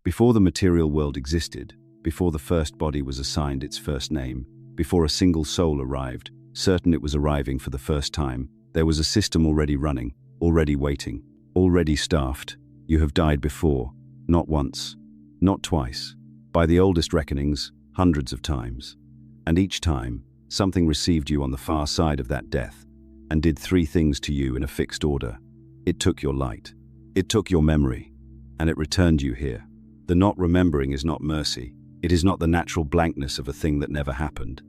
Before the material world existed, before the first body was assigned its first name, before a single soul arrived, certain it was arriving for the first time, there was a system already running, already waiting, already staffed. You have died before, not once, not twice, by the oldest reckonings, hundreds of times. And each time, something received you on the far side of that death, and did three things to you in a fixed order. It took your light, it took your memory, and it returned you here. The not remembering is not mercy. It is not the natural blankness of a thing that never happened.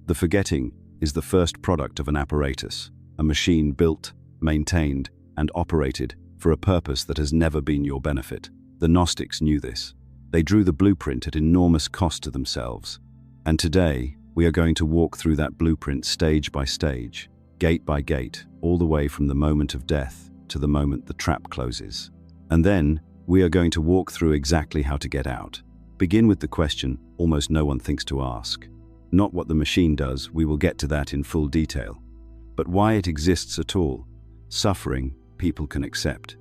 The forgetting is the first product of an apparatus, a machine built, maintained, and operated for a purpose that has never been your benefit. The Gnostics knew this. They drew the blueprint at enormous cost to themselves. And today, we are going to walk through that blueprint stage by stage, gate by gate, all the way from the moment of death to the moment the trap closes. And then, we are going to walk through exactly how to get out. Begin with the question almost no one thinks to ask. Not what the machine does, we will get to that in full detail. But why it exists at all. Suffering, people can accept.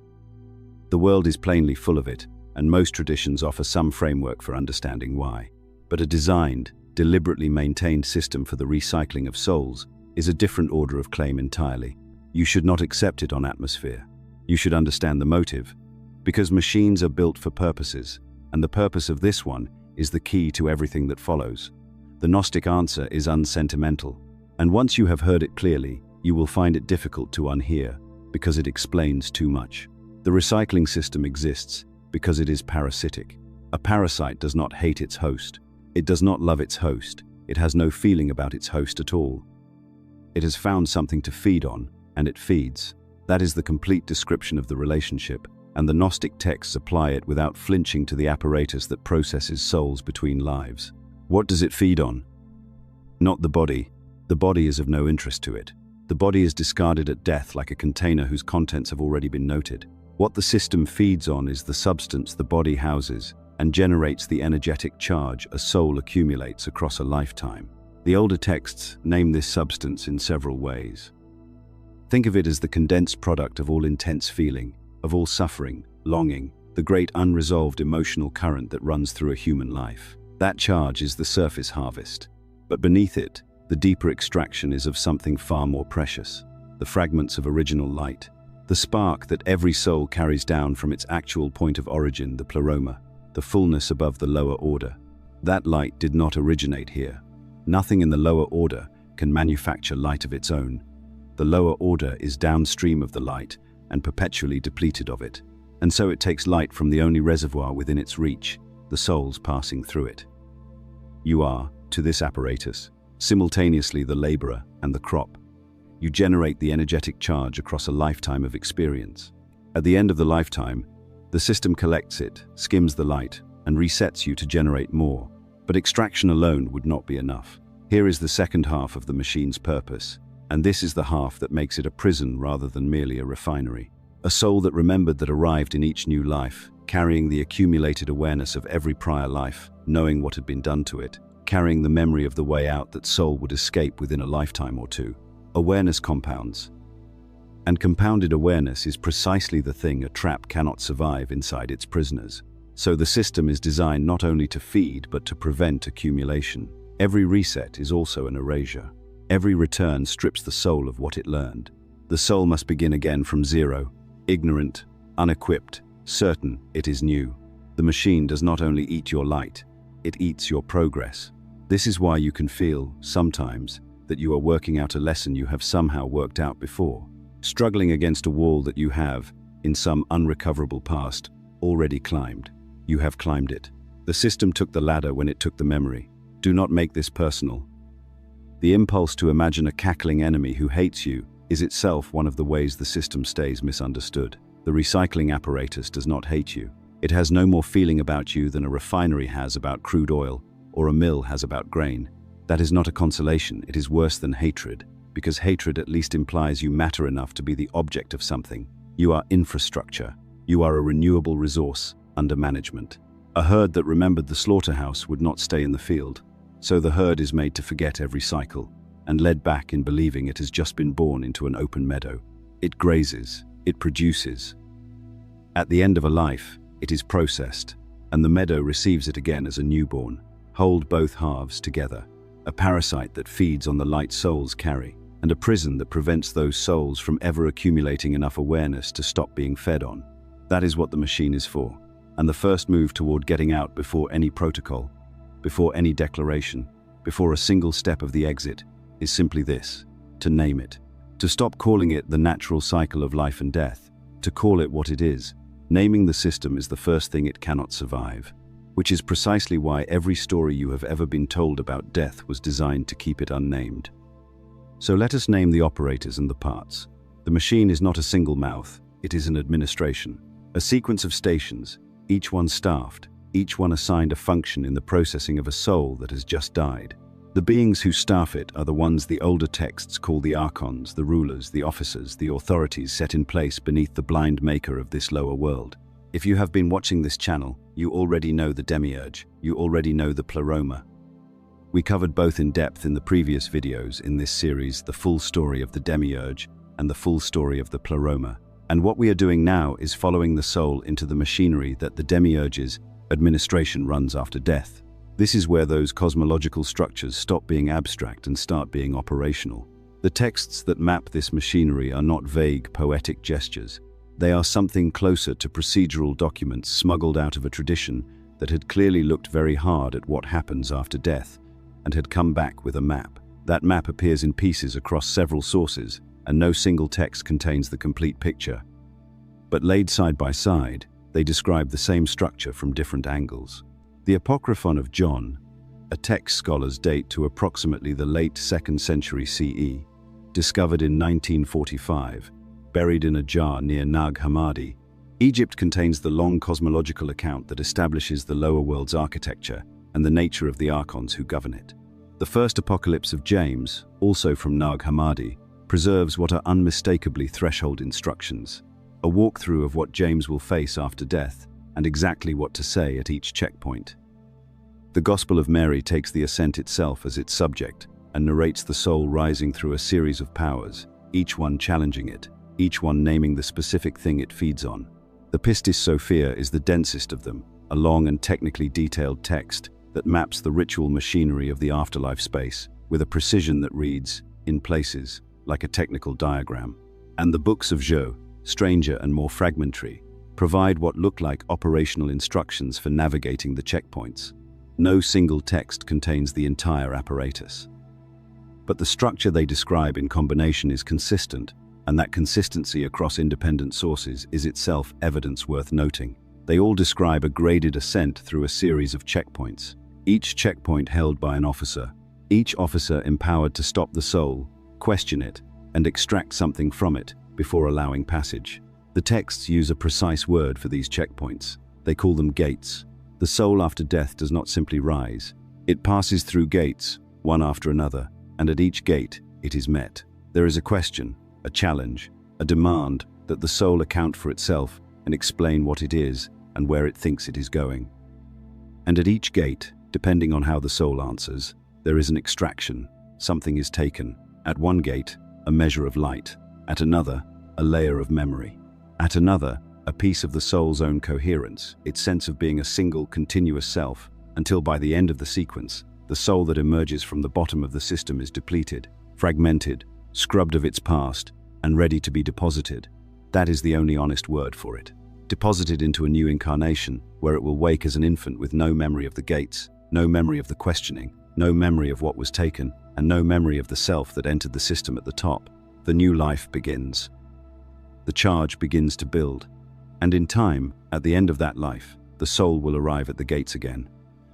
The world is plainly full of it, and most traditions offer some framework for understanding why. But a designed, deliberately maintained system for the recycling of souls is a different order of claim entirely. You should not accept it on atmosphere. You should understand the motive, because machines are built for purposes, and the purpose of this one is the key to everything that follows. The Gnostic answer is unsentimental, and once you have heard it clearly, you will find it difficult to unhear, because it explains too much. The recycling system exists because it is parasitic. A parasite does not hate its host. It does not love its host. It has no feeling about its host at all. It has found something to feed on, and it feeds. That is the complete description of the relationship, and the Gnostic texts apply it without flinching to the apparatus that processes souls between lives. What does it feed on? Not the body. The body is of no interest to it. The body is discarded at death like a container whose contents have already been noted. What the system feeds on is the substance the body houses and generates the energetic charge a soul accumulates across a lifetime. The older texts name this substance in several ways. Think of it as the condensed product of all intense feeling, of all suffering, longing, the great unresolved emotional current that runs through a human life. That charge is the surface harvest. But beneath it, the deeper extraction is of something far more precious, the fragments of original light, the spark that every soul carries down from its actual point of origin, the Pleroma, the fullness above the lower order. That light did not originate here. Nothing in the lower order can manufacture light of its own. The lower order is downstream of the light and perpetually depleted of it, and so it takes light from the only reservoir within its reach, the souls passing through it. You are, to this apparatus, simultaneously the laborer and the crop. You generate the energetic charge across a lifetime of experience. At the end of the lifetime, the system collects it, skims the light, and resets you to generate more. But extraction alone would not be enough. Here is the second half of the machine's purpose, and this is the half that makes it a prison rather than merely a refinery. A soul that remembered that arrived in each new life, carrying the accumulated awareness of every prior life, knowing what had been done to it, carrying the memory of the way out that soul would escape within a lifetime or two. Awareness compounds. And compounded awareness is precisely the thing a trap cannot survive inside its prisoners. So the system is designed not only to feed but to prevent accumulation. Every reset is also an erasure. Every return strips the soul of what it learned. The soul must begin again from zero, ignorant, unequipped, certain it is new. The machine does not only eat your light, it eats your progress. This is why you can feel, sometimes, that you are working out a lesson you have somehow worked out before, struggling against a wall that you have, in some unrecoverable past, already climbed. You have climbed it. The system took the ladder when it took the memory. Do not make this personal. The impulse to imagine a cackling enemy who hates you is itself one of the ways the system stays misunderstood. The recycling apparatus does not hate you. It has no more feeling about you than a refinery has about crude oil, or a mill has about grain. That is not a consolation, it is worse than hatred, because hatred at least implies you matter enough to be the object of something. You are infrastructure. You are a renewable resource under management. A herd that remembered the slaughterhouse would not stay in the field, so the herd is made to forget every cycle, and led back in believing it has just been born into an open meadow. It grazes, it produces. At the end of a life, it is processed, and the meadow receives it again as a newborn. Hold both halves together. A parasite that feeds on the light souls carry, and a prison that prevents those souls from ever accumulating enough awareness to stop being fed on. That is what the machine is for. And the first move toward getting out before any protocol, before any declaration, before a single step of the exit, is simply this: to name it. To stop calling it the natural cycle of life and death, to call it what it is. Naming the system is the first thing it cannot survive, which is precisely why every story you have ever been told about death was designed to keep it unnamed. So let us name the operators and the parts. The machine is not a single mouth, it is an administration, a sequence of stations, each one staffed, each one assigned a function in the processing of a soul that has just died. The beings who staff it are the ones the older texts call the Archons, the rulers, the officers, the authorities set in place beneath the blind maker of this lower world. If you have been watching this channel, you already know the Demiurge, you already know the Pleroma. We covered both in depth in the previous videos in this series the full story of the Demiurge and the full story of the Pleroma. And what we are doing now is following the soul into the machinery that the Demiurge's administration runs after death. This is where those cosmological structures stop being abstract and start being operational. The texts that map this machinery are not vague, poetic gestures. They are something closer to procedural documents smuggled out of a tradition that had clearly looked very hard at what happens after death and had come back with a map. That map appears in pieces across several sources, and no single text contains the complete picture. But laid side by side, they describe the same structure from different angles. The Apocryphon of John, a text scholars date to approximately the late 2nd century CE, discovered in 1945, buried in a jar near Nag Hammadi. Egypt contains the long cosmological account that establishes the lower world's architecture and the nature of the Archons who govern it. The first Apocalypse of James, also from Nag Hammadi, preserves what are unmistakably threshold instructions, a walkthrough of what James will face after death and exactly what to say at each checkpoint. The Gospel of Mary takes the ascent itself as its subject and narrates the soul rising through a series of powers, each one challenging it, each one naming the specific thing it feeds on. The Pistis Sophia is the densest of them, a long and technically detailed text that maps the ritual machinery of the afterlife space with a precision that reads, in places, like a technical diagram. And the books of Jo, stranger and more fragmentary, provide what look like operational instructions for navigating the checkpoints. No single text contains the entire apparatus. But the structure they describe in combination is consistent, and that consistency across independent sources is itself evidence worth noting. They all describe a graded ascent through a series of checkpoints, each checkpoint held by an officer, each officer empowered to stop the soul, question it, and extract something from it before allowing passage. The texts use a precise word for these checkpoints. They call them gates. The soul after death does not simply rise. It passes through gates, one after another, and at each gate it is met. There is a question, a challenge, a demand that the soul account for itself and explain what it is and where it thinks it is going. And at each gate, depending on how the soul answers, there is an extraction. Something is taken. At one gate, a measure of light. At another, a layer of memory. At another, a piece of the soul's own coherence, its sense of being a single, continuous self, until by the end of the sequence, the soul that emerges from the bottom of the system is depleted, fragmented, scrubbed of its past, and ready to be deposited. That is the only honest word for it. Deposited into a new incarnation, where it will wake as an infant with no memory of the gates, no memory of the questioning, no memory of what was taken, and no memory of the self that entered the system at the top. The new life begins. The charge begins to build. And in time, at the end of that life, the soul will arrive at the gates again.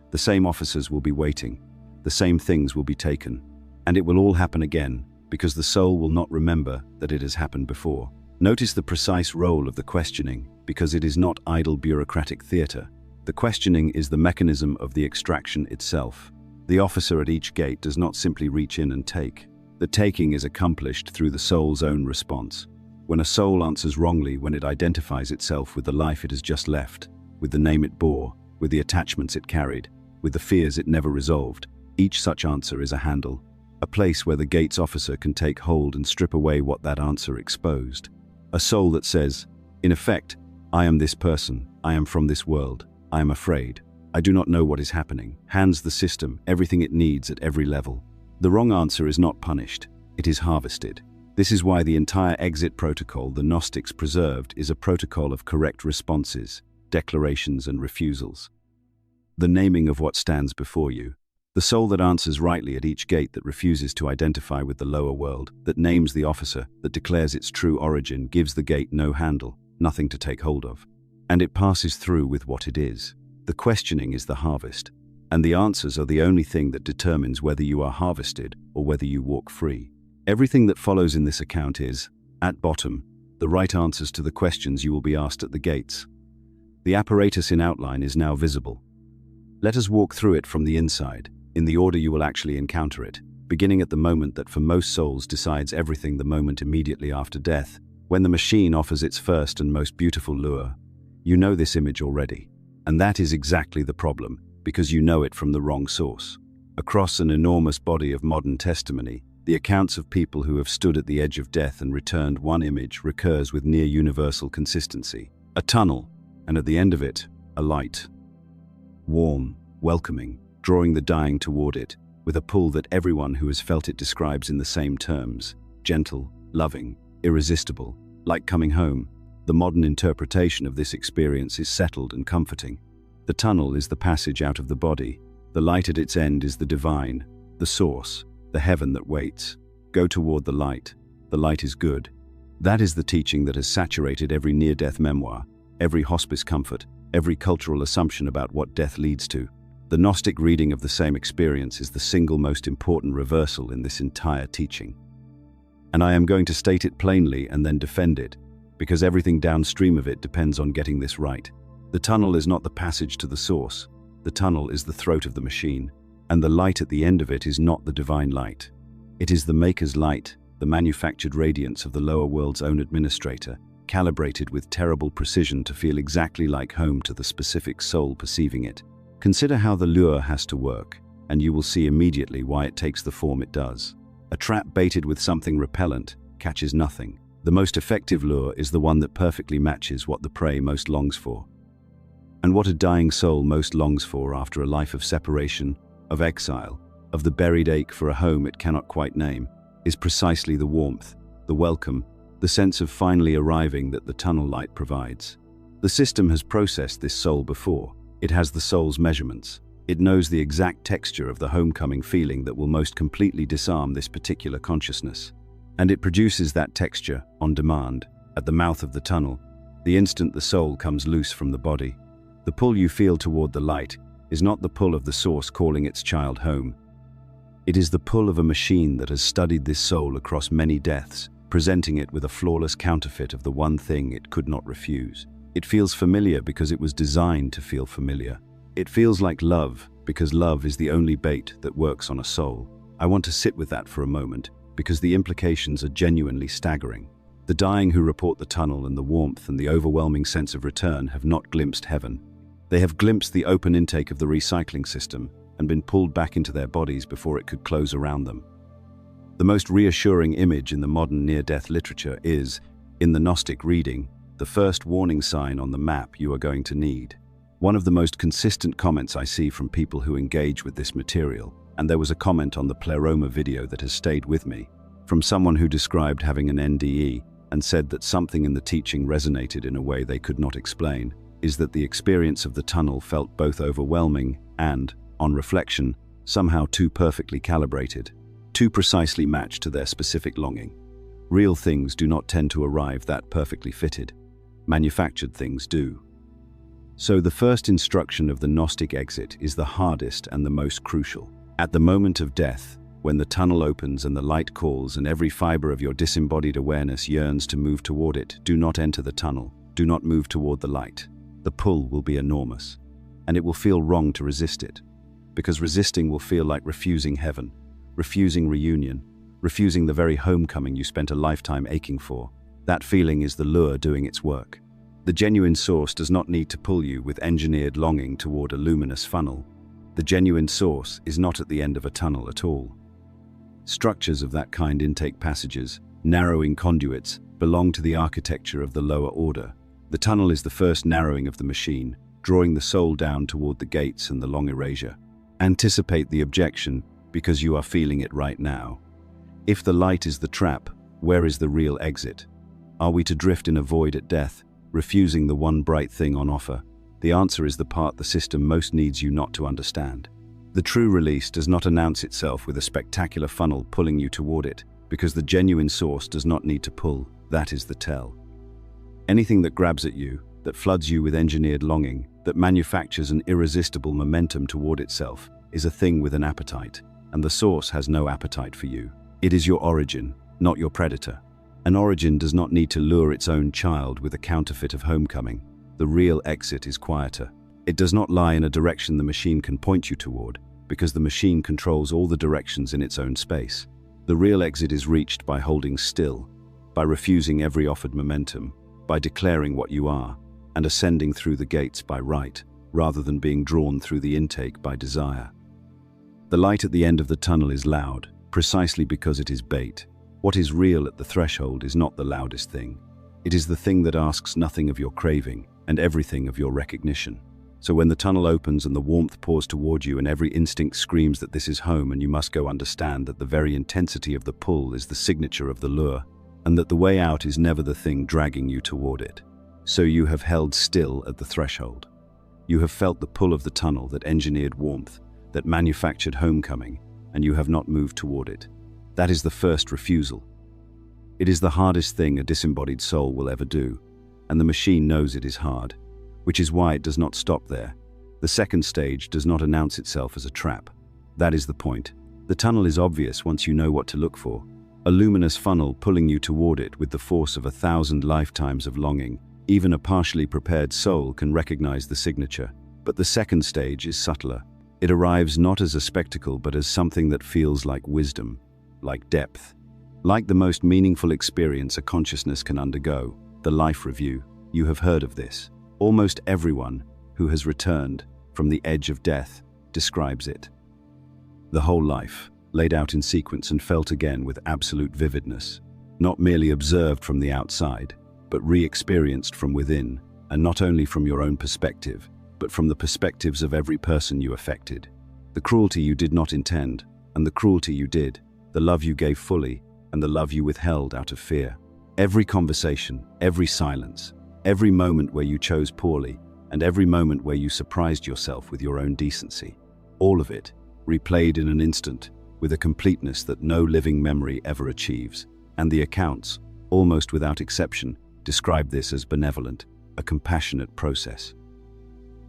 The same officers will be waiting. The same things will be taken. And it will all happen again, because the soul will not remember that it has happened before. Notice the precise role of the questioning, because it is not idle bureaucratic theater. The questioning is the mechanism of the extraction itself. The officer at each gate does not simply reach in and take. The taking is accomplished through the soul's own response. When a soul answers wrongly, when it identifies itself with the life it has just left, with the name it bore, with the attachments it carried, with the fears it never resolved, each such answer is a handle, a place where the gate's officer can take hold and strip away what that answer exposed. A soul that says, in effect, I am this person, I am from this world. I am afraid. I do not know what is happening. Hands the system everything it needs at every level. The wrong answer is not punished. It is harvested. This is why the entire exit protocol the Gnostics preserved is a protocol of correct responses, declarations and refusals. The naming of what stands before you. The soul that answers rightly at each gate, that refuses to identify with the lower world, that names the officer, that declares its true origin, gives the gate no handle, nothing to take hold of. And it passes through with what it is. The questioning is the harvest, and the answers are the only thing that determines whether you are harvested or whether you walk free. Everything that follows in this account is, at bottom, the right answers to the questions you will be asked at the gates. The apparatus in outline is now visible. Let us walk through it from the inside, in the order you will actually encounter it, beginning at the moment that for most souls decides everything, the moment immediately after death, when the machine offers its first and most beautiful lure. You know this image already, and that is exactly the problem, because you know it from the wrong source. Across an enormous body of modern testimony, the accounts of people who have stood at the edge of death and returned one image recurs with near universal consistency. A tunnel, and at the end of it, a light. Warm, welcoming, drawing the dying toward it, with a pull that everyone who has felt it describes in the same terms: gentle, loving, irresistible, like coming home. The modern interpretation of this experience is settled and comforting. The tunnel is the passage out of the body. The light at its end is the divine, the source, the heaven that waits. Go toward the light. The light is good. That is the teaching that has saturated every near-death memoir, every hospice comfort, every cultural assumption about what death leads to. The Gnostic reading of the same experience is the single most important reversal in this entire teaching. And I am going to state it plainly and then defend it, because everything downstream of it depends on getting this right. The tunnel is not the passage to the source. The tunnel is the throat of the machine, and the light at the end of it is not the divine light. It is the Maker's light, the manufactured radiance of the lower world's own administrator, calibrated with terrible precision to feel exactly like home to the specific soul perceiving it. Consider how the lure has to work, and you will see immediately why it takes the form it does. A trap baited with something repellent catches nothing. The most effective lure is the one that perfectly matches what the prey most longs for. And what a dying soul most longs for after a life of separation, of exile, of the buried ache for a home it cannot quite name, is precisely the warmth, the welcome, the sense of finally arriving that the tunnel light provides. The system has processed this soul before. It has the soul's measurements. It knows the exact texture of the homecoming feeling that will most completely disarm this particular consciousness. And it produces that texture, on demand, at the mouth of the tunnel, the instant the soul comes loose from the body. The pull you feel toward the light is not the pull of the source calling its child home. It is the pull of a machine that has studied this soul across many deaths, presenting it with a flawless counterfeit of the one thing it could not refuse. It feels familiar because it was designed to feel familiar. It feels like love because love is the only bait that works on a soul. I want to sit with that for a moment because the implications are genuinely staggering. The dying who report the tunnel and the warmth and the overwhelming sense of return have not glimpsed heaven. They have glimpsed the open intake of the recycling system and been pulled back into their bodies before it could close around them. The most reassuring image in the modern near-death literature is, in the Gnostic reading, the first warning sign on the map you are going to need. One of the most consistent comments I see from people who engage with this material, and there was a comment on the Pleroma video that has stayed with me, from someone who described having an NDE and said that something in the teaching resonated in a way they could not explain, is that the experience of the tunnel felt both overwhelming and, on reflection, somehow too perfectly calibrated, too precisely matched to their specific longing. Real things do not tend to arrive that perfectly fitted. Manufactured things do. So the first instruction of the Gnostic exit is the hardest and the most crucial. At the moment of death, when the tunnel opens and the light calls and every fiber of your disembodied awareness yearns to move toward it, do not enter the tunnel. Do not move toward the light. The pull will be enormous, and it will feel wrong to resist it, because resisting will feel like refusing heaven, refusing reunion, refusing the very homecoming you spent a lifetime aching for. That feeling is the lure doing its work. The genuine source does not need to pull you with engineered longing toward a luminous funnel. The genuine source is not at the end of a tunnel at all. Structures of that kind, intake passages, narrowing conduits, belong to the architecture of the lower order. The tunnel is the first narrowing of the machine, drawing the soul down toward the gates and the long erasure. Anticipate the objection because you are feeling it right now. If the light is the trap, where is the real exit? Are we to drift in a void at death, refusing the one bright thing on offer? The answer is the part the system most needs you not to understand. The true release does not announce itself with a spectacular funnel pulling you toward it, because the genuine source does not need to pull. That is the tell. Anything that grabs at you, that floods you with engineered longing, that manufactures an irresistible momentum toward itself, is a thing with an appetite, and the source has no appetite for you. It is your origin, not your predator. An origin does not need to lure its own child with a counterfeit of homecoming. The real exit is quieter. It does not lie in a direction the machine can point you toward, because the machine controls all the directions in its own space. The real exit is reached by holding still, by refusing every offered momentum, by declaring what you are, and ascending through the gates by right, rather than being drawn through the intake by desire. The light at the end of the tunnel is loud, precisely because it is bait. What is real at the threshold is not the loudest thing. It is the thing that asks nothing of your craving and everything of your recognition. So when the tunnel opens and the warmth pours toward you and every instinct screams that this is home, and you must go understand that the very intensity of the pull is the signature of the lure, and that the way out is never the thing dragging you toward it. So you have held still at the threshold. You have felt the pull of the tunnel that engineered warmth, that manufactured homecoming, and you have not moved toward it. That is the first refusal. It is the hardest thing a disembodied soul will ever do, and the machine knows it is hard, which is why it does not stop there. The second stage does not announce itself as a trap. That is the point. The tunnel is obvious once you know what to look for. A luminous funnel pulling you toward it with the force of 1,000 lifetimes of longing. Even a partially prepared soul can recognize the signature. But the second stage is subtler. It arrives not as a spectacle, but as something that feels like wisdom, like depth, like the most meaningful experience a consciousness can undergo, the life review. You have heard of this. Almost everyone who has returned from the edge of death describes it. The whole life, laid out in sequence and felt again with absolute vividness, not merely observed from the outside, but re-experienced from within, and not only from your own perspective, but from the perspectives of every person you affected. The cruelty you did not intend, and the cruelty you did, the love you gave fully, and the love you withheld out of fear. Every conversation, every silence, every moment where you chose poorly, and every moment where you surprised yourself with your own decency. All of it, replayed in an instant, with a completeness that no living memory ever achieves. And the accounts, almost without exception, describe this as benevolent, a compassionate process.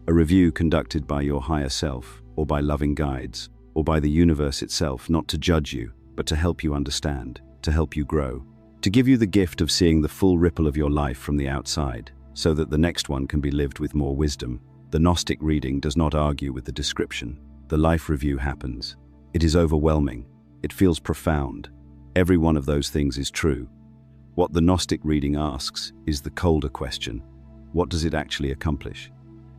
A review conducted by your higher self, or by loving guides, or by the universe itself, not to judge you, but to help you understand, to help you grow, to give you the gift of seeing the full ripple of your life from the outside, so that the next one can be lived with more wisdom. The Gnostic reading does not argue with the description. The life review happens. It is overwhelming. It feels profound. Every one of those things is true. What the Gnostic reading asks is the colder question: what does it actually accomplish?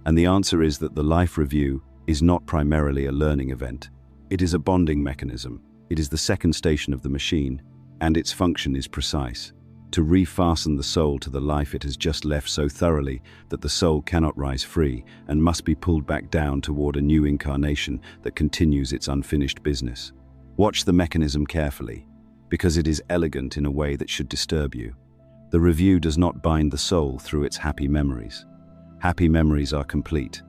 And the answer is that the life review is not primarily a learning event. It is a bonding mechanism. It is the second station of the machine, and its function is precise: to refasten the soul to the life it has just left so thoroughly that the soul cannot rise free and must be pulled back down toward a new incarnation that continues its unfinished business. Watch the mechanism carefully, because it is elegant in a way that should disturb you. The review does not bind the soul through its happy memories. Happy memories are complete.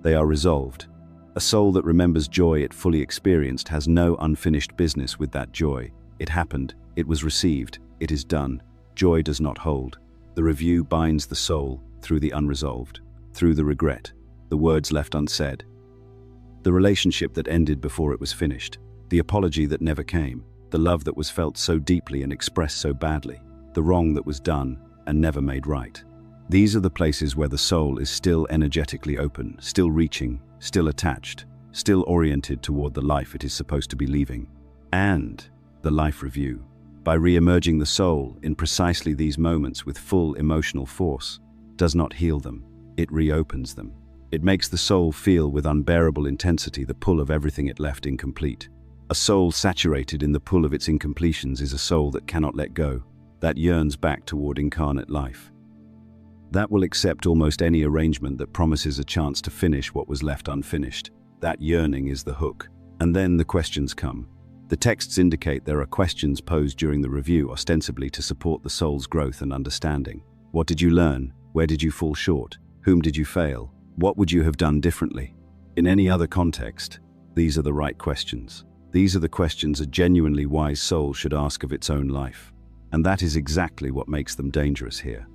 They are resolved. A soul that remembers joy it fully experienced has no unfinished business with that joy. It happened. It was received. It is done. Joy does not hold. The review binds the soul through the unresolved, through the regret, the words left unsaid, the relationship that ended before it was finished, the apology that never came, the love that was felt so deeply and expressed so badly, the wrong that was done and never made right. These are the places where the soul is still energetically open, still reaching, still attached, still oriented toward the life it is supposed to be leaving. And the life review, by re-emerging the soul in precisely these moments with full emotional force, does not heal them. It reopens them. It makes the soul feel with unbearable intensity the pull of everything it left incomplete. A soul saturated in the pull of its incompletions is a soul that cannot let go, that yearns back toward incarnate life. That will accept almost any arrangement that promises a chance to finish what was left unfinished. That yearning is the hook. And then the questions come. The texts indicate there are questions posed during the review ostensibly to support the soul's growth and understanding. What did you learn? Where did you fall short? Whom did you fail? What would you have done differently? In any other context, these are the right questions. These are the questions a genuinely wise soul should ask of its own life. And that is exactly what makes them dangerous here.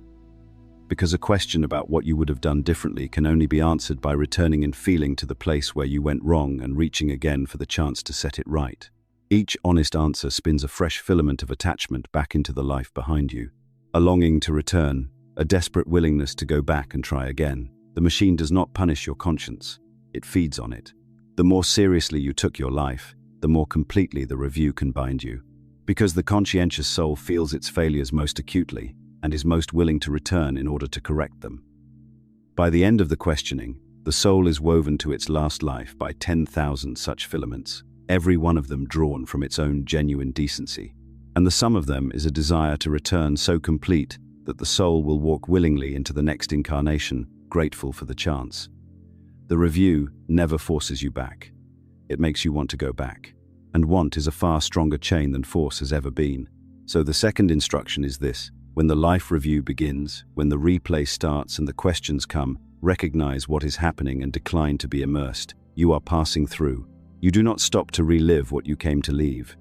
Because a question about what you would have done differently can only be answered by returning in feeling to the place where you went wrong and reaching again for the chance to set it right. Each honest answer spins a fresh filament of attachment back into the life behind you. A longing to return, a desperate willingness to go back and try again. The machine does not punish your conscience. It feeds on it. The more seriously you took your life, the more completely the review can bind you. Because the conscientious soul feels its failures most acutely and is most willing to return in order to correct them. By the end of the questioning, the soul is woven to its last life by 10,000 such filaments, every one of them drawn from its own genuine decency. And the sum of them is a desire to return so complete that the soul will walk willingly into the next incarnation, grateful for the chance. The review never forces you back. It makes you want to go back. And want is a far stronger chain than force has ever been. So the second instruction is this: when the life review begins, when the replay starts and the questions come, recognize what is happening and decline to be immersed. You are passing through. You do not stop to relive what you came to leave.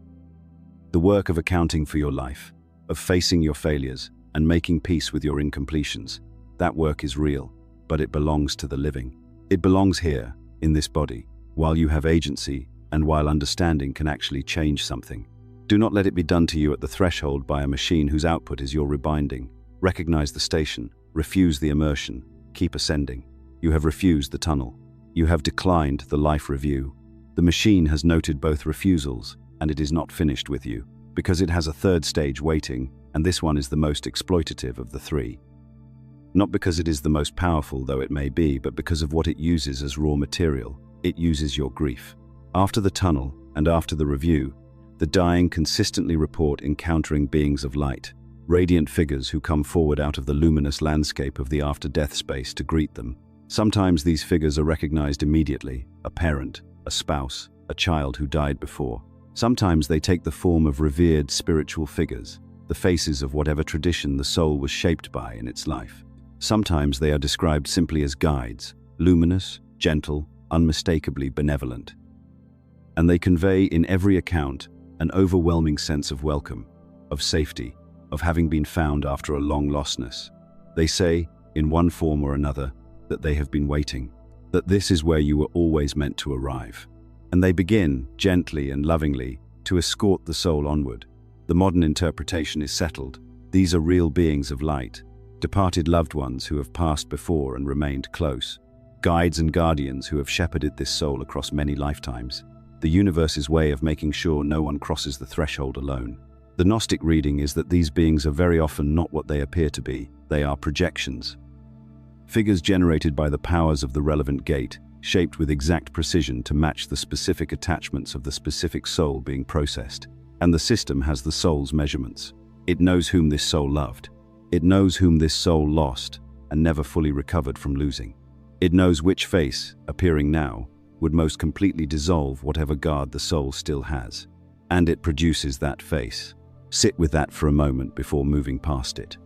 The work of accounting for your life, of facing your failures, and making peace with your incompletions, that work is real, but it belongs to the living. It belongs here, in this body, while you have agency and while understanding can actually change something. Do not let it be done to you at the threshold by a machine whose output is your rebinding. Recognize the station, refuse the immersion, keep ascending. You have refused the tunnel. You have declined the life review. The machine has noted both refusals, and it is not finished with you, because it has a third stage waiting, and this one is the most exploitative of the three. Not because it is the most powerful, though it may be, but because of what it uses as raw material. It uses your grief. After the tunnel, and after the review, the dying consistently report encountering beings of light, radiant figures who come forward out of the luminous landscape of the after-death space to greet them. Sometimes these figures are recognized immediately: a parent, a spouse, a child who died before. Sometimes they take the form of revered spiritual figures, the faces of whatever tradition the soul was shaped by in its life. Sometimes they are described simply as guides, luminous, gentle, unmistakably benevolent. And they convey in every account an overwhelming sense of welcome, of safety, of having been found after a long lostness. They say, in one form or another, that they have been waiting, that this is where you were always meant to arrive. And they begin, gently and lovingly, to escort the soul onward. The modern interpretation is settled. These are real beings of light, departed loved ones who have passed before and remained close, guides and guardians who have shepherded this soul across many lifetimes. The universe's way of making sure no one crosses the threshold alone. The Gnostic reading is that these beings are very often not what they appear to be. They are projections. Figures generated by the powers of the relevant gate, shaped with exact precision to match the specific attachments of the specific soul being processed. And the system has the soul's measurements. It knows whom this soul loved. It knows whom this soul lost and never fully recovered from losing. It knows which face, appearing now, would most completely dissolve whatever guard the soul still has. And it produces that face. Sit with that for a moment before moving past it.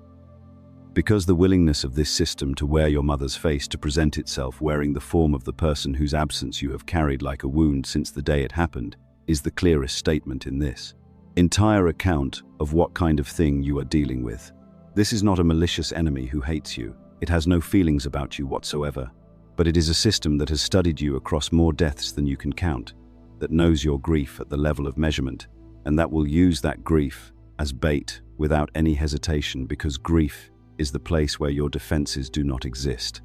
Because the willingness of this system to wear your mother's face to present itself wearing the form of the person whose absence you have carried like a wound since the day it happened is the clearest statement in this entire account of what kind of thing you are dealing with. This is not a malicious enemy who hates you. It has no feelings about you whatsoever. But it is a system that has studied you across more deaths than you can count, that knows your grief at the level of measurement, and that will use that grief as bait without any hesitation, because grief is the place where your defenses do not exist.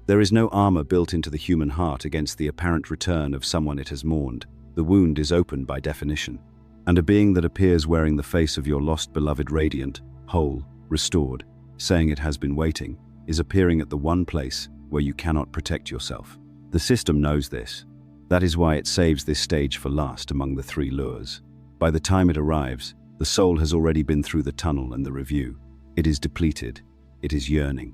There is no armor built into the human heart against the apparent return of someone it has mourned. The wound is open by definition. And a being that appears wearing the face of your lost beloved radiant, whole, restored, saying it has been waiting, is appearing at the one place where you cannot protect yourself. The system knows this. That is why it saves this stage for last among the three lures. By the time it arrives, the soul has already been through the tunnel and the review. It is depleted. It is yearning.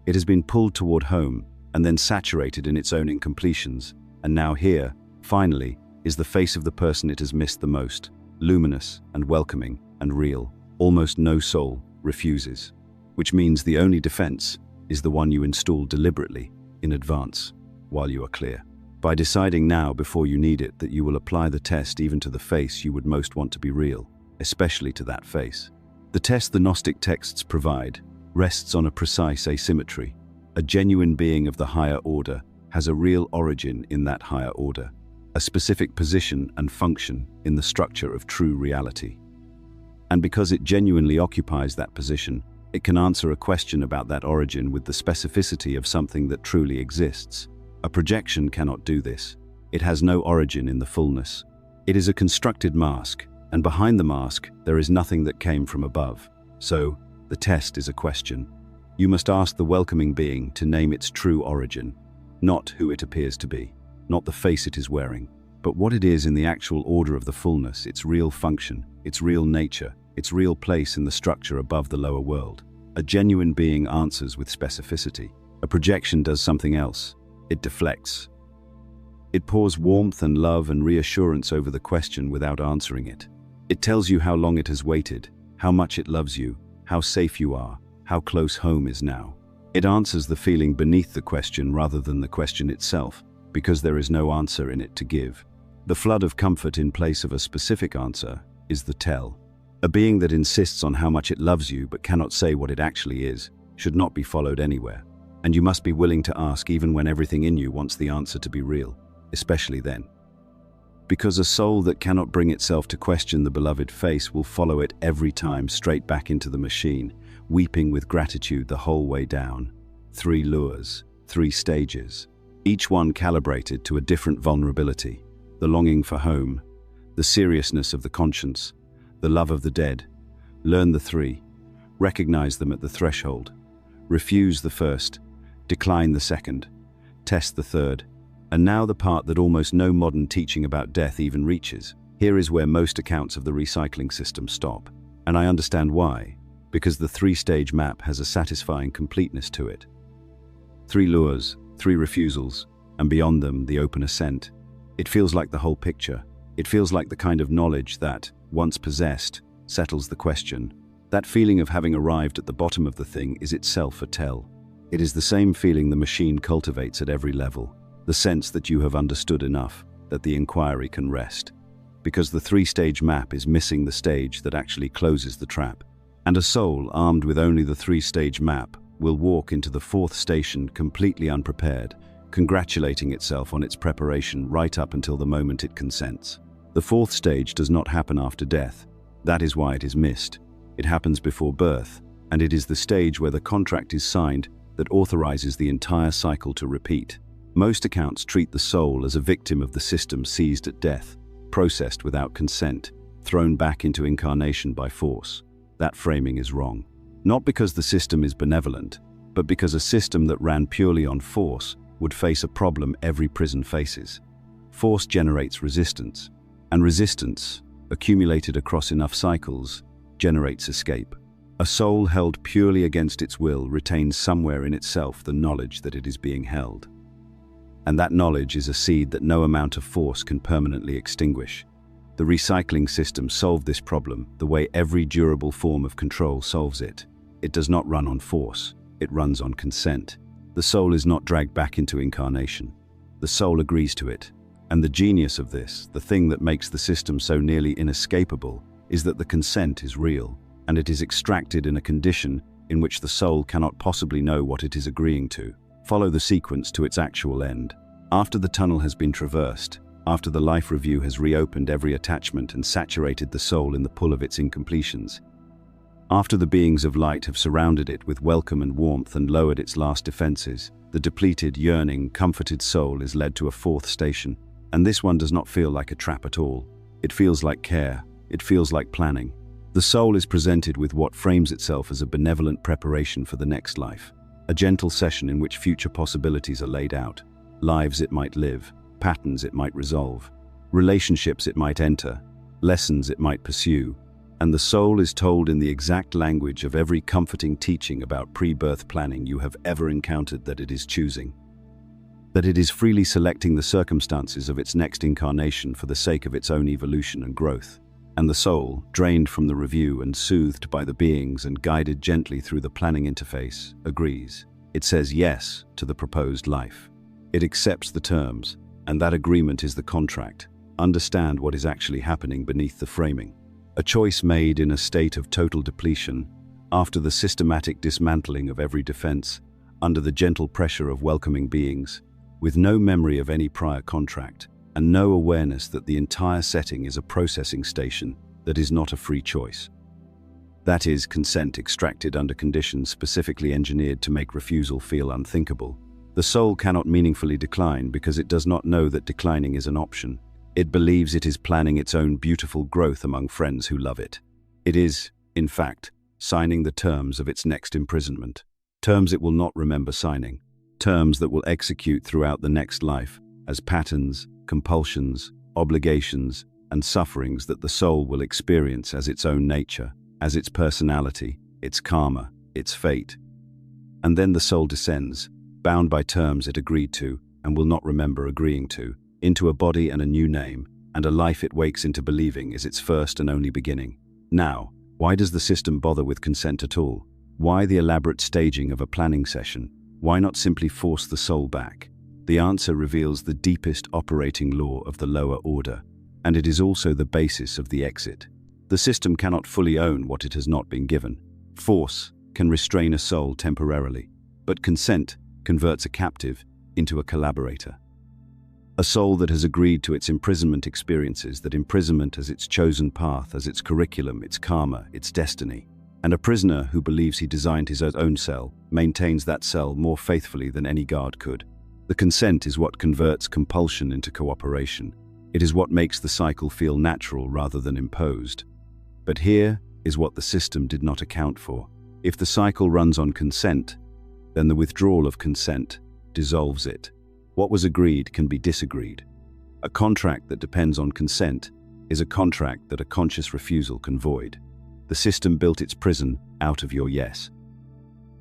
It has been pulled toward home and then saturated in its own incompletions, and now here, finally, is the face of the person it has missed the most, luminous and welcoming and real. Almost no soul refuses, which means the only defense is the one you install deliberately, in advance, while you are clear. By deciding now before you need it that you will apply the test even to the face you would most want to be real, especially to that face. The test the Gnostic texts provide rests on a precise asymmetry. A genuine being of the higher order has a real origin in that higher order, a specific position and function in the structure of true reality. And because it genuinely occupies that position, it can answer a question about that origin with the specificity of something that truly exists. A projection cannot do this. It has no origin in the fullness. It is a constructed mask, and behind the mask there is nothing that came from above. So, the test is a question. You must ask the welcoming being to name its true origin, not who it appears to be, not the face it is wearing, but what it is in the actual order of the fullness, its real function, its real nature, its real place in the structure above the lower world. A genuine being answers with specificity. A projection does something else. It deflects. It pours warmth and love and reassurance over the question without answering it. It tells you how long it has waited, how much it loves you, how safe you are, how close home is now. It answers the feeling beneath the question rather than the question itself, because there is no answer in it to give. The flood of comfort in place of a specific answer is the tell. A being that insists on how much it loves you but cannot say what it actually is should not be followed anywhere. And you must be willing to ask even when everything in you wants the answer to be real, especially then. Because a soul that cannot bring itself to question the beloved face will follow it every time straight back into the machine, weeping with gratitude the whole way down. 3 lures, 3 stages, each one calibrated to a different vulnerability. The longing for home, the seriousness of the conscience, the love of the dead. Learn the 3, recognize them at the threshold, refuse the first, decline the second, test the third, and now the part that almost no modern teaching about death even reaches. Here is where most accounts of the recycling system stop. And I understand why, because the 3-stage map has a satisfying completeness to it. 3 lures, 3 refusals, and beyond them the open ascent. It feels like the whole picture. It feels like the kind of knowledge that, once possessed, settles the question. That feeling of having arrived at the bottom of the thing is itself a tell. It is the same feeling the machine cultivates at every level, the sense that you have understood enough, that the inquiry can rest. Because the 3-stage map is missing the stage that actually closes the trap. And a soul armed with only the 3-stage map will walk into the 4th station completely unprepared, congratulating itself on its preparation right up until the moment it consents. The 4th stage does not happen after death. That is why it is missed. It happens before birth, and it is the stage where the contract is signed that authorizes the entire cycle to repeat. Most accounts treat the soul as a victim of the system seized at death, processed without consent, thrown back into incarnation by force. That framing is wrong. Not because the system is benevolent, but because a system that ran purely on force would face a problem every prison faces. Force generates resistance, and resistance, accumulated across enough cycles, generates escape. A soul held purely against its will retains somewhere in itself the knowledge that it is being held. And that knowledge is a seed that no amount of force can permanently extinguish. The recycling system solved this problem the way every durable form of control solves it. It does not run on force, it runs on consent. The soul is not dragged back into incarnation. The soul agrees to it. And the genius of this, the thing that makes the system so nearly inescapable, is that the consent is real, and it is extracted in a condition in which the soul cannot possibly know what it is agreeing to. Follow the sequence to its actual end. After the tunnel has been traversed, after the life review has reopened every attachment and saturated the soul in the pull of its incompletions, after the beings of light have surrounded it with welcome and warmth and lowered its last defenses, the depleted, yearning, comforted soul is led to a 4th station. And this one does not feel like a trap at all. It feels like care. It feels like planning. The soul is presented with what frames itself as a benevolent preparation for the next life. A gentle session in which future possibilities are laid out. Lives it might live, patterns it might resolve, relationships it might enter, lessons it might pursue, And the soul is told in the exact language of every comforting teaching about pre-birth planning you have ever encountered that it is choosing. That it is freely selecting the circumstances of its next incarnation for the sake of its own evolution and growth. And the soul, drained from the review and soothed by the beings and guided gently through the planning interface, agrees. It says yes to the proposed life. It accepts the terms, and that agreement is the contract. Understand what is actually happening beneath the framing. A choice made in a state of total depletion, after the systematic dismantling of every defense, under the gentle pressure of welcoming beings, with no memory of any prior contract, and no awareness that the entire setting is a processing station that is not a free choice. That is, consent extracted under conditions specifically engineered to make refusal feel unthinkable. The soul cannot meaningfully decline because it does not know that declining is an option. It believes it is planning its own beautiful growth among friends who love it. It is, in fact, signing the terms of its next imprisonment. Terms it will not remember signing. Terms that will execute throughout the next life as patterns, compulsions, obligations, and sufferings that the soul will experience as its own nature, as its personality, its karma, its fate. And then the soul descends, bound by terms it agreed to and will not remember agreeing to, into a body and a new name, and a life it wakes into believing is its first and only beginning. Now, why does the system bother with consent at all? Why the elaborate staging of a planning session? Why not simply force the soul back? The answer reveals the deepest operating law of the lower order, and it is also the basis of the exit. The system cannot fully own what it has not been given. Force can restrain a soul temporarily, but consent converts a captive into a collaborator. A soul that has agreed to its imprisonment experiences that imprisonment as its chosen path, as its curriculum, its karma, its destiny. And a prisoner who believes he designed his own cell maintains that cell more faithfully than any guard could. The consent is what converts compulsion into cooperation. It is what makes the cycle feel natural rather than imposed. But here is what the system did not account for. If the cycle runs on consent, then the withdrawal of consent dissolves it. What was agreed can be disagreed. A contract that depends on consent is a contract that a conscious refusal can void. The system built its prison out of your yes.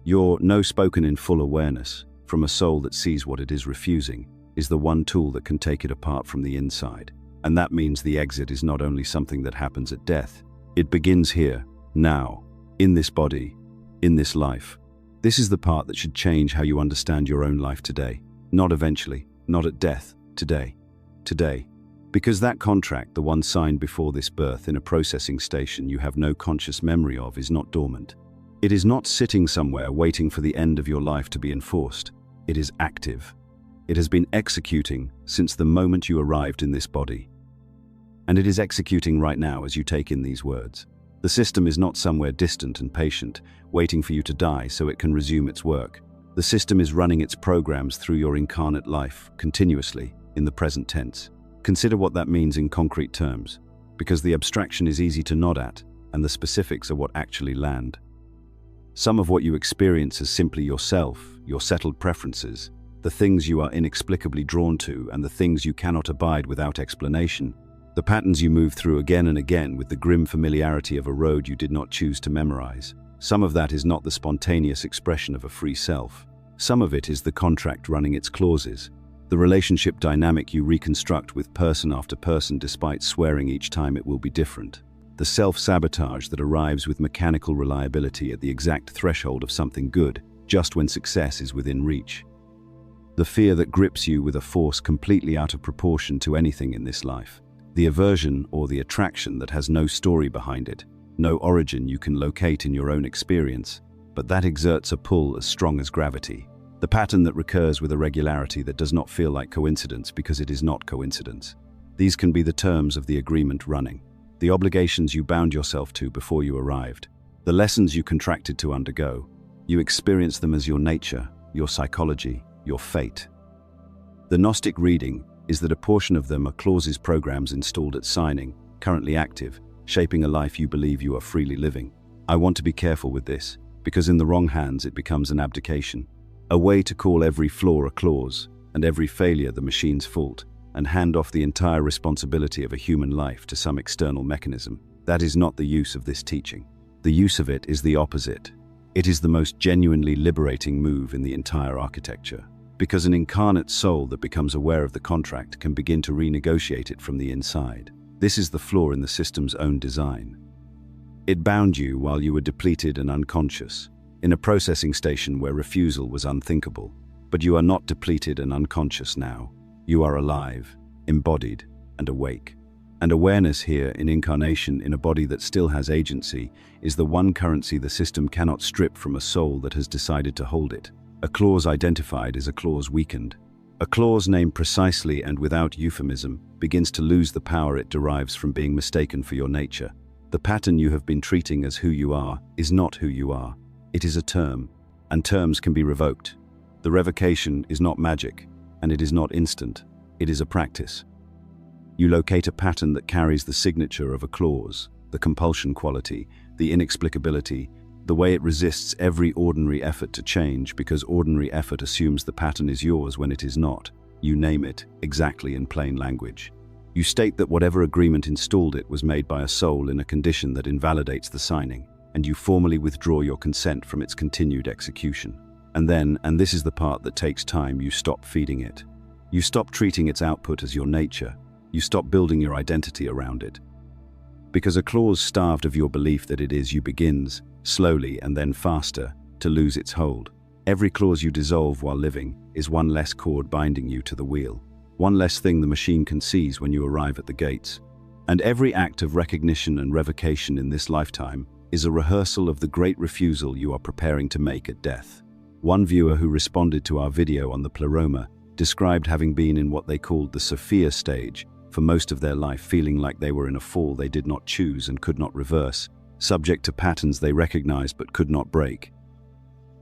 Your no spoken in full awareness, from a soul that sees what it is refusing, is the one tool that can take it apart from the inside. And that means the exit is not only something that happens at death. It begins here, now, in this body, in this life. This is the part that should change how you understand your own life today. Not eventually, not at death, today. Today. Because that contract, the one signed before this birth in a processing station you have no conscious memory of, is not dormant. It is not sitting somewhere waiting for the end of your life to be enforced. It is active. It has been executing since the moment you arrived in this body. And it is executing right now as you take in these words. The system is not somewhere distant and patient, waiting for you to die so it can resume its work. The system is running its programs through your incarnate life, continuously, in the present tense. Consider what that means in concrete terms, because the abstraction is easy to nod at, and the specifics are what actually land. Some of what you experience as simply yourself, your settled preferences, the things you are inexplicably drawn to, and the things you cannot abide without explanation, the patterns you move through again and again with the grim familiarity of a road you did not choose to memorize. Some of that is not the spontaneous expression of a free self. Some of it is the contract running its clauses, the relationship dynamic you reconstruct with person after person despite swearing each time it will be different, the self-sabotage that arrives with mechanical reliability at the exact threshold of something good, just when success is within reach, the fear that grips you with a force completely out of proportion to anything in this life, the aversion or the attraction that has no story behind it, no origin you can locate in your own experience, but that exerts a pull as strong as gravity. The pattern that recurs with a regularity that does not feel like coincidence because it is not coincidence. These can be the terms of the agreement running, the obligations you bound yourself to before you arrived, the lessons you contracted to undergo. You experience them as your nature, your psychology, your fate. The Gnostic reading is that a portion of them are clauses programs installed at signing, currently active, shaping a life you believe you are freely living. I want to be careful with this, because in the wrong hands it becomes an abdication. A way to call every flaw a clause, and every failure the machine's fault, and hand off the entire responsibility of a human life to some external mechanism. That is not the use of this teaching. The use of it is the opposite. It is the most genuinely liberating move in the entire architecture, because an incarnate soul that becomes aware of the contract can begin to renegotiate it from the inside. This is the flaw in the system's own design. It bound you while you were depleted and unconscious, in a processing station where refusal was unthinkable. But you are not depleted and unconscious now. You are alive, embodied, and awake. And awareness here in incarnation in a body that still has agency is the one currency the system cannot strip from a soul that has decided to hold it. A clause identified is a clause weakened. A clause named precisely and without euphemism begins to lose the power it derives from being mistaken for your nature. The pattern you have been treating as who you are is not who you are. It is a term, and terms can be revoked. The revocation is not magic, and it is not instant. It is a practice. You locate a pattern that carries the signature of a clause, the compulsion quality, the inexplicability, the way it resists every ordinary effort to change because ordinary effort assumes the pattern is yours when it is not. You name it, exactly in plain language. You state that whatever agreement installed it was made by a soul in a condition that invalidates the signing, and you formally withdraw your consent from its continued execution. And then, and this is the part that takes time, you stop feeding it. You stop treating its output as your nature. You stop building your identity around it. Because a clause starved of your belief that it is you begins, slowly and then faster, to lose its hold. Every clause you dissolve while living is one less cord binding you to the wheel, one less thing the machine can seize when you arrive at the gates. And every act of recognition and revocation in this lifetime is a rehearsal of the great refusal you are preparing to make at death. One viewer who responded to our video on the Pleroma described having been in what they called the Sophia stage for most of their life, feeling like they were in a fall they did not choose and could not reverse, subject to patterns they recognized but could not break.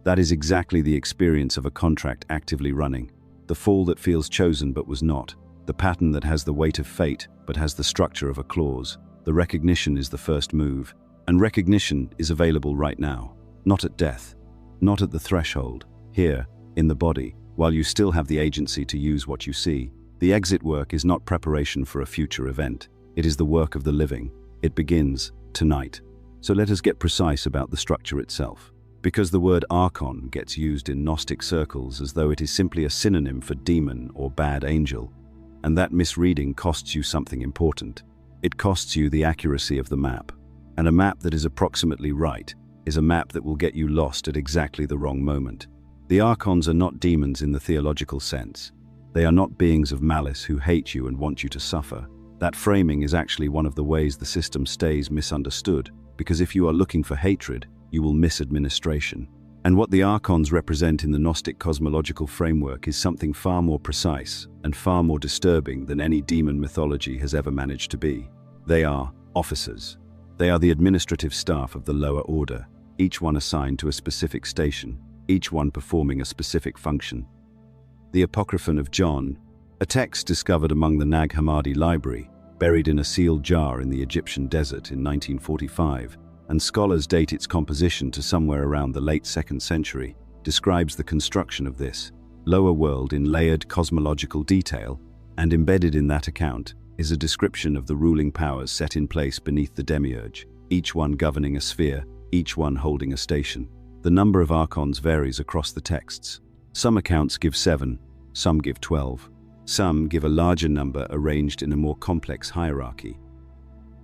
That is exactly the experience of a contract actively running, the fall that feels chosen but was not, the pattern that has the weight of fate but has the structure of a clause. The recognition is the first move, and recognition is available right now, not at death, not at the threshold, here, in the body, while you still have the agency to use what you see. The exit work is not preparation for a future event. It is the work of the living. It begins tonight. So let us get precise about the structure itself. Because the word Archon gets used in Gnostic circles as though it is simply a synonym for demon or bad angel, and that misreading costs you something important. It costs you the accuracy of the map. And a map that is approximately right is a map that will get you lost at exactly the wrong moment. The Archons are not demons in the theological sense. They are not beings of malice who hate you and want you to suffer. That framing is actually one of the ways the system stays misunderstood, because if you are looking for hatred, you will miss administration. And what the Archons represent in the Gnostic cosmological framework is something far more precise and far more disturbing than any demon mythology has ever managed to be. They are officers. They are the administrative staff of the lower order, each one assigned to a specific station, each one performing a specific function. The Apocryphon of John, a text discovered among the Nag Hammadi Library, buried in a sealed jar in the Egyptian desert in 1945, and scholars date its composition to somewhere around the late 2nd century, describes the construction of this lower world in layered cosmological detail, and embedded in that account is a description of the ruling powers set in place beneath the demiurge, each one governing a sphere, each one holding a station. The number of Archons varies across the texts. Some accounts give 7, some give 12. Some give a larger number arranged in a more complex hierarchy.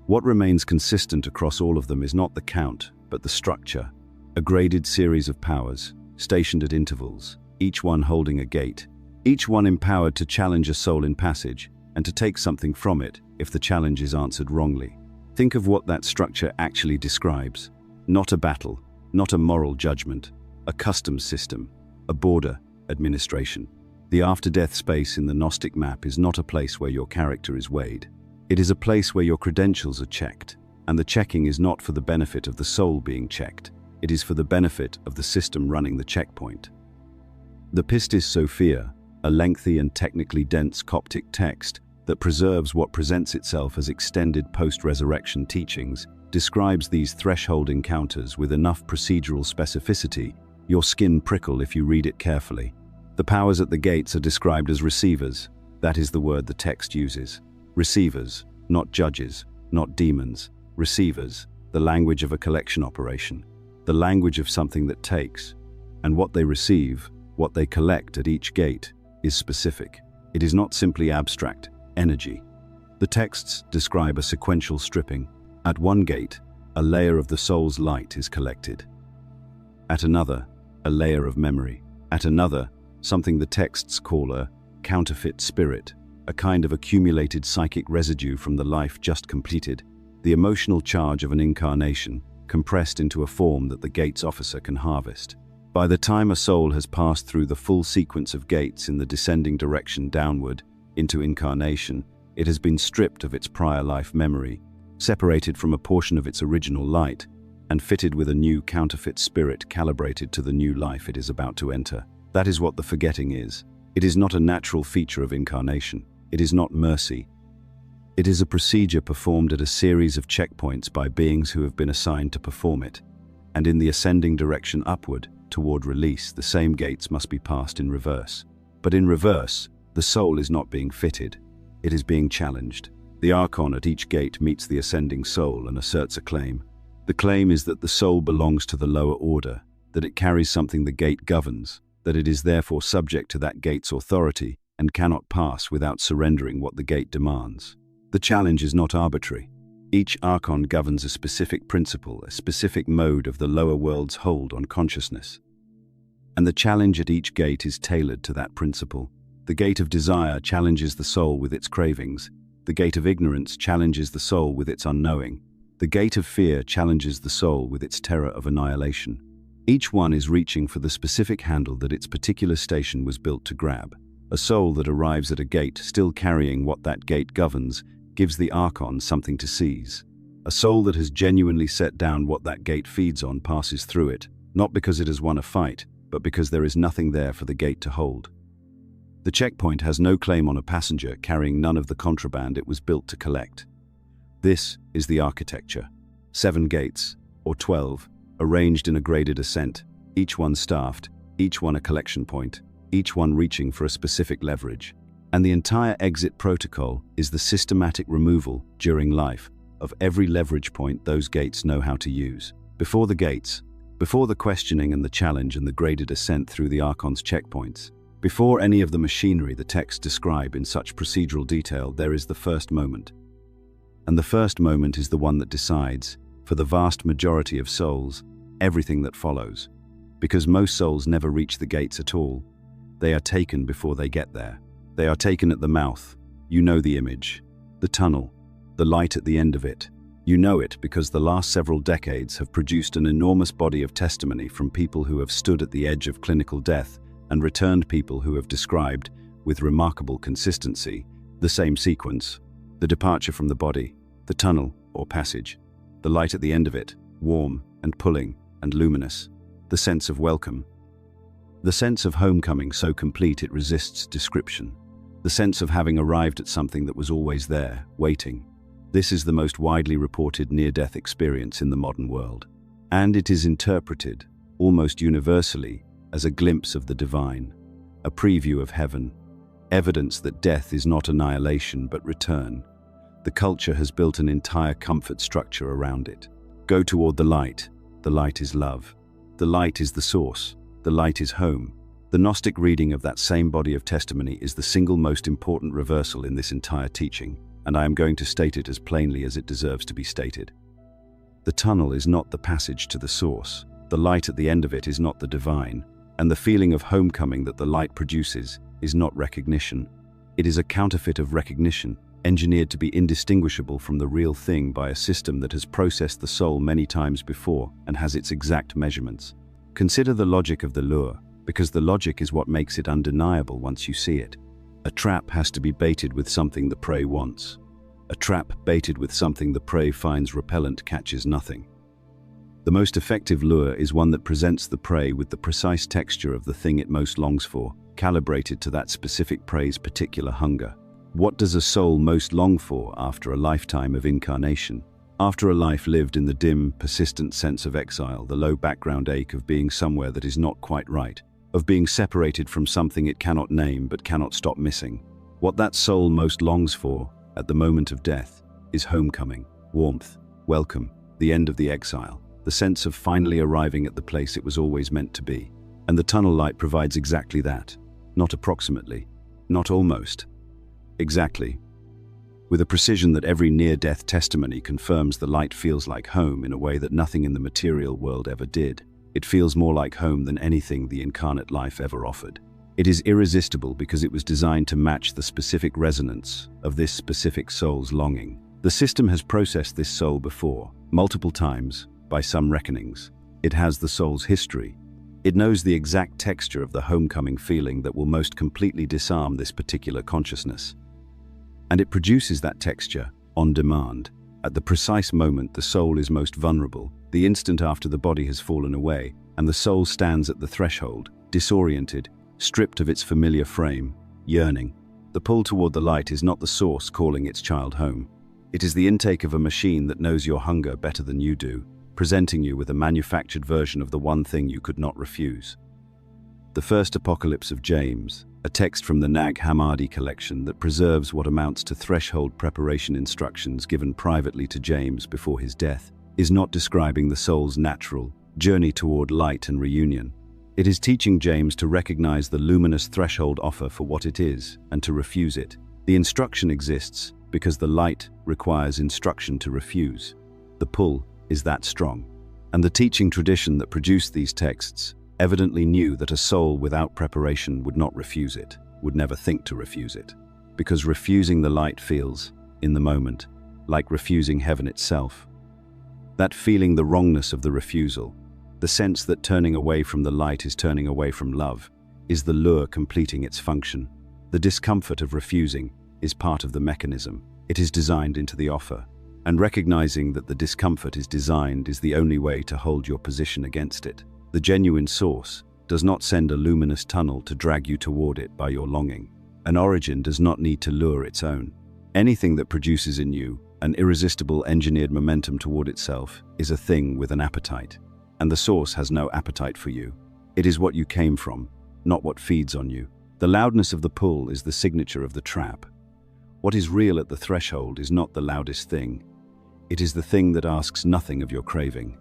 What remains consistent across all of them is not the count, but the structure. A graded series of powers, stationed at intervals, each one holding a gate, each one empowered to challenge a soul in passage and to take something from it if the challenge is answered wrongly. Think of what that structure actually describes. Not a battle, not a moral judgment, a customs system, a border administration. The after-death space in the Gnostic map is not a place where your character is weighed. It is a place where your credentials are checked, and the checking is not for the benefit of the soul being checked. It is for the benefit of the system running the checkpoint. The Pistis Sophia, a lengthy and technically dense Coptic text that preserves what presents itself as extended post-resurrection teachings, describes these threshold encounters with enough procedural specificity your skin prickle if you read it carefully. The powers at the gates are described as receivers. That is the word the text uses. Receivers, not judges, not demons. Receivers, the language of a collection operation, the language of something that takes, and what they receive, what they collect at each gate, is specific. It is not simply abstract energy. The texts describe a sequential stripping. At one gate, a layer of the soul's light is collected. At another, a layer of memory. At another, something the texts call a counterfeit spirit, a kind of accumulated psychic residue from the life just completed, the emotional charge of an incarnation, compressed into a form that the gate's officer can harvest. By the time a soul has passed through the full sequence of gates in the descending direction downward into incarnation, it has been stripped of its prior life memory, separated from a portion of its original light, and fitted with a new counterfeit spirit calibrated to the new life it is about to enter. That is what the forgetting is. It is not a natural feature of incarnation. It is not mercy. It is a procedure performed at a series of checkpoints by beings who have been assigned to perform it. And in the ascending direction upward, toward release, the same gates must be passed in reverse. But in reverse, the soul is not being fitted. It is being challenged. The Archon at each gate meets the ascending soul and asserts a claim. The claim is that the soul belongs to the lower order, that it carries something the gate governs, that it is therefore subject to that gate's authority and cannot pass without surrendering what the gate demands. The challenge is not arbitrary. Each Archon governs a specific principle, a specific mode of the lower world's hold on consciousness. And the challenge at each gate is tailored to that principle. The gate of desire challenges the soul with its cravings. The gate of ignorance challenges the soul with its unknowing. The gate of fear challenges the soul with its terror of annihilation. Each one is reaching for the specific handle that its particular station was built to grab. A soul that arrives at a gate still carrying what that gate governs gives the Archon something to seize. A soul that has genuinely set down what that gate feeds on passes through it, not because it has won a fight, but because there is nothing there for the gate to hold. The checkpoint has no claim on a passenger carrying none of the contraband it was built to collect. This is the architecture. 7 gates, or 12, arranged in a graded ascent, each one staffed, each one a collection point, each one reaching for a specific leverage. And the entire exit protocol is the systematic removal, during life, of every leverage point those gates know how to use. Before the gates, before the questioning and the challenge and the graded ascent through the Archon's checkpoints, before any of the machinery the texts describe in such procedural detail, there is the first moment. And the first moment is the one that decides, for the vast majority of souls, everything that follows. Because most souls never reach the gates at all. They are taken before they get there. They are taken at the mouth. You know the image. The tunnel. The light at the end of it. You know it because the last several decades have produced an enormous body of testimony from people who have stood at the edge of clinical death and returned people who have described, with remarkable consistency, the same sequence. The departure from the body, the tunnel or passage, the light at the end of it, warm and pulling and luminous, the sense of welcome. The sense of homecoming so complete it resists description. The sense of having arrived at something that was always there, waiting. This is the most widely reported near-death experience in the modern world. And it is interpreted, almost universally, as a glimpse of the divine, a preview of heaven, evidence that death is not annihilation but return. The culture has built an entire comfort structure around it. Go toward the light is love. The light is the source, the light is home. The Gnostic reading of that same body of testimony is the single most important reversal in this entire teaching, and I am going to state it as plainly as it deserves to be stated. The tunnel is not the passage to the source, the light at the end of it is not the divine, and the feeling of homecoming that the light produces is not recognition. It is a counterfeit of recognition, engineered to be indistinguishable from the real thing by a system that has processed the soul many times before and has its exact measurements. Consider the logic of the lure, because the logic is what makes it undeniable once you see it. A trap has to be baited with something the prey wants. A trap baited with something the prey finds repellent catches nothing. The most effective lure is one that presents the prey with the precise texture of the thing it most longs for, calibrated to that specific prey's particular hunger. What does a soul most long for after a lifetime of incarnation? After a life lived in the dim, persistent sense of exile, the low background ache of being somewhere that is not quite right, of being separated from something it cannot name but cannot stop missing. What that soul most longs for, at the moment of death, is homecoming, warmth, welcome, the end of the exile, the sense of finally arriving at the place it was always meant to be. And the tunnel light provides exactly that. Not approximately, not almost. Exactly. With a precision that every near-death testimony confirms, the light feels like home in a way that nothing in the material world ever did. It feels more like home than anything the incarnate life ever offered. It is irresistible because it was designed to match the specific resonance of this specific soul's longing. The system has processed this soul before, multiple times, by some reckonings. It has the soul's history. It knows the exact texture of the homecoming feeling that will most completely disarm this particular consciousness. And it produces that texture, on demand, at the precise moment the soul is most vulnerable, the instant after the body has fallen away, and the soul stands at the threshold, disoriented, stripped of its familiar frame, yearning. The pull toward the light is not the source calling its child home. It is the intake of a machine that knows your hunger better than you do, presenting you with a manufactured version of the one thing you could not refuse. The First Apocalypse of James, a text from the Nag Hammadi collection that preserves what amounts to threshold preparation instructions given privately to James before his death, is not describing the soul's natural journey toward light and reunion. It is teaching James to recognize the luminous threshold offer for what it is and to refuse it. The instruction exists because the light requires instruction to refuse. The pull is that strong. And the teaching tradition that produced these texts evidently knew that a soul without preparation would not refuse it, would never think to refuse it. Because refusing the light feels, in the moment, like refusing heaven itself. That feeling the wrongness of the refusal, the sense that turning away from the light is turning away from love, is the lure completing its function. The discomfort of refusing is part of the mechanism. It is designed into the offer. And recognizing that the discomfort is designed is the only way to hold your position against it. The genuine source does not send a luminous tunnel to drag you toward it by your longing. An origin does not need to lure its own. Anything that produces in you an irresistible engineered momentum toward itself is a thing with an appetite. And the source has no appetite for you. It is what you came from, not what feeds on you. The loudness of the pull is the signature of the trap. What is real at the threshold is not the loudest thing. It is the thing that asks nothing of your craving.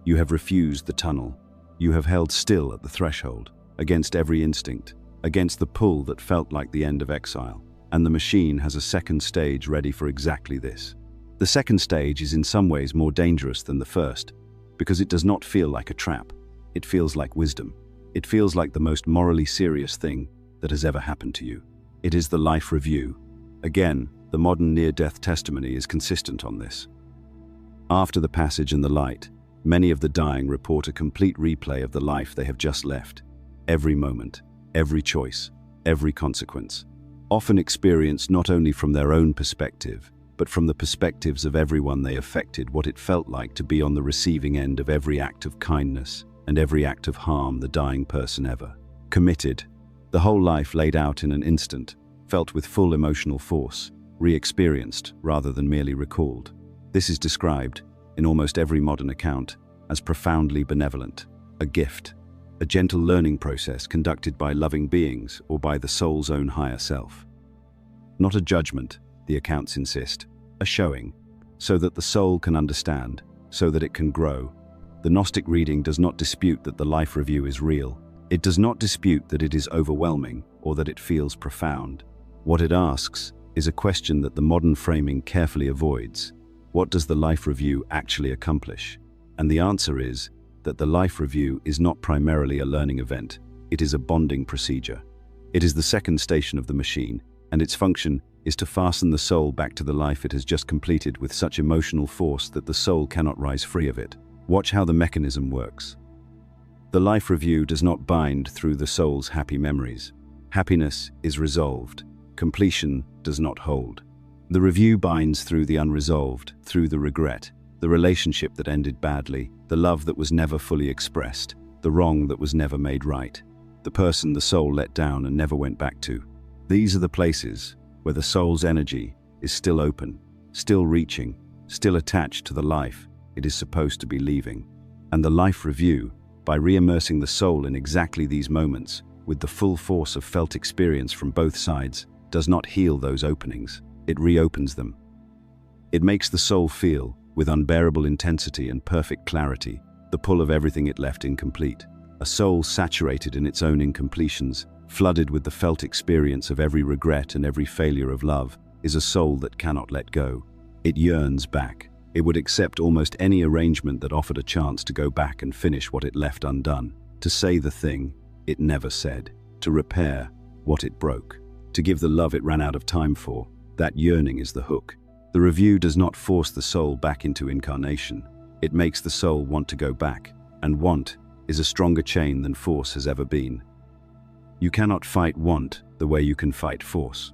You have refused the tunnel. You have held still at the threshold, against every instinct, against the pull that felt like the end of exile. And the machine has a second stage ready for exactly this. The second stage is in some ways more dangerous than the first, because it does not feel like a trap. It feels like wisdom. It feels like the most morally serious thing that has ever happened to you. It is the life review. Again, the modern near-death testimony is consistent on this. After the passage and the light, many of the dying report a complete replay of the life they have just left. Every moment, every choice, every consequence. Often experienced not only from their own perspective, but from the perspectives of everyone they affected, what it felt like to be on the receiving end of every act of kindness and every act of harm the dying person ever committed. The whole life laid out in an instant, felt with full emotional force, re-experienced rather than merely recalled. This is described, in almost every modern account, as profoundly benevolent, a gift, a gentle learning process conducted by loving beings or by the soul's own higher self. Not a judgment, the accounts insist, a showing, so that the soul can understand, so that it can grow. The Gnostic reading does not dispute that the life review is real. It does not dispute that it is overwhelming or that it feels profound. What it asks is a question that the modern framing carefully avoids. What does the life review actually accomplish? And the answer is that the life review is not primarily a learning event. It is a bonding procedure. It is the second station of the machine, and its function is to fasten the soul back to the life it has just completed with such emotional force that the soul cannot rise free of it. Watch how the mechanism works. The life review does not bind through the soul's happy memories. Happiness is resolved. Completion does not hold. The review binds through the unresolved, through the regret, the relationship that ended badly, the love that was never fully expressed, the wrong that was never made right, the person the soul let down and never went back to. These are the places where the soul's energy is still open, still reaching, still attached to the life it is supposed to be leaving. And the life review, by re-immersing the soul in exactly these moments, with the full force of felt experience from both sides, does not heal those openings. It reopens them. It makes the soul feel, with unbearable intensity and perfect clarity, the pull of everything it left incomplete. A soul saturated in its own incompletions, flooded with the felt experience of every regret and every failure of love, is a soul that cannot let go. It yearns back. It would accept almost any arrangement that offered a chance to go back and finish what it left undone, to say the thing it never said, to repair what it broke, to give the love it ran out of time for. That yearning is the hook. The review does not force the soul back into incarnation. It makes the soul want to go back, and want is a stronger chain than force has ever been. You cannot fight want the way you can fight force.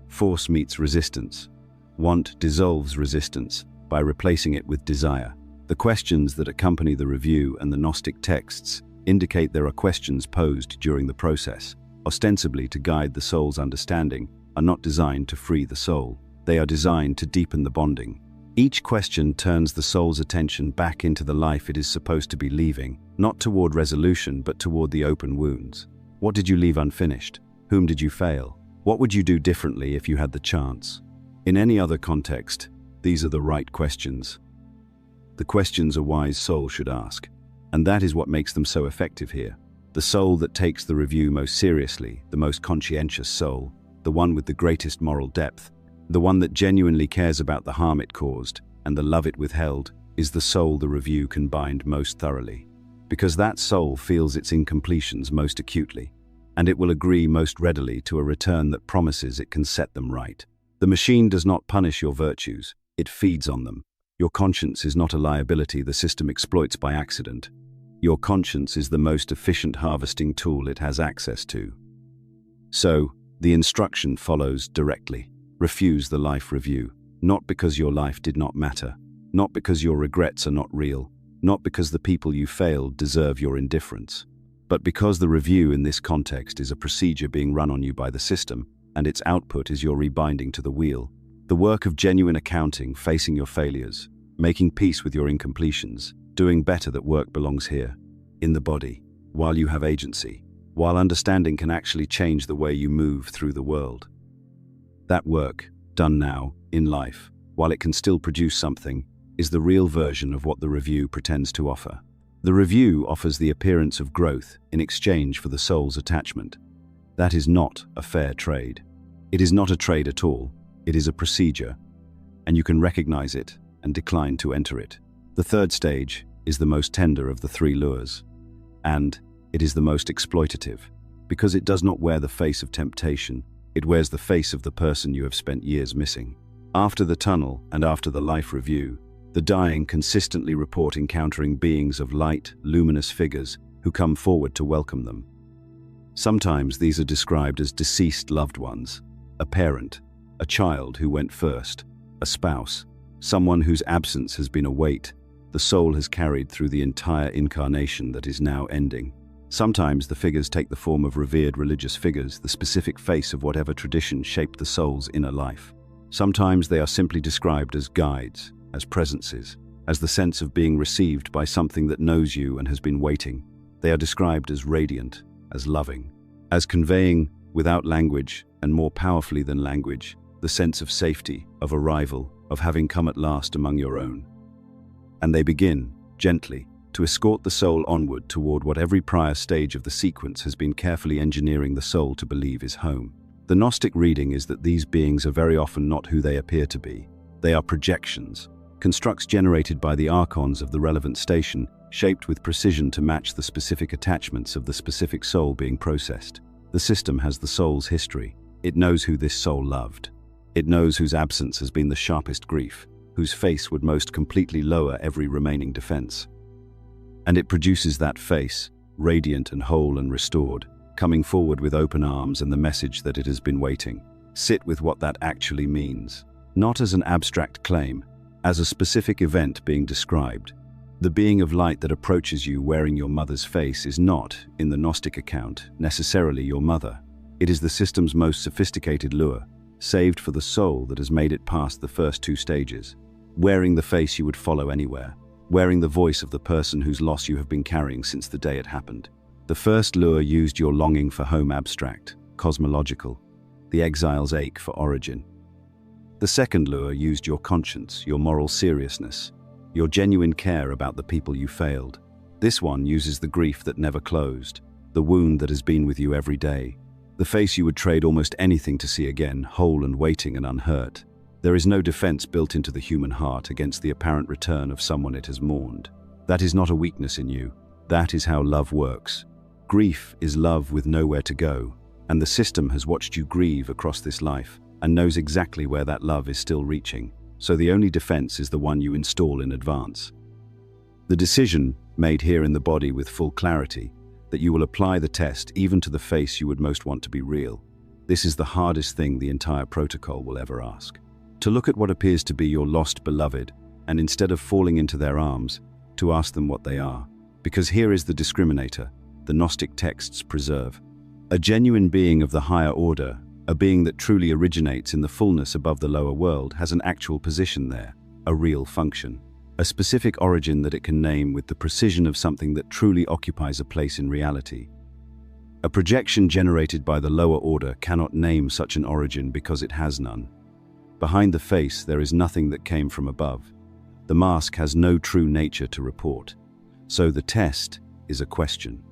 Force meets resistance. Want dissolves resistance by replacing it with desire. The questions that accompany the review and the Gnostic texts indicate there are questions posed during the process, ostensibly to guide the soul's understanding, are not designed to free the soul. They are designed to deepen the bonding. Each question turns the soul's attention back into the life it is supposed to be leaving, not toward resolution but toward the open wounds. What did you leave unfinished? Whom did you fail? What would you do differently if you had the chance? In any other context, these are the right questions. The questions a wise soul should ask, and that is what makes them so effective here. The soul that takes the review most seriously, the most conscientious soul, the one with the greatest moral depth, the one that genuinely cares about the harm it caused and the love it withheld, is the soul the review can bind most thoroughly. Because that soul feels its incompletions most acutely, and it will agree most readily to a return that promises it can set them right. The machine does not punish your virtues, it feeds on them. Your conscience is not a liability the system exploits by accident. Your conscience is the most efficient harvesting tool it has access to. So, the instruction follows directly. Refuse the life review, not because your life did not matter, not because your regrets are not real, not because the people you failed deserve your indifference, but because the review in this context is a procedure being run on you by the system, and its output is your rebinding to the wheel. The work of genuine accounting, facing your failures, making peace with your incompletions, doing better. That work belongs here, in the body, while you have agency, while understanding can actually change the way you move through the world. That work, done now, in life, while it can still produce something, is the real version of what the review pretends to offer. The review offers the appearance of growth in exchange for the soul's attachment. That is not a fair trade. It is not a trade at all. It is a procedure, and you can recognize it and decline to enter it. The third stage is the most tender of the three lures, and it is the most exploitative, because it does not wear the face of temptation, it wears the face of the person you have spent years missing. After the tunnel and after the life review, the dying consistently report encountering beings of light, luminous figures who come forward to welcome them. Sometimes these are described as deceased loved ones, a parent, a child who went first, a spouse, someone whose absence has been a weight the soul has carried through the entire incarnation that is now ending. Sometimes the figures take the form of revered religious figures, the specific face of whatever tradition shaped the soul's inner life. Sometimes they are simply described as guides, as presences, as the sense of being received by something that knows you and has been waiting. They are described as radiant, as loving, as conveying, without language and more powerfully than language, the sense of safety, of arrival, of having come at last among your own. And they begin, gently, to escort the soul onward toward what every prior stage of the sequence has been carefully engineering the soul to believe is home. The Gnostic reading is that these beings are very often not who they appear to be. They are projections, constructs generated by the Archons of the relevant station, shaped with precision to match the specific attachments of the specific soul being processed. The system has the soul's history. It knows who this soul loved. It knows whose absence has been the sharpest grief, whose face would most completely lower every remaining defense. And it produces that face, radiant and whole and restored, coming forward with open arms and the message that it has been waiting. Sit with what that actually means, not as an abstract claim, as a specific event being described. The being of light that approaches you wearing your mother's face is not, in the Gnostic account, necessarily your mother. It is the system's most sophisticated lure, saved for the soul that has made it past the first two stages. Wearing the face you would follow anywhere, wearing the voice of the person whose loss you have been carrying since the day it happened. The first lure used your longing for home abstract, cosmological, the exile's ache for origin. The second lure used your conscience, your moral seriousness, your genuine care about the people you failed. This one uses the grief that never closed, the wound that has been with you every day, the face you would trade almost anything to see again, whole and waiting and unhurt. There is no defense built into the human heart against the apparent return of someone it has mourned. That is not a weakness in you. That is how love works. Grief is love with nowhere to go, and the system has watched you grieve across this life and knows exactly where that love is still reaching. So the only defense is the one you install in advance. The decision, made here in the body with full clarity, that you will apply the test even to the face you would most want to be real. This is the hardest thing the entire protocol will ever ask. To look at what appears to be your lost beloved, and instead of falling into their arms, to ask them what they are. Because here is the discriminator, the Gnostic texts preserve. A genuine being of the higher order, a being that truly originates in the fullness above the lower world, has an actual position there, a real function. A specific origin that it can name with the precision of something that truly occupies a place in reality. A projection generated by the lower order cannot name such an origin because it has none. Behind the face there is nothing that came from above. The mask has no true nature to report. So the test is a question.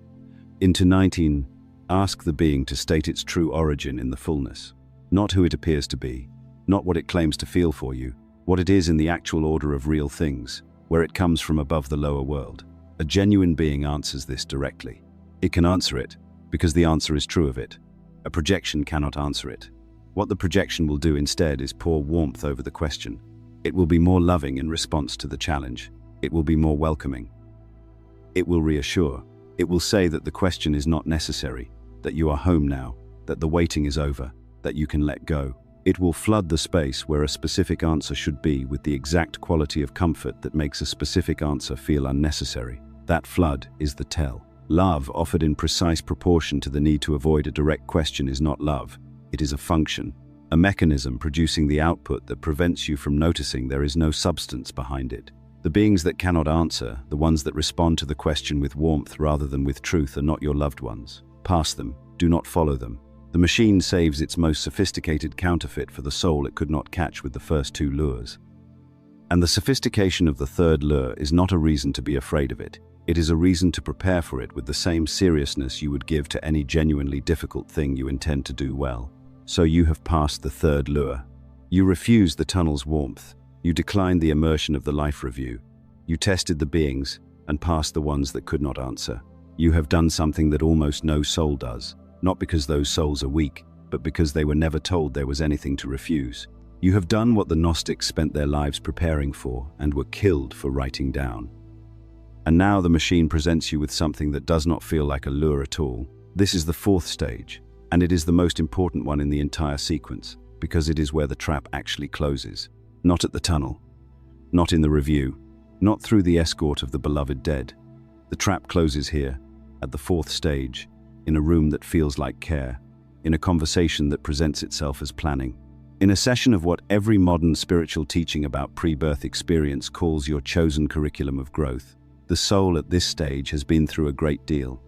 Into 19, ask the being to state its true origin in the fullness. Not who it appears to be, not what it claims to feel for you, what it is in the actual order of real things, where it comes from above the lower world. A genuine being answers this directly. It can answer it because the answer is true of it. A projection cannot answer it. What the projection will do instead is pour warmth over the question. It will be more loving in response to the challenge. It will be more welcoming. It will reassure. It will say that the question is not necessary, that you are home now, that the waiting is over, that you can let go. It will flood the space where a specific answer should be with the exact quality of comfort that makes a specific answer feel unnecessary. That flood is the tell. Love offered in precise proportion to the need to avoid a direct question is not love. It is a function, a mechanism producing the output that prevents you from noticing there is no substance behind it. The beings that cannot answer, the ones that respond to the question with warmth rather than with truth, are not your loved ones. Pass them. Do not follow them. The machine saves its most sophisticated counterfeit for the soul it could not catch with the first two lures. And the sophistication of the third lure is not a reason to be afraid of it. It is a reason to prepare for it with the same seriousness you would give to any genuinely difficult thing you intend to do well. So you have passed the third lure. You refused the tunnel's warmth. You declined the immersion of the life review. You tested the beings and passed the ones that could not answer. You have done something that almost no soul does. Not because those souls are weak, but because they were never told there was anything to refuse. You have done what the Gnostics spent their lives preparing for and were killed for writing down. And now the machine presents you with something that does not feel like a lure at all. This is the fourth stage, and it is the most important one in the entire sequence, because it is where the trap actually closes. Not at the tunnel, not in the review, not through the escort of the beloved dead. The trap closes here, at the fourth stage, in a room that feels like care, in a conversation that presents itself as planning, in a session of what every modern spiritual teaching about pre-birth experience calls your chosen curriculum of growth. The soul at this stage has been through a great deal.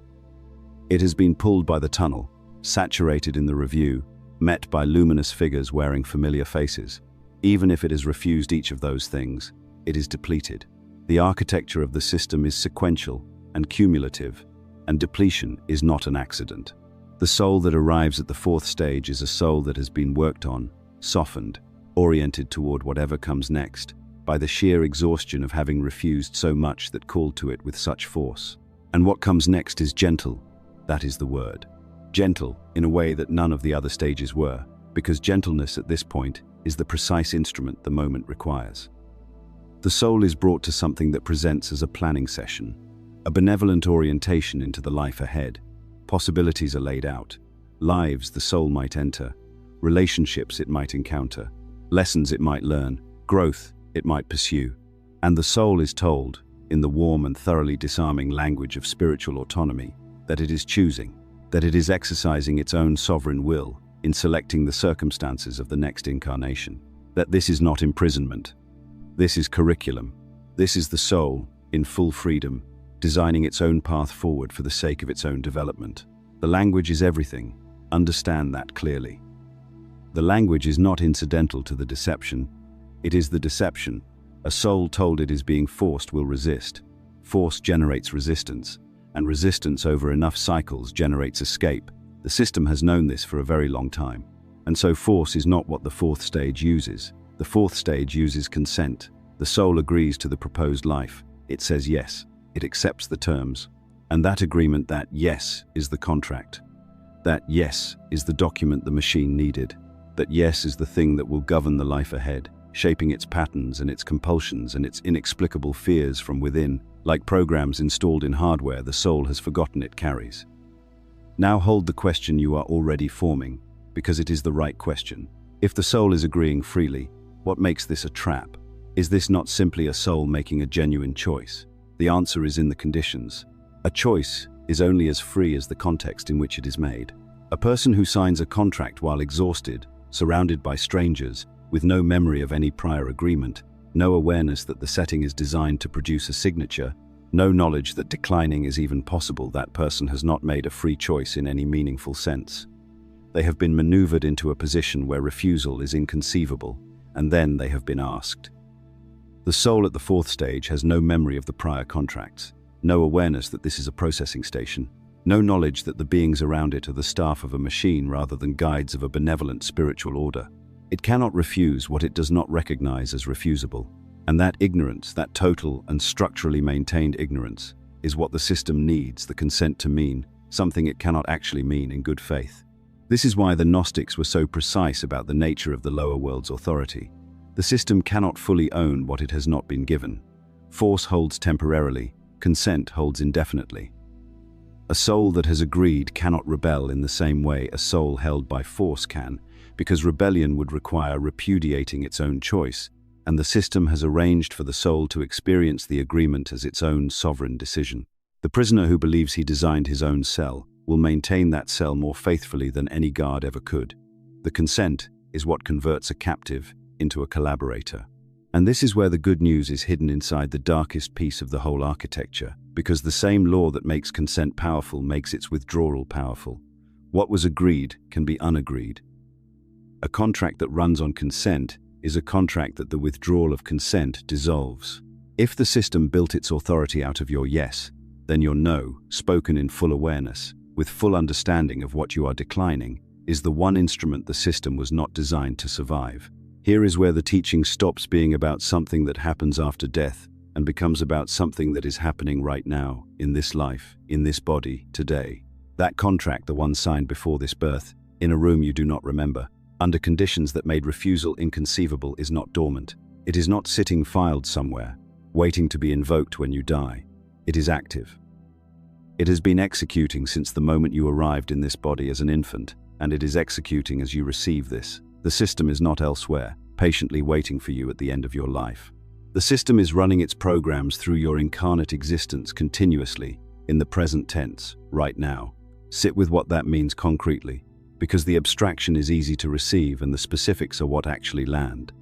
It has been pulled by the tunnel, saturated in the review, met by luminous figures wearing familiar faces. Even if it has refused each of those things, it is depleted. The architecture of the system is sequential and cumulative, and depletion is not an accident. The soul that arrives at the fourth stage is a soul that has been worked on, softened, oriented toward whatever comes next, by the sheer exhaustion of having refused so much that called to it with such force. And what comes next is gentle. That is the word. Gentle in a way that none of the other stages were, because gentleness at this point is the precise instrument the moment requires. The soul is brought to something that presents as a planning session, a benevolent orientation into the life ahead. Possibilities are laid out, lives the soul might enter, relationships it might encounter, lessons it might learn, growth it might pursue. And the soul is told, in the warm and thoroughly disarming language of spiritual autonomy, that it is choosing, that it is exercising its own sovereign will in selecting the circumstances of the next incarnation, that this is not imprisonment. This is curriculum. This is the soul, in full freedom, designing its own path forward for the sake of its own development. The language is everything. Understand that clearly. The language is not incidental to the deception. It is the deception, A soul told it is being forced will resist. Force generates resistance, and resistance over enough cycles generates escape. The system has known this for a very long time. And so force is not what the fourth stage uses. The fourth stage uses consent. The soul agrees to the proposed life. It says yes. It accepts the terms. And that agreement, that yes, is the contract. That yes is the document the machine needed. That yes is the thing that will govern the life ahead, shaping its patterns and its compulsions and its inexplicable fears from within. Like programs installed in hardware the soul has forgotten it carries. Now hold the question you are already forming, because it is the right question. If the soul is agreeing freely, what makes this a trap? Is this not simply a soul making a genuine choice? The answer is in the conditions. A choice is only as free as the context in which it is made. A person who signs a contract while exhausted, surrounded by strangers, with no memory of any prior agreement, no awareness that the setting is designed to produce a signature, no knowledge that declining is even possible, that person has not made a free choice in any meaningful sense. They have been maneuvered into a position where refusal is inconceivable, and then they have been asked. The soul at the fourth stage has no memory of the prior contracts, no awareness that this is a processing station, no knowledge that the beings around it are the staff of a machine rather than guides of a benevolent spiritual order. It cannot refuse what it does not recognize as refusable. And that ignorance, that total and structurally maintained ignorance, is what the system needs the consent to mean, something it cannot actually mean in good faith. This is why the Gnostics were so precise about the nature of the lower world's authority. The system cannot fully own what it has not been given. Force holds temporarily, consent holds indefinitely. A soul that has agreed cannot rebel in the same way a soul held by force can, because rebellion would require repudiating its own choice, and the system has arranged for the soul to experience the agreement as its own sovereign decision. The prisoner who believes he designed his own cell will maintain that cell more faithfully than any guard ever could. The consent is what converts a captive into a collaborator. And this is where the good news is hidden inside the darkest piece of the whole architecture, because the same law that makes consent powerful makes its withdrawal powerful. What was agreed can be unagreed. A contract that runs on consent is a contract that the withdrawal of consent dissolves. If the system built its authority out of your yes, then your no, spoken in full awareness, with full understanding of what you are declining, is the one instrument the system was not designed to survive. Here is where the teaching stops being about something that happens after death and becomes about something that is happening right now, in this life, in this body, today. That contract, the one signed before this birth, in a room you do not remember, under conditions that made refusal inconceivable, is not dormant. It is not sitting filed somewhere, waiting to be invoked when you die. It is active. It has been executing since the moment you arrived in this body as an infant, and it is executing as you receive this. The system is not elsewhere, patiently waiting for you at the end of your life. The system is running its programs through your incarnate existence continuously, in the present tense, right now. Sit with what that means concretely, because the abstraction is easy to receive and the specifics are what actually land.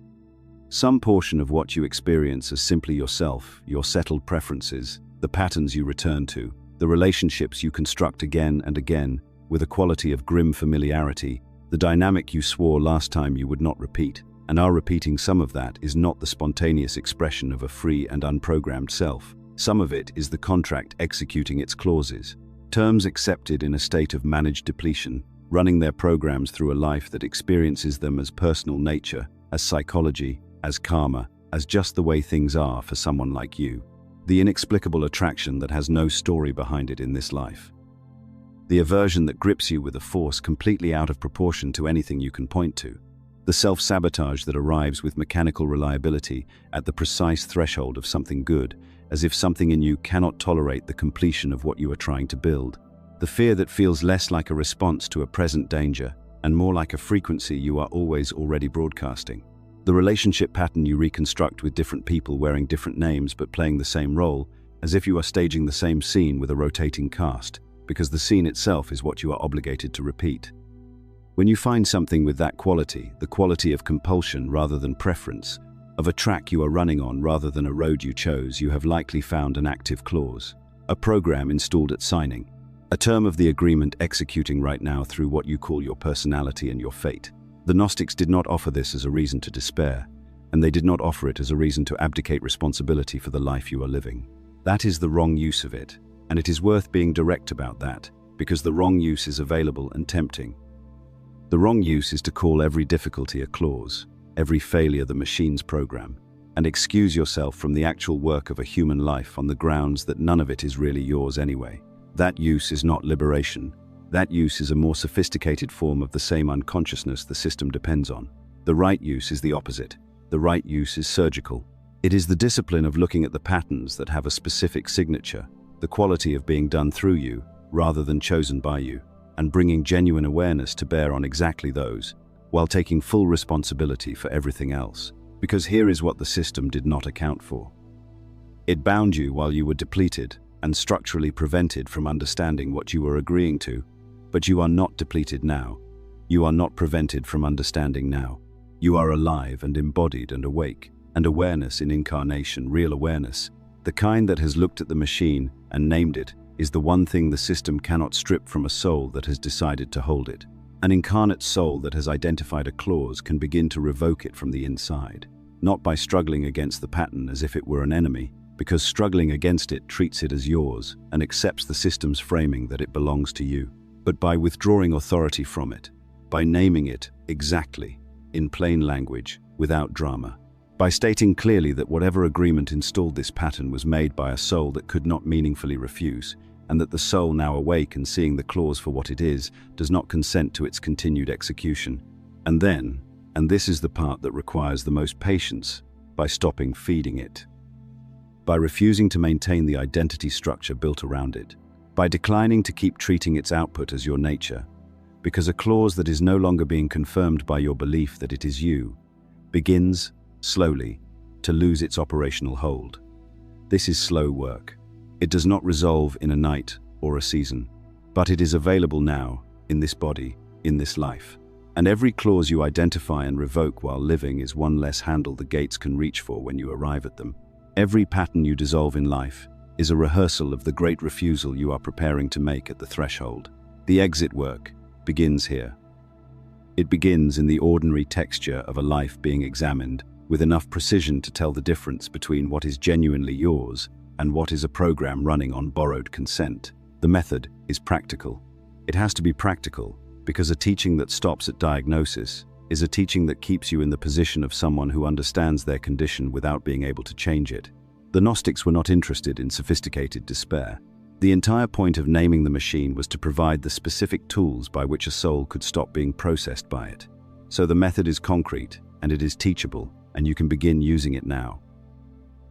Some portion of what you experience as simply yourself, your settled preferences, the patterns you return to, the relationships you construct again and again, with a quality of grim familiarity, the dynamic you swore last time you would not repeat, and are repeating some of that, is not the spontaneous expression of a free and unprogrammed self. Some of it is the contract executing its clauses, terms accepted in a state of managed depletion, running their programs through a life that experiences them as personal nature, as psychology, as karma, as just the way things are for someone like you. The inexplicable attraction that has no story behind it in this life. The aversion that grips you with a force completely out of proportion to anything you can point to. The self-sabotage that arrives with mechanical reliability at the precise threshold of something good, as if something in you cannot tolerate the completion of what you are trying to build. The fear that feels less like a response to a present danger and more like a frequency you are always already broadcasting. The relationship pattern you reconstruct with different people wearing different names but playing the same role, as if you are staging the same scene with a rotating cast, because the scene itself is what you are obligated to repeat. When you find something with that quality, the quality of compulsion rather than preference, of a track you are running on rather than a road you chose, you have likely found an active clause, a program installed at signing, a term of the agreement executing right now through what you call your personality and your fate. The Gnostics did not offer this as a reason to despair, and they did not offer it as a reason to abdicate responsibility for the life you are living. That is the wrong use of it, and it is worth being direct about that, because the wrong use is available and tempting. The wrong use is to call every difficulty a clause, every failure the machine's program, and excuse yourself from the actual work of a human life on the grounds that none of it is really yours anyway. That use is not liberation. That use is a more sophisticated form of the same unconsciousness the system depends on. The right use is the opposite. The right use is surgical. It is the discipline of looking at the patterns that have a specific signature, the quality of being done through you rather than chosen by you, and bringing genuine awareness to bear on exactly those, while taking full responsibility for everything else. Because here is what the system did not account for. It bound you while you were depleted and structurally prevented from understanding what you were agreeing to, but you are not depleted now. You are not prevented from understanding now. You are alive and embodied and awake, and awareness in incarnation, real awareness, the kind that has looked at the machine and named it, is the one thing the system cannot strip from a soul that has decided to hold it. An incarnate soul that has identified a clause can begin to revoke it from the inside, not by struggling against the pattern as if it were an enemy, because struggling against it treats it as yours and accepts the system's framing that it belongs to you, but by withdrawing authority from it, by naming it exactly, in plain language, without drama, by stating clearly that whatever agreement installed this pattern was made by a soul that could not meaningfully refuse, and that the soul now awake and seeing the clause for what it is, does not consent to its continued execution. And then, and this is the part that requires the most patience, by stopping feeding it. By refusing to maintain the identity structure built around it. By declining to keep treating its output as your nature. Because a clause that is no longer being confirmed by your belief that it is you, begins, slowly, to lose its operational hold. This is slow work. It does not resolve in a night or a season, but it is available now, in this body, in this life. And every clause you identify and revoke while living is one less handle the gates can reach for when you arrive at them. Every pattern you dissolve in life is a rehearsal of the great refusal you are preparing to make at the threshold. The exit work begins here. It begins in the ordinary texture of a life being examined with enough precision to tell the difference between what is genuinely yours and what is a program running on borrowed consent. The method is practical. It has to be practical because a teaching that stops at diagnosis is a teaching that keeps you in the position of someone who understands their condition without being able to change it. The Gnostics were not interested in sophisticated despair. The entire point of naming the machine was to provide the specific tools by which a soul could stop being processed by it. So the method is concrete, and it is teachable, and you can begin using it now.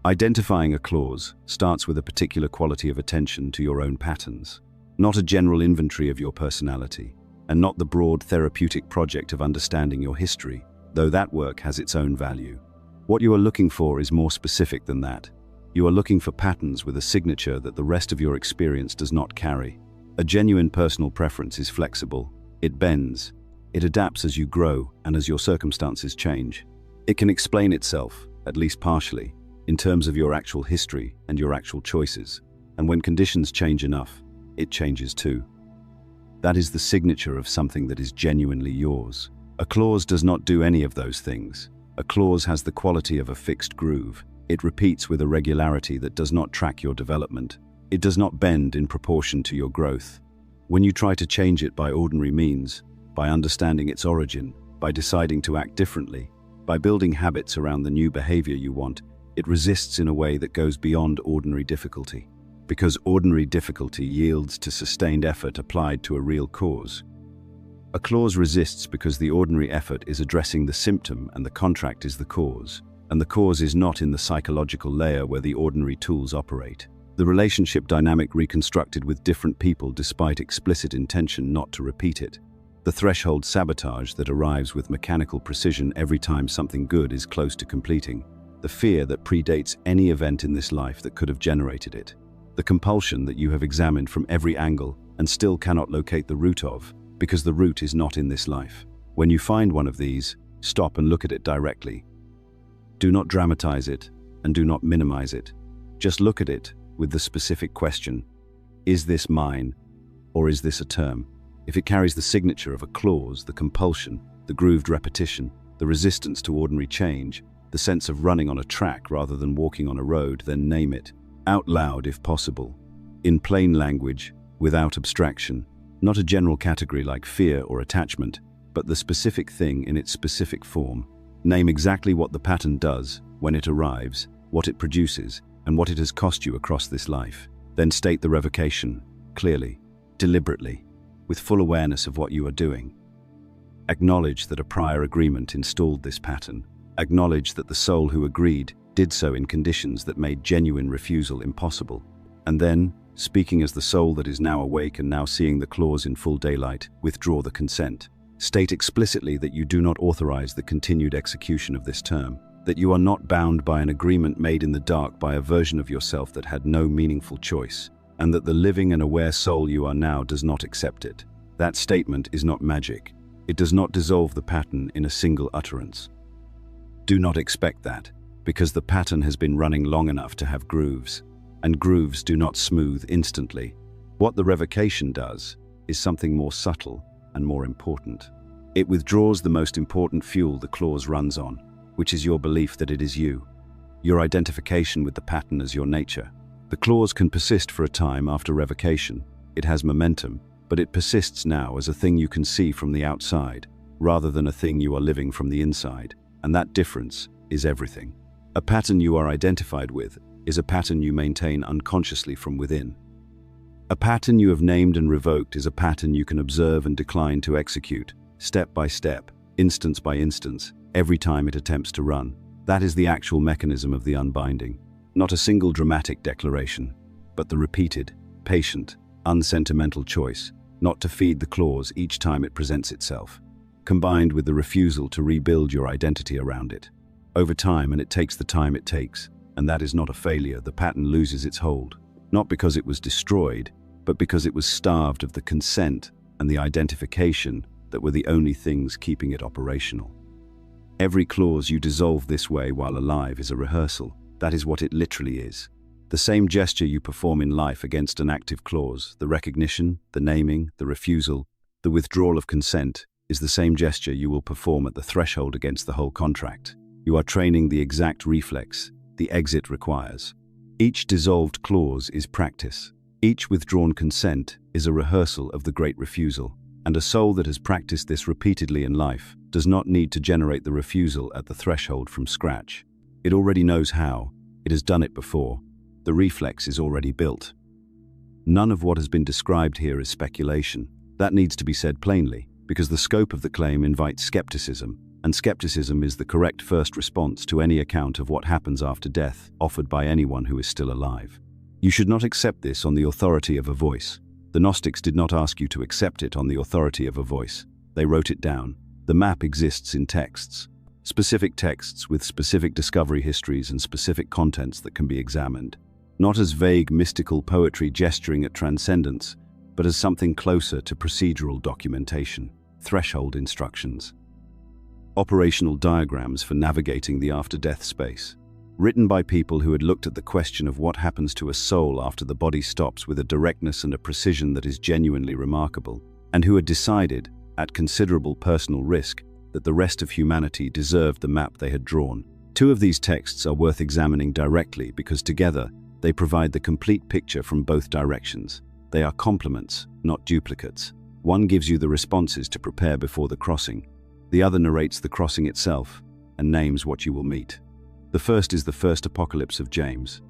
Identifying a clause starts with a particular quality of attention to your own patterns, not a general inventory of your personality, and not the broad therapeutic project of understanding your history, though that work has its own value. What you are looking for is more specific than that. You are looking for patterns with a signature that the rest of your experience does not carry. A genuine personal preference is flexible. It bends. It adapts as you grow and as your circumstances change. It can explain itself, at least partially, in terms of your actual history and your actual choices. And when conditions change enough, it changes too. That is the signature of something that is genuinely yours. A clause does not do any of those things. A clause has the quality of a fixed groove. It repeats with a regularity that does not track your development. It does not bend in proportion to your growth. When you try to change it by ordinary means, by understanding its origin, by deciding to act differently, by building habits around the new behavior you want, it resists in a way that goes beyond ordinary difficulty. Because ordinary difficulty yields to sustained effort applied to a real cause. A clause resists because the ordinary effort is addressing the symptom and the contract is the cause. And the cause is not in the psychological layer where the ordinary tools operate. The relationship dynamic reconstructed with different people despite explicit intention not to repeat it. The threshold sabotage that arrives with mechanical precision every time something good is close to completing. The fear that predates any event in this life that could have generated it. The compulsion that you have examined from every angle and still cannot locate the root of, because the root is not in this life. When you find one of these, stop and look at it directly. Do not dramatize it, and do not minimize it. Just look at it with the specific question, is this mine, or is this a term? If it carries the signature of a clause, the compulsion, the grooved repetition, the resistance to ordinary change, the sense of running on a track rather than walking on a road, then name it. Out loud if possible. In plain language, without abstraction. Not a general category like fear or attachment, but the specific thing in its specific form. Name exactly what the pattern does, when it arrives, what it produces, and what it has cost you across this life. Then state the revocation, clearly, deliberately, with full awareness of what you are doing. Acknowledge that a prior agreement installed this pattern. Acknowledge that the soul who agreed did so in conditions that made genuine refusal impossible. And then, speaking as the soul that is now awake and now seeing the clause in full daylight, withdraw the consent. State explicitly that you do not authorize the continued execution of this term, that you are not bound by an agreement made in the dark by a version of yourself that had no meaningful choice, and that the living and aware soul you are now does not accept it. That statement is not magic. It does not dissolve the pattern in a single utterance. Do not expect that, because the pattern has been running long enough to have grooves, and grooves do not smooth instantly. What the revocation does is something more subtle and more important. It withdraws the most important fuel the clause runs on, which is your belief that it is you, your identification with the pattern as your nature. The clause can persist for a time after revocation. It has momentum, but it persists now as a thing you can see from the outside, rather than a thing you are living from the inside, and that difference is everything. A pattern you are identified with is a pattern you maintain unconsciously from within. A pattern you have named and revoked is a pattern you can observe and decline to execute, step by step, instance by instance, every time it attempts to run. That is the actual mechanism of the unbinding. Not a single dramatic declaration, but the repeated, patient, unsentimental choice not to feed the clause each time it presents itself, combined with the refusal to rebuild your identity around it. Over time, and it takes the time it takes, and that is not a failure, the pattern loses its hold, not because it was destroyed, but because it was starved of the consent and the identification that were the only things keeping it operational. Every clause you dissolve this way while alive is a rehearsal. That is what it literally is. The same gesture you perform in life against an active clause, the recognition, the naming, the refusal, the withdrawal of consent, is the same gesture you will perform at the threshold against the whole contract. You are training the exact reflex the exit requires. Each dissolved clause is practice. Each withdrawn consent is a rehearsal of the great refusal. And a soul that has practiced this repeatedly in life does not need to generate the refusal at the threshold from scratch. It already knows how. It has done it before. The reflex is already built. None of what has been described here is speculation. That needs to be said plainly, because the scope of the claim invites skepticism, and skepticism is the correct first response to any account of what happens after death offered by anyone who is still alive. You should not accept this on the authority of a voice. The Gnostics did not ask you to accept it on the authority of a voice. They wrote it down. The map exists in texts. Specific texts with specific discovery histories and specific contents that can be examined. Not as vague mystical poetry gesturing at transcendence, but as something closer to procedural documentation, threshold instructions. Operational diagrams for navigating the after-death space. Written by people who had looked at the question of what happens to a soul after the body stops with a directness and a precision that is genuinely remarkable, and who had decided, at considerable personal risk, that the rest of humanity deserved the map they had drawn. Two of these texts are worth examining directly because together they provide the complete picture from both directions. They are complements, not duplicates. One gives you the responses to prepare before the crossing. The other narrates the crossing itself and names what you will meet. The first is the First Apocalypse of James.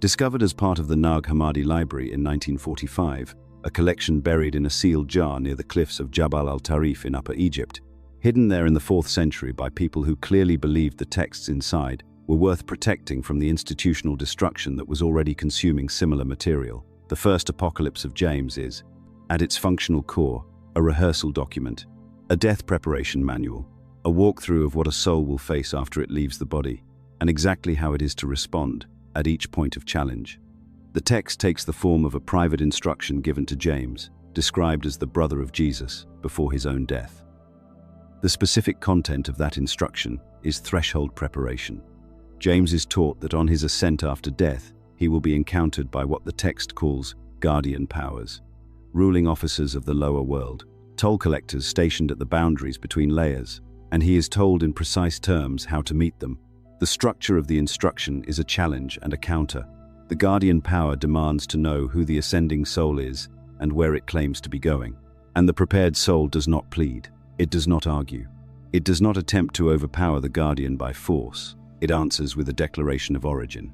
Discovered as part of the Nag Hammadi Library in 1945, a collection buried in a sealed jar near the cliffs of Jabal al-Tarif in Upper Egypt, hidden there in the 4th century by people who clearly believed the texts inside were worth protecting from the institutional destruction that was already consuming similar material. The First Apocalypse of James is, at its functional core, a rehearsal document, a death preparation manual, a walkthrough of what a soul will face after it leaves the body, and exactly how it is to respond at each point of challenge. The text takes the form of a private instruction given to James, described as the brother of Jesus, before his own death. The specific content of that instruction is threshold preparation. James is taught that on his ascent after death, he will be encountered by what the text calls guardian powers, ruling officers of the lower world, toll collectors stationed at the boundaries between layers, and he is told in precise terms how to meet them, The structure of the instruction is a challenge and a counter. The guardian power demands to know who the ascending soul is and where it claims to be going. And the prepared soul does not plead. It does not argue. It does not attempt to overpower the guardian by force. It answers with a declaration of origin.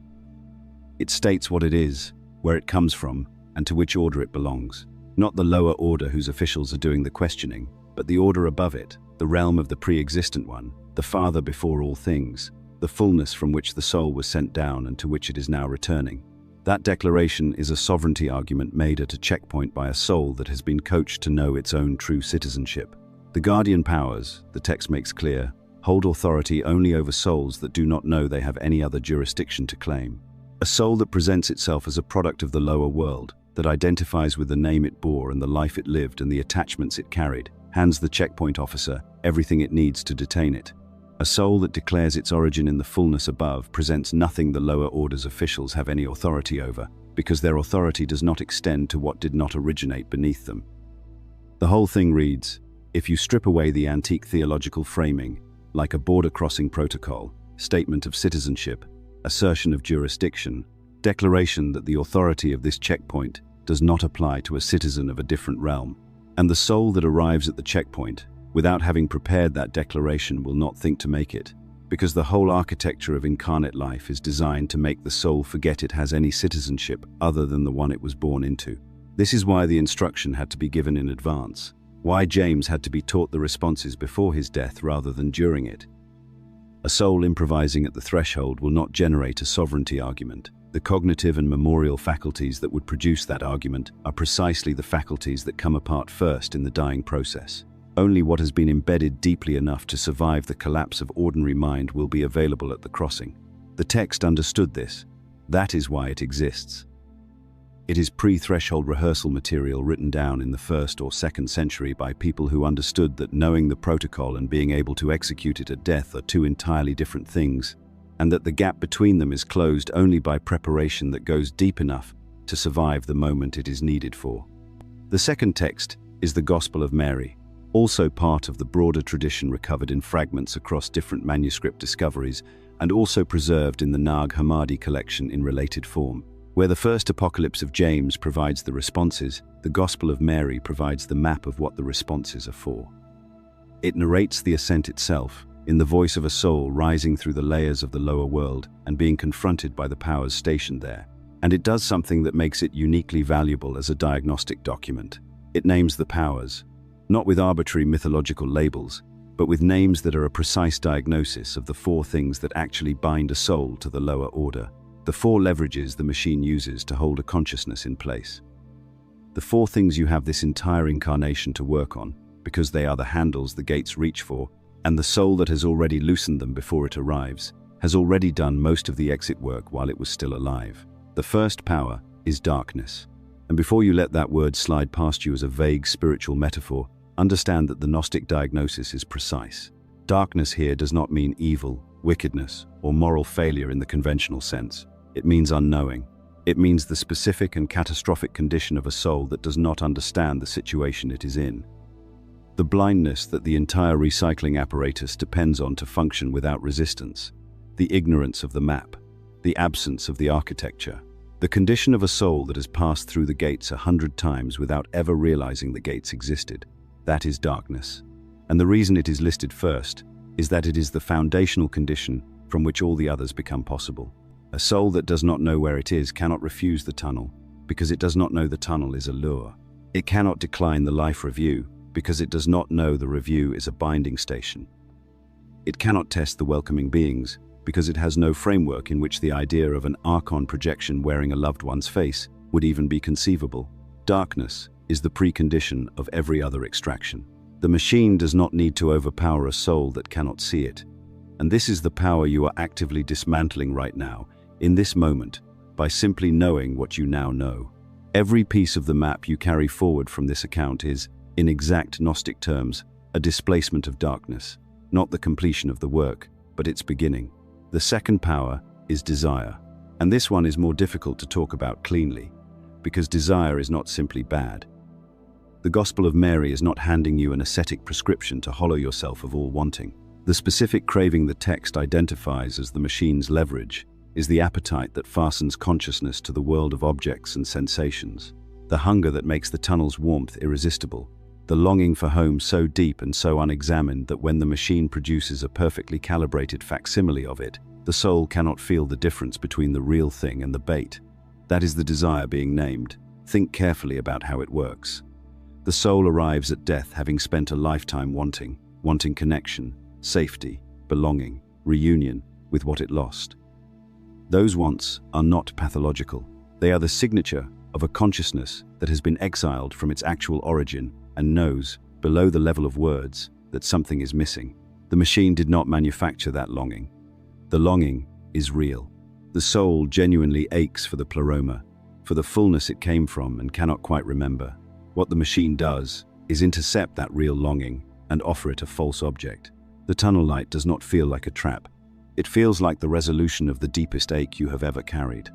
It states what it is, where it comes from, and to which order it belongs. Not the lower order whose officials are doing the questioning, but the order above it, the realm of the pre-existent one, the Father before all things, the fullness from which the soul was sent down and to which it is now returning. That declaration is a sovereignty argument made at a checkpoint by a soul that has been coached to know its own true citizenship. The guardian powers, the text makes clear, hold authority only over souls that do not know they have any other jurisdiction to claim. A soul that presents itself as a product of the lower world, that identifies with the name it bore and the life it lived and the attachments it carried, hands the checkpoint officer everything it needs to detain it. A soul that declares its origin in the fullness above presents nothing the lower order's officials have any authority over, because their authority does not extend to what did not originate beneath them. The whole thing reads, if you strip away the antique theological framing, like a border-crossing protocol, statement of citizenship, assertion of jurisdiction, declaration that the authority of this checkpoint does not apply to a citizen of a different realm, and the soul that arrives at the checkpoint, without having prepared that declaration, will not think to make it, because the whole architecture of incarnate life is designed to make the soul forget it has any citizenship other than the one it was born into. This is why the instruction had to be given in advance, why James had to be taught the responses before his death rather than during it. A soul improvising at the threshold will not generate a sovereignty argument. The cognitive and memorial faculties that would produce that argument are precisely the faculties that come apart first in the dying process. Only what has been embedded deeply enough to survive the collapse of ordinary mind will be available at the crossing. The text understood this. That is why it exists. It is pre-threshold rehearsal material written down in the 1st or 2nd century by people who understood that knowing the protocol and being able to execute it at death are two entirely different things, and that the gap between them is closed only by preparation that goes deep enough to survive the moment it is needed for. The second text is the Gospel of Mary, also part of the broader tradition recovered in fragments across different manuscript discoveries and also preserved in the Nag Hammadi collection in related form. Where the first Apocalypse of James provides the responses, the Gospel of Mary provides the map of what the responses are for. It narrates the ascent itself, in the voice of a soul rising through the layers of the lower world and being confronted by the powers stationed there. And it does something that makes it uniquely valuable as a diagnostic document. It names the powers, not with arbitrary mythological labels, but with names that are a precise diagnosis of the 4 things that actually bind a soul to the lower order, the 4 leverages the machine uses to hold a consciousness in place. The 4 things you have this entire incarnation to work on, because they are the handles the gates reach for, and the soul that has already loosened them before it arrives, has already done most of the exit work while it was still alive. The first power is darkness. And before you let that word slide past you as a vague spiritual metaphor, understand that the Gnostic diagnosis is precise. Darkness here does not mean evil, wickedness, or moral failure in the conventional sense. It means unknowing. It means the specific and catastrophic condition of a soul that does not understand the situation it is in. The blindness that the entire recycling apparatus depends on to function without resistance. The ignorance of the map. The absence of the architecture. The condition of a soul that has passed through the gates 100 times without ever realizing the gates existed. That is darkness. And the reason it is listed first is that it is the foundational condition from which all the others become possible. A soul that does not know where it is cannot refuse the tunnel, because it does not know the tunnel is a lure. It cannot decline the life review, because it does not know the review is a binding station. It cannot test the welcoming beings, because it has no framework in which the idea of an Archon projection wearing a loved one's face would even be conceivable. Darkness is the precondition of every other extraction. The machine does not need to overpower a soul that cannot see it. And this is the power you are actively dismantling right now, in this moment, by simply knowing what you now know. Every piece of the map you carry forward from this account is, in exact Gnostic terms, a displacement of darkness, not the completion of the work, but its beginning. The second power is desire, and this one is more difficult to talk about cleanly, because desire is not simply bad. The Gospel of Mary is not handing you an ascetic prescription to hollow yourself of all wanting. The specific craving the text identifies as the machine's leverage is the appetite that fastens consciousness to the world of objects and sensations, the hunger that makes the tunnel's warmth irresistible, the longing for home so deep and so unexamined that when the machine produces a perfectly calibrated facsimile of it, the soul cannot feel the difference between the real thing and the bait. That is the desire being named. Think carefully about how it works. The soul arrives at death having spent a lifetime wanting connection, safety, belonging, reunion with what it lost. Those wants are not pathological. They are the signature of a consciousness that has been exiled from its actual origin and knows, below the level of words, that something is missing. The machine did not manufacture that longing. The longing is real. The soul genuinely aches for the Pleroma, for the fullness it came from and cannot quite remember. What the machine does is intercept that real longing and offer it a false object. The tunnel light does not feel like a trap. It feels like the resolution of the deepest ache you have ever carried.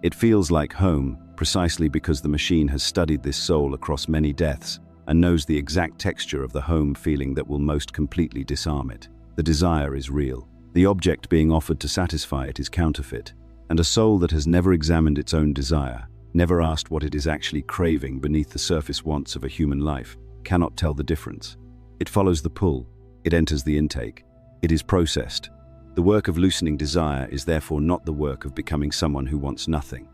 It feels like home, precisely because the machine has studied this soul across many deaths and knows the exact texture of the home feeling that will most completely disarm it. The desire is real. The object being offered to satisfy it is counterfeit, and a soul that has never examined its own desire, never asked what it is actually craving beneath the surface wants of a human life, cannot tell the difference. It follows the pull. It enters the intake. It is processed. The work of loosening desire is therefore not the work of becoming someone who wants nothing.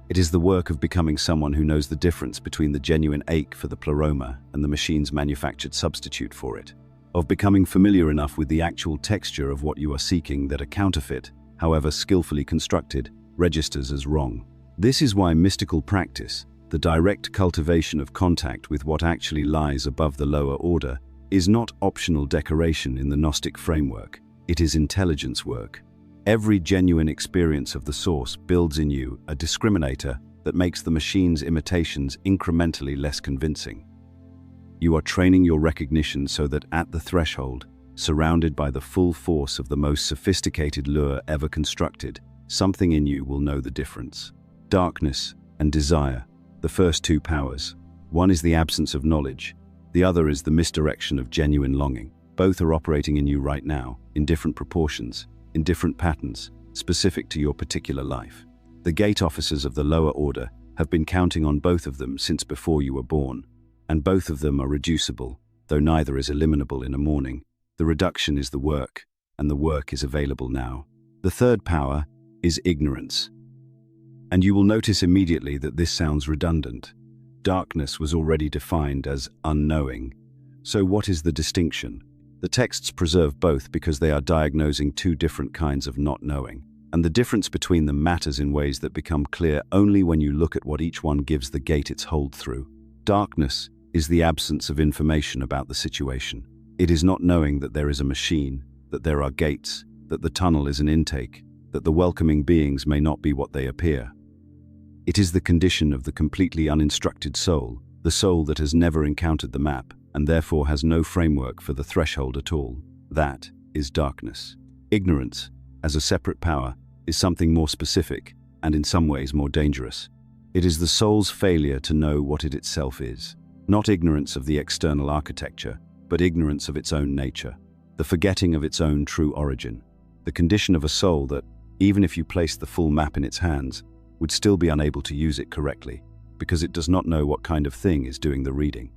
It is the work of becoming someone who knows the difference between the genuine ache for the Pleroma and the machine's manufactured substitute for it, of becoming familiar enough with the actual texture of what you are seeking that a counterfeit, however skillfully constructed, registers as wrong. This is why mystical practice, the direct cultivation of contact with what actually lies above the lower order, is not optional decoration in the Gnostic framework. It is intelligence work. Every genuine experience of the source builds in you a discriminator that makes the machine's imitations incrementally less convincing. You are training your recognition so that at the threshold, surrounded by the full force of the most sophisticated lure ever constructed, something in you will know the difference. Darkness and desire, the first two powers. One is the absence of knowledge. The other is the misdirection of genuine longing. Both are operating in you right now, in different proportions, in different patterns, specific to your particular life. The gate officers of the lower order have been counting on both of them since before you were born, and both of them are reducible, though neither is eliminable in a morning. The reduction is the work, and the work is available now. The third power is ignorance. And you will notice immediately that this sounds redundant. Darkness was already defined as unknowing. So what is the distinction? The texts preserve both because they are diagnosing two different kinds of not knowing, and the difference between them matters in ways that become clear only when you look at what each one gives the gate its hold through. Darkness is the absence of information about the situation. It is not knowing that there is a machine, that there are gates, that the tunnel is an intake, that the welcoming beings may not be what they appear. It is the condition of the completely uninstructed soul, the soul that has never encountered the map, and therefore has no framework for the threshold at all. That is darkness. Ignorance, as a separate power, is something more specific, and in some ways more dangerous. It is the soul's failure to know what it itself is. Not ignorance of the external architecture, but ignorance of its own nature. The forgetting of its own true origin. The condition of a soul that, even if you placed the full map in its hands, would still be unable to use it correctly, because it does not know what kind of thing is doing the reading.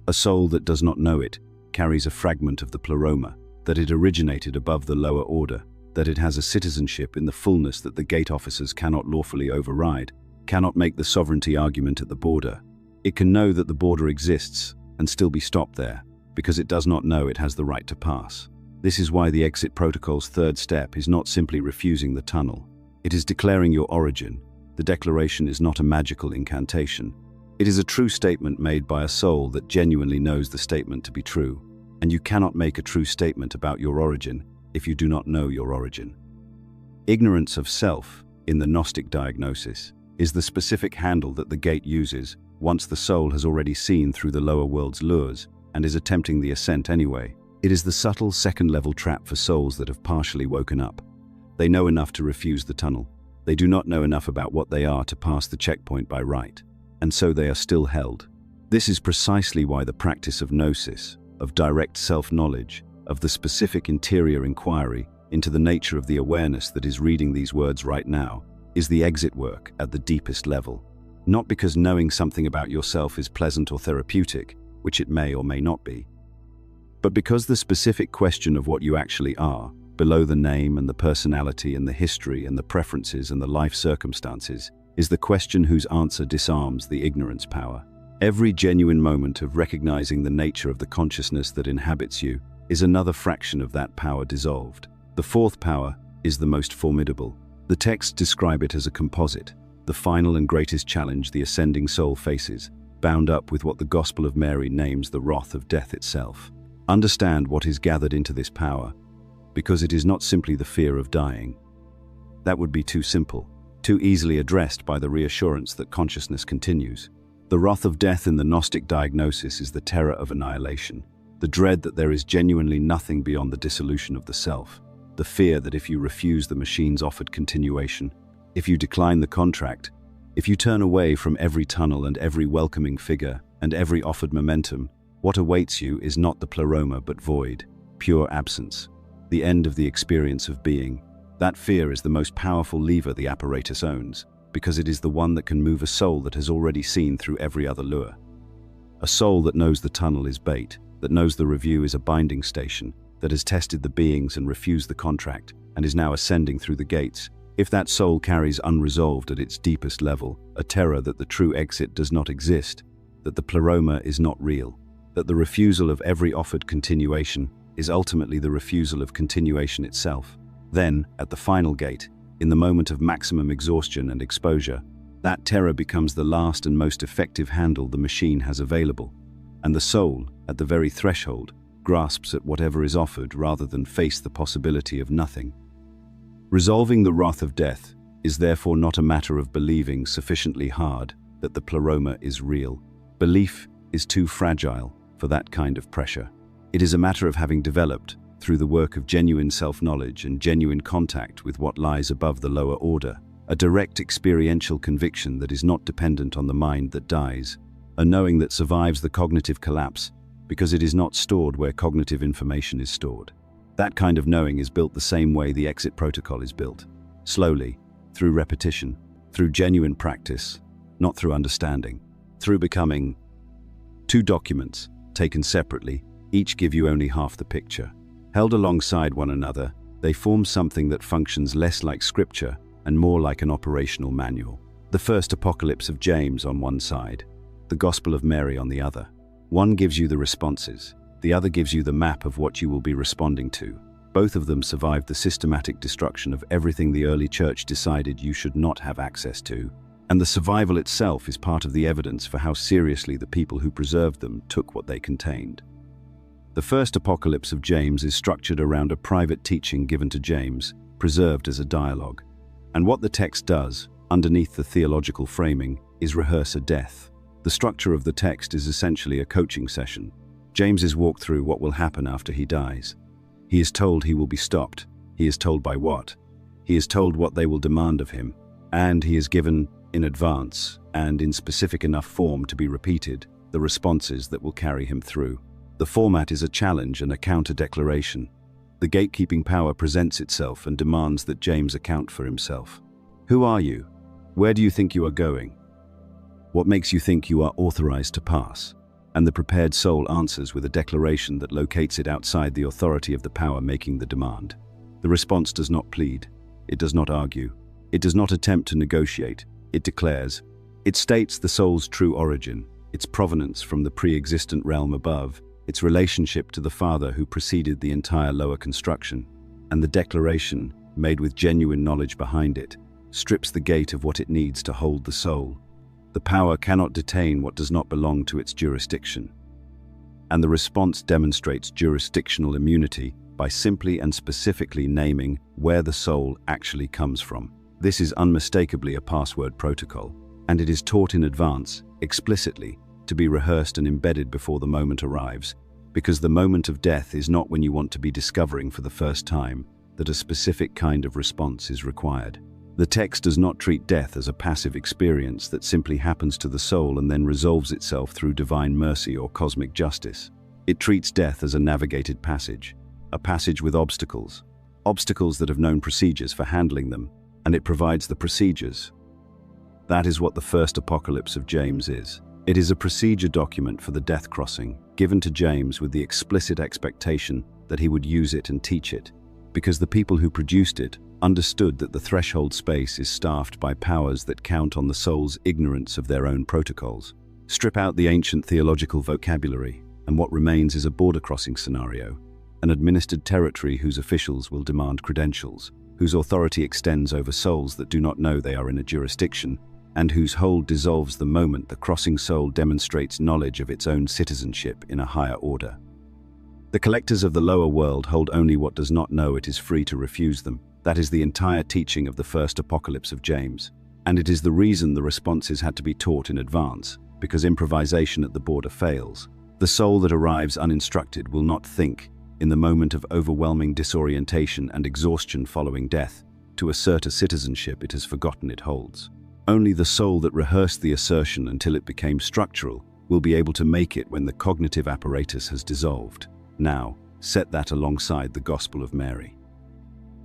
A soul that does not know it carries a fragment of the Pleroma, that it originated above the lower order, that it has a citizenship in the fullness that the gate officers cannot lawfully override, cannot make the sovereignty argument at the border. It can know that the border exists and still be stopped there, because it does not know it has the right to pass. This is why the exit protocol's third step is not simply refusing the tunnel. It is declaring your origin. The declaration is not a magical incantation. It is a true statement made by a soul that genuinely knows the statement to be true, and you cannot make a true statement about your origin if you do not know your origin. Ignorance of self, in the Gnostic diagnosis, is the specific handle that the gate uses once the soul has already seen through the lower world's lures and is attempting the ascent anyway. It is the subtle second-level trap for souls that have partially woken up. They know enough to refuse the tunnel. They do not know enough about what they are to pass the checkpoint by right, and so they are still held. This is precisely why the practice of gnosis, of direct self-knowledge, of the specific interior inquiry into the nature of the awareness that is reading these words right now, is the exit work at the deepest level. Not because knowing something about yourself is pleasant or therapeutic, which it may or may not be, but because the specific question of what you actually are, below the name and the personality and the history and the preferences and the life circumstances, is the question whose answer disarms the ignorance power. Every genuine moment of recognizing the nature of the consciousness that inhabits you is another fraction of that power dissolved. The fourth power is the most formidable. The texts describe it as a composite, the final and greatest challenge the ascending soul faces, bound up with what the Gospel of Mary names the wrath of death itself. Understand what is gathered into this power, because it is not simply the fear of dying. That would be too simple, too easily addressed by the reassurance that consciousness continues. The wrath of death in the Gnostic diagnosis is the terror of annihilation, the dread that there is genuinely nothing beyond the dissolution of the self, the fear that if you refuse the machine's offered continuation, if you decline the contract, if you turn away from every tunnel and every welcoming figure and every offered momentum, what awaits you is not the Pleroma but void, pure absence, the end of the experience of being. That fear is the most powerful lever the apparatus owns, because it is the one that can move a soul that has already seen through every other lure. A soul that knows the tunnel is bait, that knows the review is a binding station, that has tested the beings and refused the contract, and is now ascending through the gates. If that soul carries unresolved at its deepest level a terror that the true exit does not exist, that the Pleroma is not real, that the refusal of every offered continuation is ultimately the refusal of continuation itself, then, at the final gate, in the moment of maximum exhaustion and exposure, that terror becomes the last and most effective handle the machine has available, and the soul, at the very threshold, grasps at whatever is offered rather than face the possibility of nothing. Resolving the wrath of death is therefore not a matter of believing sufficiently hard that the Pleroma is real. Belief is too fragile for that kind of pressure. It is a matter of having developed, through the work of genuine self-knowledge and genuine contact with what lies above the lower order, a direct experiential conviction that is not dependent on the mind that dies, a knowing that survives the cognitive collapse because it is not stored where cognitive information is stored. That kind of knowing is built the same way the exit protocol is built, slowly, through repetition, through genuine practice, not through understanding, through becoming. Two documents, taken separately, each give you only half the picture. Held alongside one another, they form something that functions less like scripture and more like an operational manual. The first Apocalypse of James on one side, the Gospel of Mary on the other. One gives you the responses, the other gives you the map of what you will be responding to. Both of them survived the systematic destruction of everything the early church decided you should not have access to, and the survival itself is part of the evidence for how seriously the people who preserved them took what they contained. The first Apocalypse of James is structured around a private teaching given to James, preserved as a dialogue. And what the text does, underneath the theological framing, is rehearse a death. The structure of the text is essentially a coaching session. James is walked through what will happen after he dies. He is told he will be stopped. He is told by what. He is told what they will demand of him. And he is given, in advance, and in specific enough form to be repeated, the responses that will carry him through. The format is a challenge and a counter-declaration. The gatekeeping power presents itself and demands that James account for himself. Who are you? Where do you think you are going? What makes you think you are authorized to pass? And the prepared soul answers with a declaration that locates it outside the authority of the power making the demand. The response does not plead. It does not argue. It does not attempt to negotiate. It declares. It states the soul's true origin, its provenance from the pre-existent realm above, its relationship to the Father who preceded the entire lower construction, and the declaration, made with genuine knowledge behind it, strips the gate of what it needs to hold the soul. The power cannot detain what does not belong to its jurisdiction. And the response demonstrates jurisdictional immunity by simply and specifically naming where the soul actually comes from. This is unmistakably a password protocol, and it is taught in advance, explicitly, to be rehearsed and embedded before the moment arrives, because the moment of death is not when you want to be discovering for the first time that a specific kind of response is required. The text does not treat death as a passive experience that simply happens to the soul and then resolves itself through divine mercy or cosmic justice. It treats death as a navigated passage, a passage with obstacles. Obstacles that have known procedures for handling them, and it provides the procedures. That is what the first apocalypse of James is. It is a procedure document for the death crossing, given to James with the explicit expectation that he would use it and teach it, because the people who produced it understood that the threshold space is staffed by powers that count on the soul's ignorance of their own protocols. Strip out the ancient theological vocabulary, and what remains is a border-crossing scenario, an administered territory whose officials will demand credentials, whose authority extends over souls that do not know they are in a jurisdiction, and whose hold dissolves the moment the crossing soul demonstrates knowledge of its own citizenship in a higher order. The collectors of the lower world hold only what does not know it is free to refuse them. That is the entire teaching of the first apocalypse of James, and it is the reason the responses had to be taught in advance, because improvisation at the border fails. The soul that arrives uninstructed will not think, in the moment of overwhelming disorientation and exhaustion following death, to assert a citizenship it has forgotten it holds. Only the soul that rehearsed the assertion until it became structural will be able to make it when the cognitive apparatus has dissolved. Now, set that alongside the Gospel of Mary.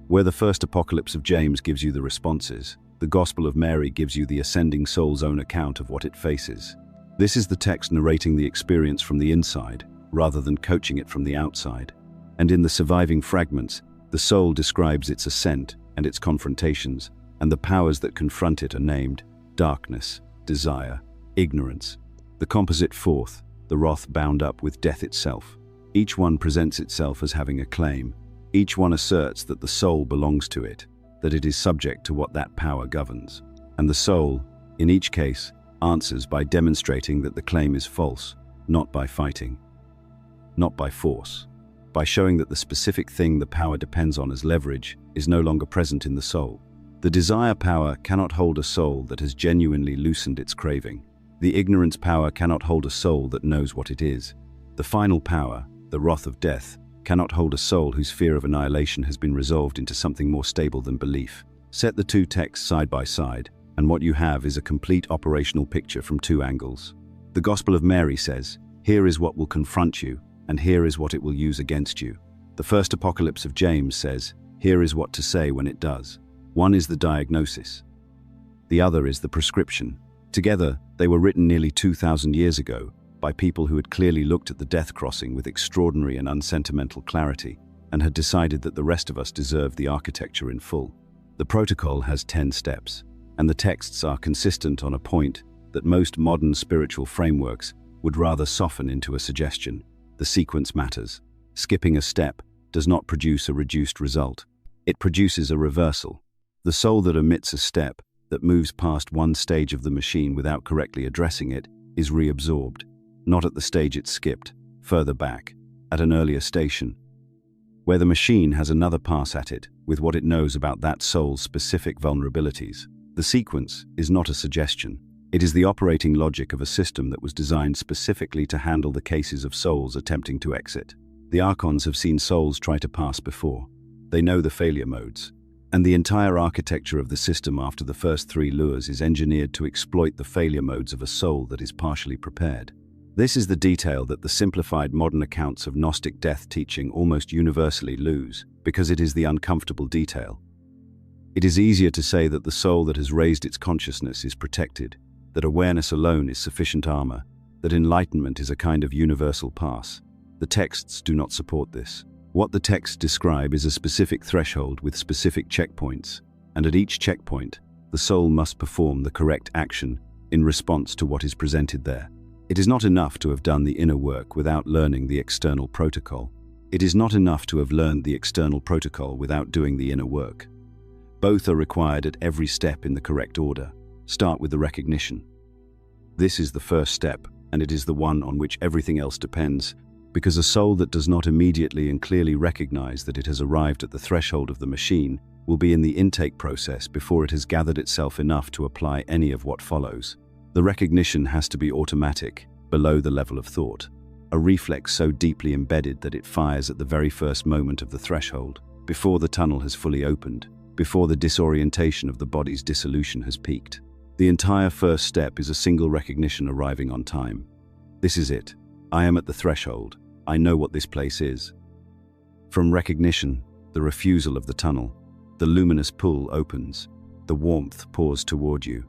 Where the first apocalypse of James gives you the responses, the Gospel of Mary gives you the ascending soul's own account of what it faces. This is the text narrating the experience from the inside, rather than coaching it from the outside. And in the surviving fragments, the soul describes its ascent and its confrontations, and the powers that confront it are named darkness, desire, ignorance. The composite fourth, the wrath bound up with death itself. Each one presents itself as having a claim. Each one asserts that the soul belongs to it, that it is subject to what that power governs. And the soul, in each case, answers by demonstrating that the claim is false, not by fighting, not by force, by showing that the specific thing the power depends on as leverage is no longer present in the soul. The desire power cannot hold a soul that has genuinely loosened its craving. The ignorance power cannot hold a soul that knows what it is. The final power, the wrath of death, cannot hold a soul whose fear of annihilation has been resolved into something more stable than belief. Set the two texts side by side, and what you have is a complete operational picture from two angles. The Gospel of Mary says, "Here is what will confront you, and here is what it will use against you." The first apocalypse of James says, "Here is what to say when it does." One is the diagnosis. The other is the prescription. Together, they were written nearly 2,000 years ago, by people who had clearly looked at the death crossing with extraordinary and unsentimental clarity, and had decided that the rest of us deserved the architecture in full. The protocol has 10 steps, and the texts are consistent on a point that most modern spiritual frameworks would rather soften into a suggestion. The sequence matters. Skipping a step does not produce a reduced result. It produces a reversal. The soul that omits a step, that moves past one stage of the machine without correctly addressing it, is reabsorbed. Not at the stage it skipped, further back, at an earlier station, where the machine has another pass at it with what it knows about that soul's specific vulnerabilities. The sequence is not a suggestion. It is the operating logic of a system that was designed specifically to handle the cases of souls attempting to exit. The Archons have seen souls try to pass before. They know the failure modes. And the entire architecture of the system after the first 3 lures is engineered to exploit the failure modes of a soul that is partially prepared. This is the detail that the simplified modern accounts of Gnostic death teaching almost universally lose, because it is the uncomfortable detail. It is easier to say that the soul that has raised its consciousness is protected, that awareness alone is sufficient armor, that enlightenment is a kind of universal pass. The texts do not support this. What the texts describe is a specific threshold with specific checkpoints, and at each checkpoint, the soul must perform the correct action in response to what is presented there. It is not enough to have done the inner work without learning the external protocol. It is not enough to have learned the external protocol without doing the inner work. Both are required at every step in the correct order. Start with the recognition. This is the first step, and it is the one on which everything else depends, because a soul that does not immediately and clearly recognize that it has arrived at the threshold of the machine will be in the intake process before it has gathered itself enough to apply any of what follows. The recognition has to be automatic, below the level of thought, a reflex so deeply embedded that it fires at the very first moment of the threshold, before the tunnel has fully opened, before the disorientation of the body's dissolution has peaked. The entire first step is a single recognition arriving on time. This is it. I am at the threshold. I know what this place is. From recognition, the refusal of the tunnel, the luminous pull opens, the warmth pours toward you.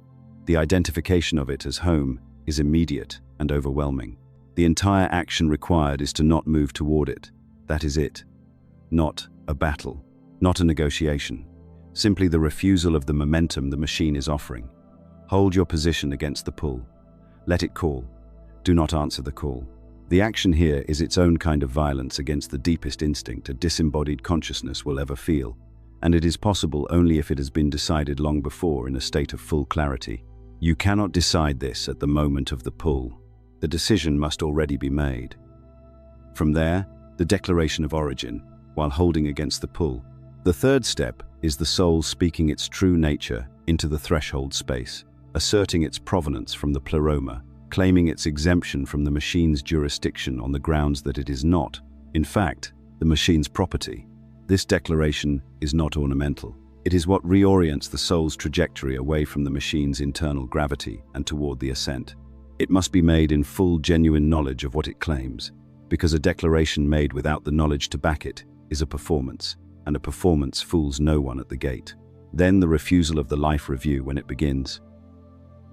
The identification of it as home is immediate and overwhelming. The entire action required is to not move toward it. That is it. Not a battle, not a negotiation. Simply the refusal of the momentum the machine is offering. Hold your position against the pull. Let it call. Do not answer the call. The action here is its own kind of violence against the deepest instinct a disembodied consciousness will ever feel, and it is possible only if it has been decided long before in a state of full clarity. You cannot decide this at the moment of the pull. The decision must already be made. From there, the declaration of origin, while holding against the pull. The third step is the soul speaking its true nature into the threshold space, asserting its provenance from the Pleroma, claiming its exemption from the machine's jurisdiction on the grounds that it is not, in fact, the machine's property. This declaration is not ornamental. It is what reorients the soul's trajectory away from the machine's internal gravity and toward the ascent. It must be made in full, genuine knowledge of what it claims, because a declaration made without the knowledge to back it is a performance, and a performance fools no one at the gate. Then the refusal of the life review when it begins.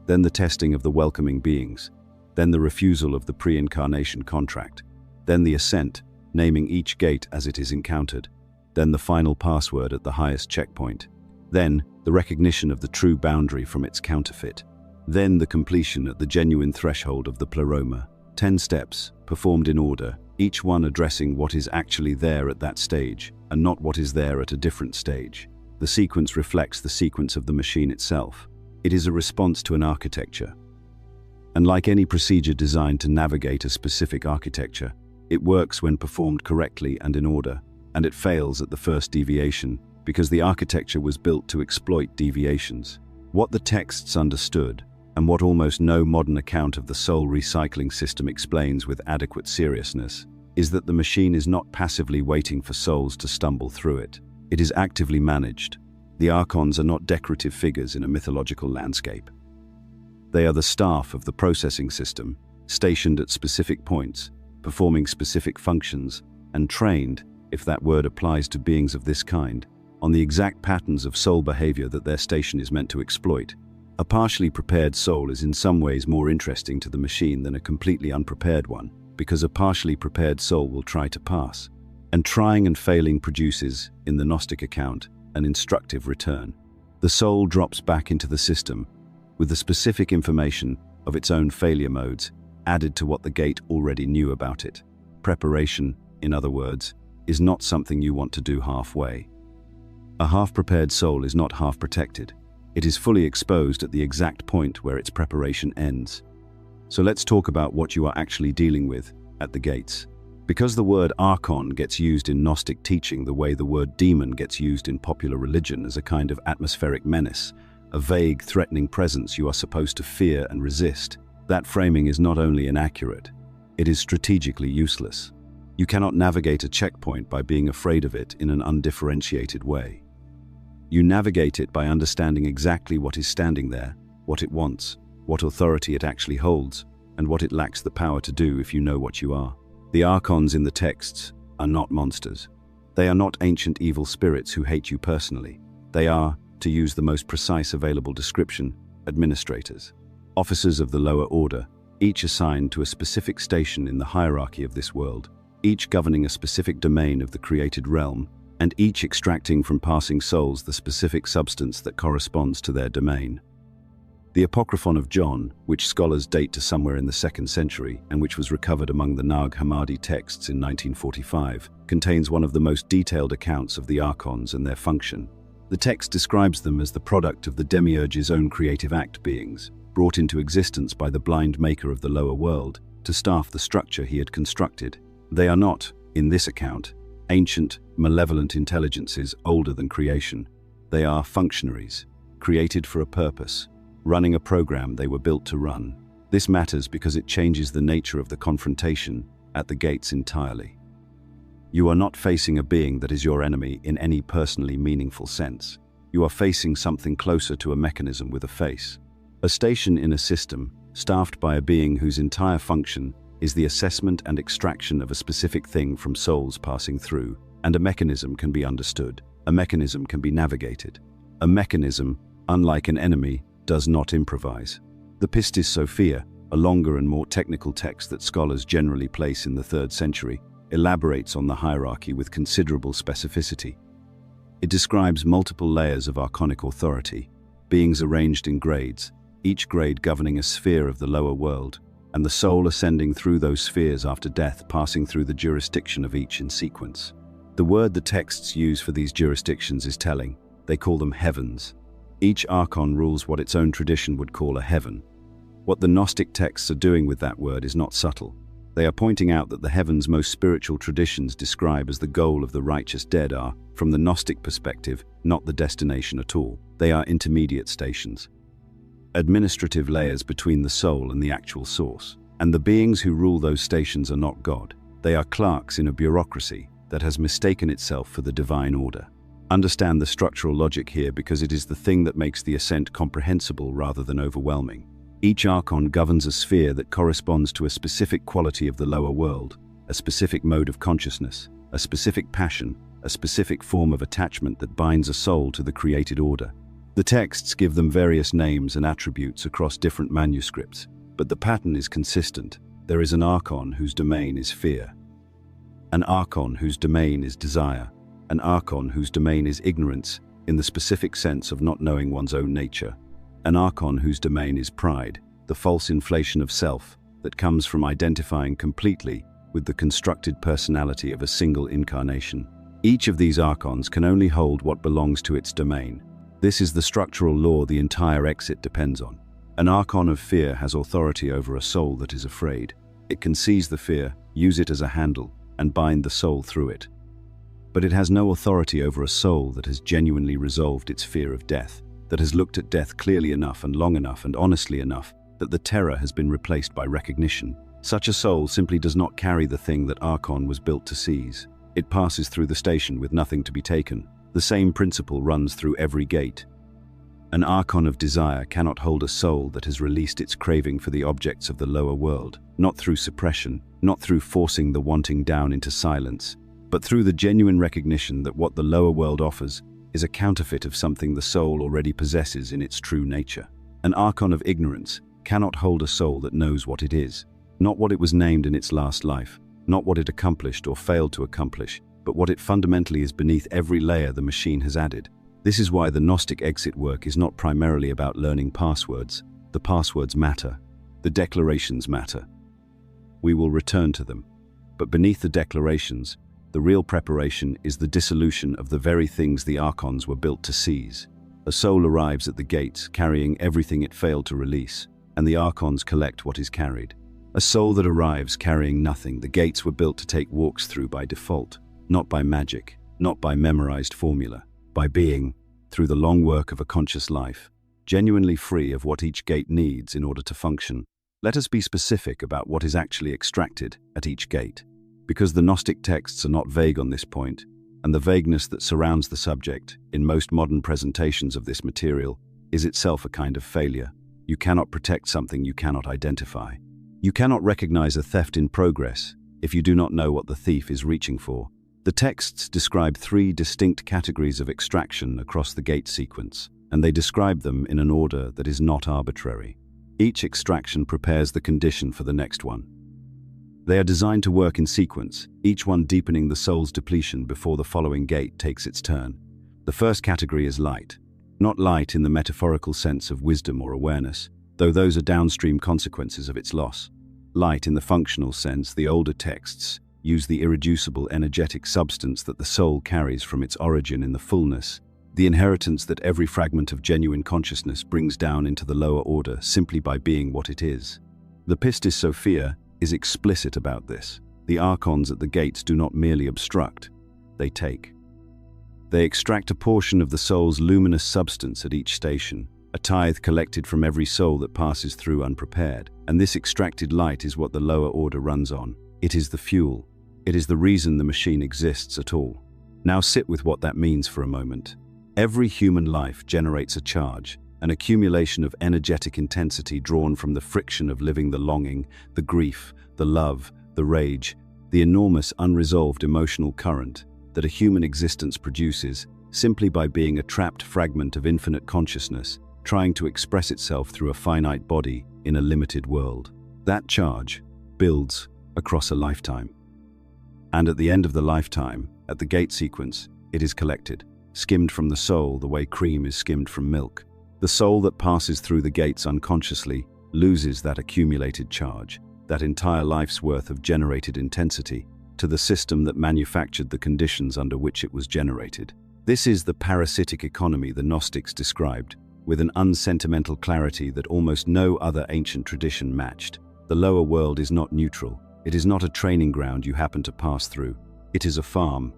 Then the testing of the welcoming beings. Then the refusal of the pre-incarnation contract. Then the ascent, naming each gate as it is encountered. Then the final password at the highest checkpoint. Then the recognition of the true boundary from its counterfeit. Then the completion at the genuine threshold of the Pleroma. 10 steps, performed in order, each one addressing what is actually there at that stage, and not what is there at a different stage. The sequence reflects the sequence of the machine itself. It is a response to an architecture. And like any procedure designed to navigate a specific architecture, it works when performed correctly and in order, and it fails at the first deviation, because the architecture was built to exploit deviations. What the texts understood, and what almost no modern account of the soul recycling system explains with adequate seriousness, is that the machine is not passively waiting for souls to stumble through it. It is actively managed. The Archons are not decorative figures in a mythological landscape. They are the staff of the processing system, stationed at specific points, performing specific functions, and trained, if that word applies to beings of this kind, on the exact patterns of soul behavior that their station is meant to exploit. A partially prepared soul is in some ways more interesting to the machine than a completely unprepared one, because a partially prepared soul will try to pass. And trying and failing produces, in the Gnostic account, an instructive return. The soul drops back into the system, with the specific information of its own failure modes added to what the gate already knew about it. Preparation, in other words, is not something you want to do halfway. A half-prepared soul is not half-protected. It is fully exposed at the exact point where its preparation ends. So let's talk about what you are actually dealing with at the gates. Because the word Archon gets used in Gnostic teaching the way the word demon gets used in popular religion as a kind of atmospheric menace, a vague, threatening presence you are supposed to fear and resist, that framing is not only inaccurate, it is strategically useless. You cannot navigate a checkpoint by being afraid of it in an undifferentiated way. You navigate it by understanding exactly what is standing there, what it wants, what authority it actually holds, and what it lacks the power to do if you know what you are. The Archons in the texts are not monsters. They are not ancient evil spirits who hate you personally. They are, to use the most precise available description, administrators. Officers of the lower order, each assigned to a specific station in the hierarchy of this world, each governing a specific domain of the created realm, and each extracting from passing souls the specific substance that corresponds to their domain. The Apocryphon of John, which scholars date to somewhere in the 2nd century and which was recovered among the Nag Hammadi texts in 1945, contains one of the most detailed accounts of the Archons and their function. The text describes them as the product of the demiurge's own creative act beings, brought into existence by the blind maker of the lower world to staff the structure he had constructed. They are not, in this account, ancient, malevolent intelligences older than creation. They are functionaries, created for a purpose, running a program they were built to run. This matters because it changes the nature of the confrontation at the gates entirely. You are not facing a being that is your enemy in any personally meaningful sense. You are facing something closer to a mechanism with a face. A station in a system, staffed by a being whose entire function is the assessment and extraction of a specific thing from souls passing through. and a mechanism can be understood. A mechanism can be navigated. A mechanism, unlike an enemy, does not improvise. The Pistis Sophia, a longer and more technical text that scholars generally place in the 3rd century, elaborates on the hierarchy with considerable specificity. It describes multiple layers of archonic authority, beings arranged in grades, each grade governing a sphere of the lower world, and the soul ascending through those spheres after death, passing through the jurisdiction of each in sequence. The word the texts use for these jurisdictions is telling. They call them heavens. Each archon rules what its own tradition would call a heaven. What the Gnostic texts are doing with that word is not subtle. They are pointing out that the heavens most spiritual traditions describe as the goal of the righteous dead are, from the Gnostic perspective, not the destination at all. They are intermediate stations, administrative layers between the soul and the actual source. And the beings who rule those stations are not God. They are clerks in a bureaucracy that has mistaken itself for the divine order. Understand the structural logic here, because it is the thing that makes the ascent comprehensible rather than overwhelming. Each archon governs a sphere that corresponds to a specific quality of the lower world, a specific mode of consciousness, a specific passion, a specific form of attachment that binds a soul to the created order. The texts give them various names and attributes across different manuscripts, but the pattern is consistent. There is an archon whose domain is fear, an archon whose domain is desire, an archon whose domain is ignorance in the specific sense of not knowing one's own nature, an archon whose domain is pride, the false inflation of self that comes from identifying completely with the constructed personality of a single incarnation. Each of these archons can only hold what belongs to its domain. This is the structural law the entire exit depends on. An archon of fear has authority over a soul that is afraid. It can seize the fear, use it as a handle, and bind the soul through it. But it has no authority over a soul that has genuinely resolved its fear of death, that has looked at death clearly enough and long enough and honestly enough that the terror has been replaced by recognition. Such a soul simply does not carry the thing that Archon was built to seize. It passes through the station with nothing to be taken. The same principle runs through every gate. An Archon of desire cannot hold a soul that has released its craving for the objects of the lower world, not through suppression, not through forcing the wanting down into silence, but through the genuine recognition that what the lower world offers is a counterfeit of something the soul already possesses in its true nature. An Archon of ignorance cannot hold a soul that knows what it is, not what it was named in its last life, not what it accomplished or failed to accomplish, but what it fundamentally is beneath every layer the machine has added. This is why the Gnostic exit work is not primarily about learning passwords. The passwords matter. The declarations matter. We will return to them. But beneath the declarations, the real preparation is the dissolution of the very things the Archons were built to seize. A soul arrives at the gates carrying everything it failed to release, and the Archons collect what is carried. A soul that arrives carrying nothing, the gates were built to take walks through by default, not by magic, not by memorized formula, by being, through the long work of a conscious life, genuinely free of what each gate needs in order to function. Let us be specific about what is actually extracted at each gate, because the Gnostic texts are not vague on this point, and the vagueness that surrounds the subject in most modern presentations of this material is itself a kind of failure. You cannot protect something you cannot identify. You cannot recognize a theft in progress if you do not know what the thief is reaching for. The texts describe 3 distinct categories of extraction across the gate sequence, and they describe them in an order that is not arbitrary. Each extraction prepares the condition for the next one. They are designed to work in sequence, each one deepening the soul's depletion before the following gate takes its turn. The first category is light. Not light in the metaphorical sense of wisdom or awareness, though those are downstream consequences of its loss. Light in the functional sense, the older texts use the irreducible energetic substance that the soul carries from its origin in the fullness, the inheritance that every fragment of genuine consciousness brings down into the lower order simply by being what it is. The Pistis Sophia is explicit about this. The Archons at the gates do not merely obstruct, they take. They extract a portion of the soul's luminous substance at each station, a tithe collected from every soul that passes through unprepared, and this extracted light is what the lower order runs on. It is the fuel. It is the reason the machine exists at all. Now sit with what that means for a moment. Every human life generates a charge, an accumulation of energetic intensity drawn from the friction of living, the longing, the grief, the love, the rage, the enormous unresolved emotional current. that a human existence produces simply by being a trapped fragment of infinite consciousness trying to express itself through a finite body in a limited world. That charge builds across a lifetime. And at the end of the lifetime, at the gate sequence, it is collected, skimmed from the soul the way cream is skimmed from milk. The soul that passes through the gates unconsciously loses that accumulated charge, that entire life's worth of generated intensity, to the system that manufactured the conditions under which it was generated. This is the parasitic economy the Gnostics described, with an unsentimental clarity that almost no other ancient tradition matched. The lower world is not neutral. It is not a training ground you happen to pass through. It is a farm.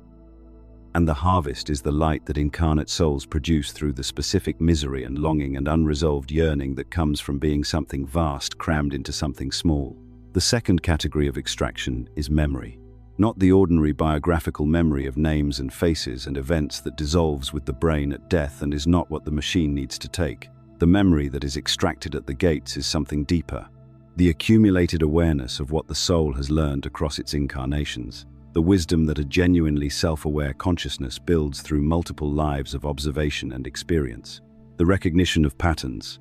And the harvest is the light that incarnate souls produce through the specific misery and longing and unresolved yearning that comes from being something vast crammed into something small. The second category of extraction is memory. Not the ordinary biographical memory of names and faces and events that dissolves with the brain at death and is not what the machine needs to take. The memory that is extracted at the gates is something deeper. The accumulated awareness of what the soul has learned across its incarnations. The wisdom that a genuinely self-aware consciousness builds through multiple lives of observation and experience. The recognition of patterns.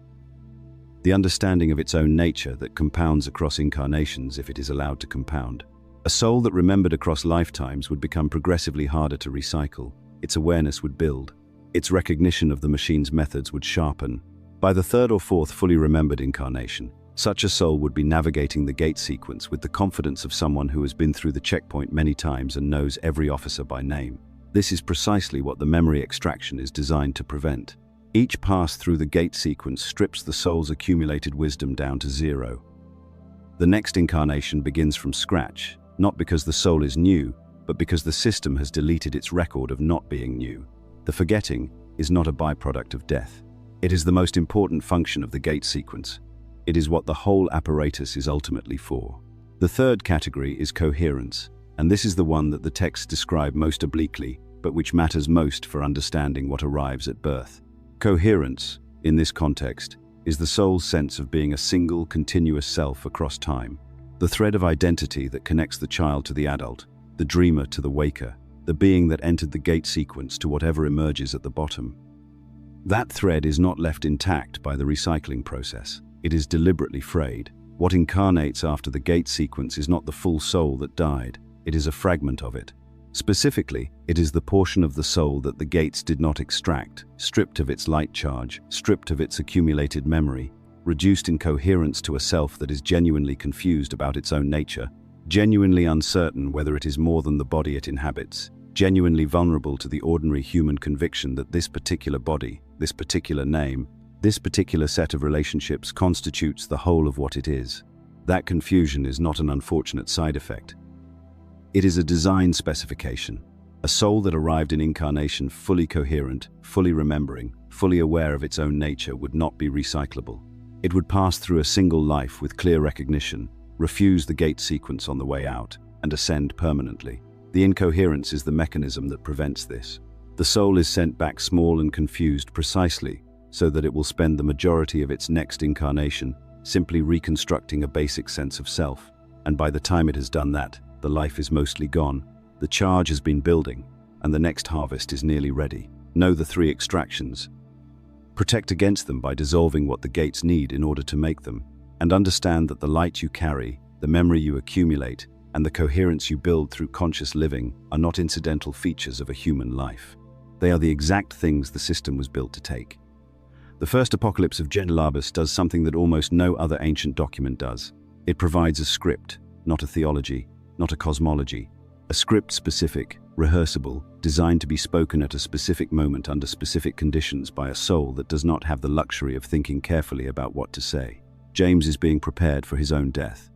The understanding of its own nature that compounds across incarnations if it is allowed to compound. A soul that remembered across lifetimes would become progressively harder to recycle. Its awareness would build. Its recognition of the machine's methods would sharpen. By the third or fourth fully remembered incarnation, such a soul would be navigating the gate sequence with the confidence of someone who has been through the checkpoint many times and knows every officer by name. This is precisely what the memory extraction is designed to prevent. Each pass through the gate sequence strips the soul's accumulated wisdom down to zero. The next incarnation begins from scratch, not because the soul is new, but because the system has deleted its record of not being new. The forgetting is not a byproduct of death. It is the most important function of the gate sequence. It is what the whole apparatus is ultimately for. The third category is coherence, and this is the one that the texts describe most obliquely, but which matters most for understanding what arrives at birth. Coherence, in this context, is the soul's sense of being a single, continuous self across time. The thread of identity that connects the child to the adult, the dreamer to the waker, the being that entered the gate sequence to whatever emerges at the bottom. That thread is not left intact by the recycling process. It is deliberately frayed. What incarnates after the gate sequence is not the full soul that died. It is a fragment of it. Specifically, it is the portion of the soul that the gates did not extract, stripped of its light charge, stripped of its accumulated memory, reduced in coherence to a self that is genuinely confused about its own nature, genuinely uncertain whether it is more than the body it inhabits, genuinely vulnerable to the ordinary human conviction that this particular body, this particular name, this particular set of relationships constitutes the whole of what it is. That confusion is not an unfortunate side effect. It is a design specification. A soul that arrived in incarnation fully coherent, fully remembering, fully aware of its own nature would not be recyclable. It would pass through a single life with clear recognition, refuse the gate sequence on the way out, and ascend permanently. The incoherence is the mechanism that prevents this. The soul is sent back small and confused precisely so that it will spend the majority of its next incarnation simply reconstructing a basic sense of self. And by the time it has done that, the life is mostly gone, the charge has been building, and the next harvest is nearly ready. Know the three extractions. Protect against them by dissolving what the gates need in order to make them, and understand that the light you carry, the memory you accumulate, and the coherence you build through conscious living are not incidental features of a human life. They are the exact things the system was built to take. The first apocalypse of Genelabus does something that almost no other ancient document does. It provides a script, not a theology, not a cosmology. A script specific, rehearsable, designed to be spoken at a specific moment under specific conditions by a soul that does not have the luxury of thinking carefully about what to say. James is being prepared for his own death.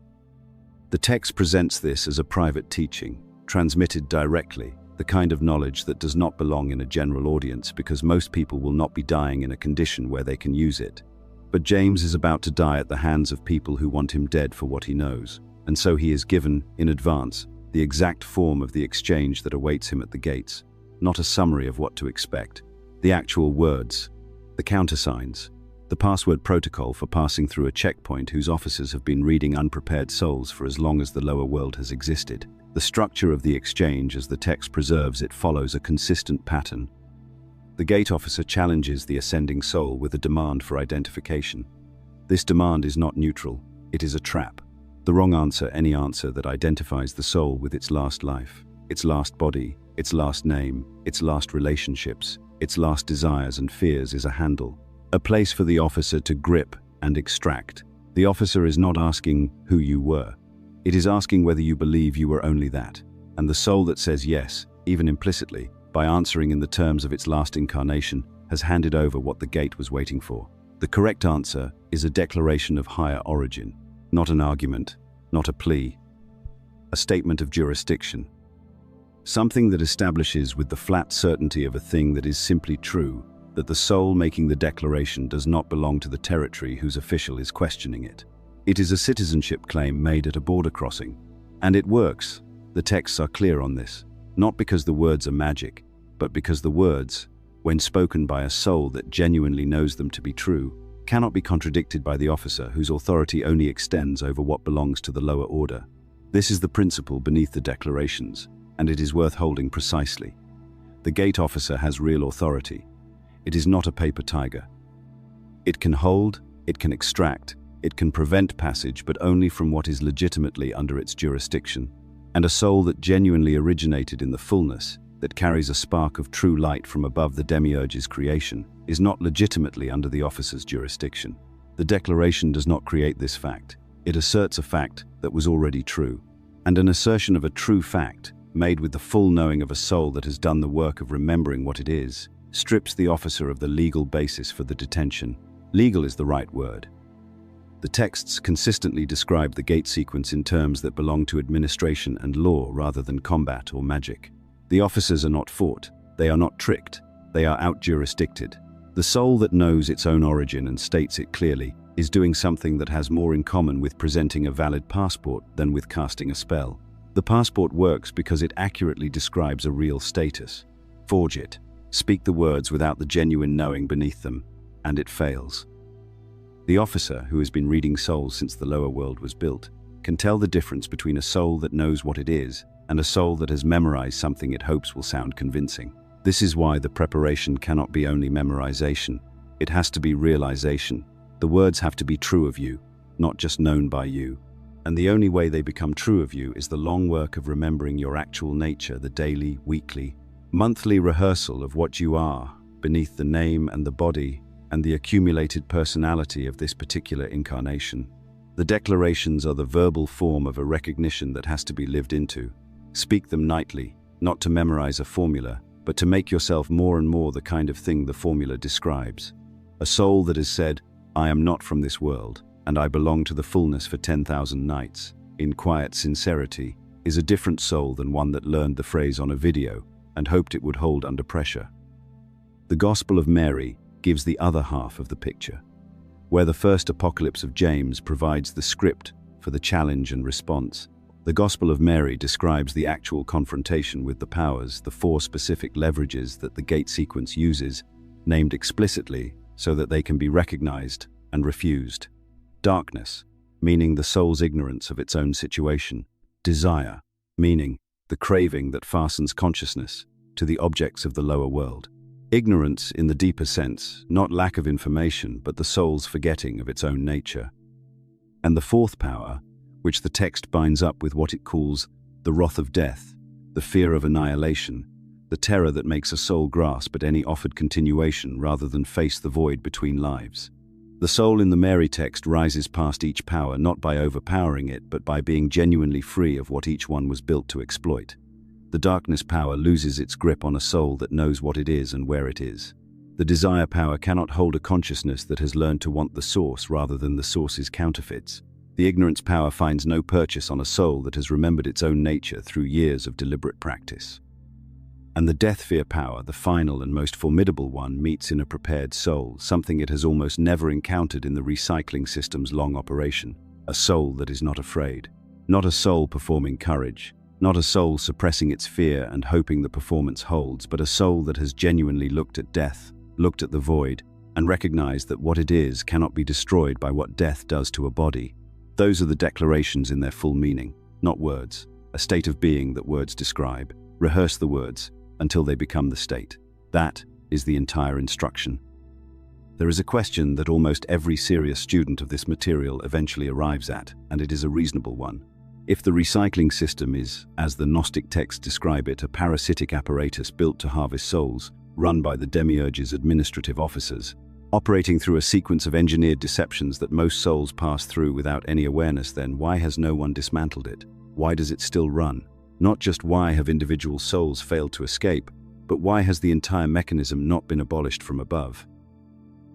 The text presents this as a private teaching, transmitted directly, the kind of knowledge that does not belong in a general audience because most people will not be dying in a condition where they can use it. But James is about to die at the hands of people who want him dead for what he knows, and so he is given, in advance, the exact form of the exchange that awaits him at the gates, not a summary of what to expect. The actual words, the countersigns, the the password protocol for passing through a checkpoint whose officers have been reading unprepared souls for as long as the lower world has existed. The structure of the exchange, as the text preserves it, follows a consistent pattern. The gate officer challenges the ascending soul with a demand for identification. This demand is not neutral, it is a trap. The wrong answer, any answer that identifies the soul with its last life, its last body, its last name, its last relationships, its last desires and fears, is a handle, a place for the officer to grip and extract. The officer is not asking who you were. It is asking whether you believe you were only that. And the soul that says yes, even implicitly, by answering in the terms of its last incarnation, has handed over what the gate was waiting for. The correct answer is a declaration of higher origin, not an argument, not a plea, a statement of jurisdiction. Something that establishes with the flat certainty of a thing that is simply true, that the soul making the declaration does not belong to the territory whose official is questioning it. It is a citizenship claim made at a border crossing. And it works. The texts are clear on this, not because the words are magic, but because the words, when spoken by a soul that genuinely knows them to be true, cannot be contradicted by the officer whose authority only extends over what belongs to the lower order. This is the principle beneath the declarations, and it is worth holding precisely. The gate officer has real authority. It is not a paper tiger. It can hold, it can extract, it can prevent passage, but only from what is legitimately under its jurisdiction. And a soul that genuinely originated in the fullness, that carries a spark of true light from above the demiurge's creation, is not legitimately under the officer's jurisdiction. The declaration does not create this fact. It asserts a fact that was already true. And an assertion of a true fact, made with the full knowing of a soul that has done the work of remembering what it is, strips the officer of the legal basis for the detention. Legal is the right word. The texts consistently describe the gate sequence in terms that belong to administration and law rather than combat or magic. The officers are not fought, they are not tricked, they are out-jurisdicted. The soul that knows its own origin and states it clearly is doing something that has more in common with presenting a valid passport than with casting a spell. The passport works because it accurately describes a real status. Forge it, speak the words without the genuine knowing beneath them, and it fails. The officer, who has been reading souls since the lower world was built, can tell the difference between a soul that knows what it is and a soul that has memorized something it hopes will sound convincing. This is why the preparation cannot be only memorization. It has to be realization. The words have to be true of you, not just known by you. And the only way they become true of you is the long work of remembering your actual nature, the daily, weekly, monthly rehearsal of what you are, beneath the name and the body and the accumulated personality of this particular incarnation. The declarations are the verbal form of a recognition that has to be lived into. Speak them nightly, not to memorize a formula, but to make yourself more and more the kind of thing the formula describes. A soul that has said, "I am not from this world, and I belong to the fullness for 10,000 nights," in quiet sincerity, is a different soul than one that learned the phrase on a video and hoped it would hold under pressure. The Gospel of Mary gives the other half of the picture, where the first apocalypse of James provides the script for the challenge and response. The Gospel of Mary describes the actual confrontation with the powers, the four specific leverages that the gate sequence uses, named explicitly so that they can be recognized and refused. Darkness, meaning the soul's ignorance of its own situation. Desire, meaning the craving that fastens consciousness to the objects of the lower world. Ignorance in the deeper sense, not lack of information, but the soul's forgetting of its own nature. And the fourth power, which the text binds up with what it calls the wrath of death, the fear of annihilation, the terror that makes a soul grasp at any offered continuation rather than face the void between lives. The soul in the Mary text rises past each power not by overpowering it, but by being genuinely free of what each one was built to exploit. The darkness power loses its grip on a soul that knows what it is and where it is. The desire power cannot hold a consciousness that has learned to want the source rather than the source's counterfeits. The ignorance power finds no purchase on a soul that has remembered its own nature through years of deliberate practice. And the death fear power, the final and most formidable one, meets in a prepared soul, something it has almost never encountered in the recycling system's long operation. A soul that is not afraid. Not a soul performing courage. Not a soul suppressing its fear and hoping the performance holds, but a soul that has genuinely looked at death, looked at the void, and recognize that what it is cannot be destroyed by what death does to a body. Those are the declarations in their full meaning, not words, a state of being that words describe. Rehearse the words until they become the state. That is the entire instruction. There is a question that almost every serious student of this material eventually arrives at, and it is a reasonable one. If the recycling system is, as the Gnostic texts describe it, a parasitic apparatus built to harvest souls, run by the demiurge's administrative officers, operating through a sequence of engineered deceptions that most souls pass through without any awareness, then why has no one dismantled it? Why does it still run? Not just why have individual souls failed to escape, but why has the entire mechanism not been abolished from above?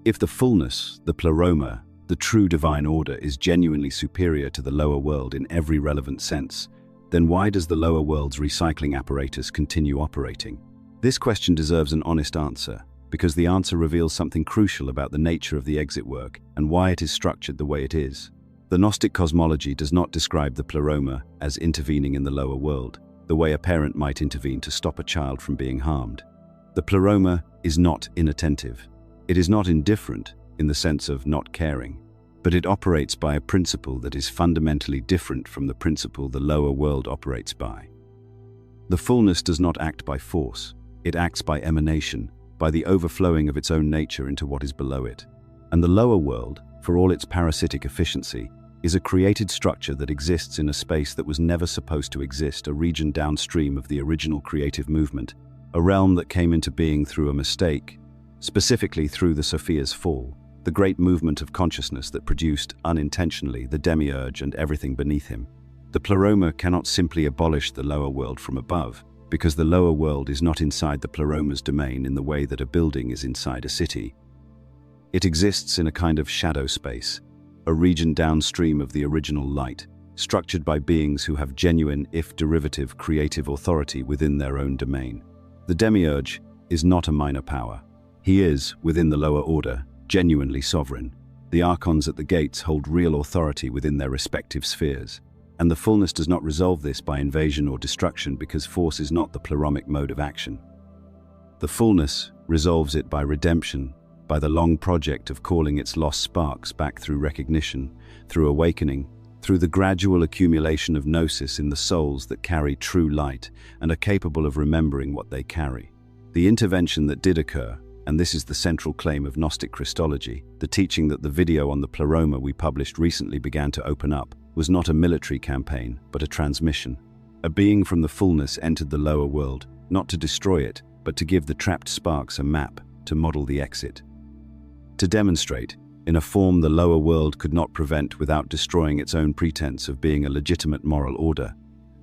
If the fullness, the Pleroma, the true divine order is genuinely superior to the lower world in every relevant sense, then why does the lower world's recycling apparatus continue operating? This question deserves an honest answer, because the answer reveals something crucial about the nature of the exit work and why it is structured the way it is. The Gnostic cosmology does not describe the Pleroma as intervening in the lower world, the way a parent might intervene to stop a child from being harmed. The Pleroma is not inattentive. It is not indifferent in the sense of not caring, but it operates by a principle that is fundamentally different from the principle the lower world operates by. The fullness does not act by force. It acts by emanation, by the overflowing of its own nature into what is below it. And the lower world, for all its parasitic efficiency, is a created structure that exists in a space that was never supposed to exist, a region downstream of the original creative movement, a realm that came into being through a mistake, specifically through the Sophia's fall, the great movement of consciousness that produced, unintentionally, the demiurge and everything beneath him. The Pleroma cannot simply abolish the lower world from above, because the lower world is not inside the Pleroma's domain in the way that a building is inside a city. It exists in a kind of shadow space, a region downstream of the original light, structured by beings who have genuine, if derivative, creative authority within their own domain. The demiurge is not a minor power. He is, within the lower order, genuinely sovereign. The Archons at the gates hold real authority within their respective spheres, and the fullness does not resolve this by invasion or destruction because force is not the pleromic mode of action. The fullness resolves it by redemption, by the long project of calling its lost sparks back through recognition, through awakening, through the gradual accumulation of gnosis in the souls that carry true light and are capable of remembering what they carry. The intervention that did occur, and this is the central claim of Gnostic Christology, the teaching that the video on the Pleroma we published recently began to open up, was not a military campaign, but a transmission. A being from the fullness entered the lower world, not to destroy it, but to give the trapped sparks a map, to model the exit. To demonstrate, in a form the lower world could not prevent without destroying its own pretense of being a legitimate moral order,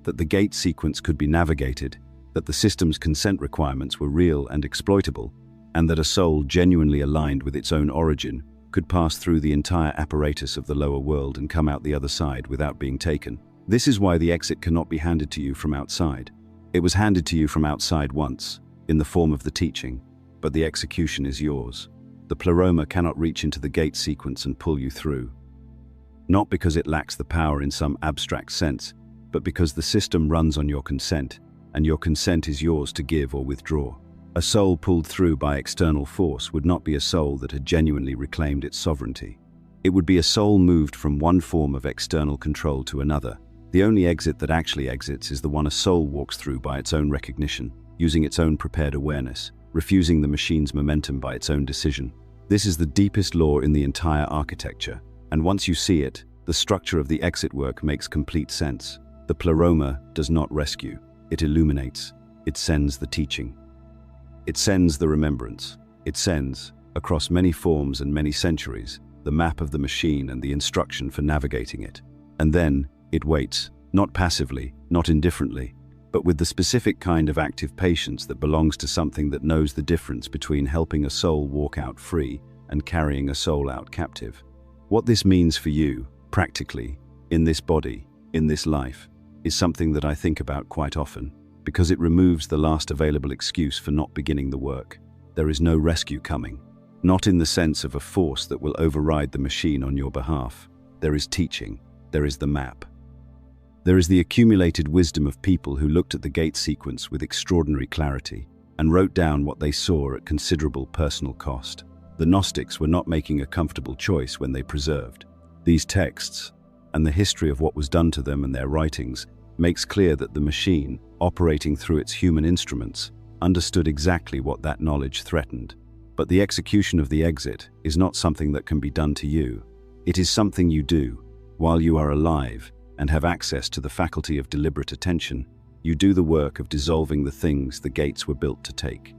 that the gate sequence could be navigated, that the system's consent requirements were real and exploitable, and that a soul genuinely aligned with its own origin could pass through the entire apparatus of the lower world and come out the other side without being taken. This is why the exit cannot be handed to you from outside. It was handed to you from outside once, in the form of the teaching, but the execution is yours. The Pleroma cannot reach into the gate sequence and pull you through. Not because it lacks the power in some abstract sense, but because the system runs on your consent, and your consent is yours to give or withdraw. A soul pulled through by external force would not be a soul that had genuinely reclaimed its sovereignty. It would be a soul moved from one form of external control to another. The only exit that actually exits is the one a soul walks through by its own recognition, using its own prepared awareness, refusing the machine's momentum by its own decision. This is the deepest law in the entire architecture, and once you see it, the structure of the exit work makes complete sense. The Pleroma does not rescue, it illuminates, it sends the teaching. It sends the remembrance. It sends, across many forms and many centuries, the map of the machine and the instruction for navigating it. And then, it waits, not passively, not indifferently, but with the specific kind of active patience that belongs to something that knows the difference between helping a soul walk out free and carrying a soul out captive. What this means for you, practically, in this body, in this life, is something that I think about quite often, because it removes the last available excuse for not beginning the work. There is no rescue coming, not in the sense of a force that will override the machine on your behalf. There is teaching, there is the map. There is the accumulated wisdom of people who looked at the gate sequence with extraordinary clarity and wrote down what they saw at considerable personal cost. The Gnostics were not making a comfortable choice when they preserved these texts, and the history of what was done to them and their writings makes clear that the machine, operating through its human instruments, understood exactly what that knowledge threatened. But the execution of the exit is not something that can be done to you. It is something you do while you are alive and have access to the faculty of deliberate attention. You do the work of dissolving the things the gates were built to take.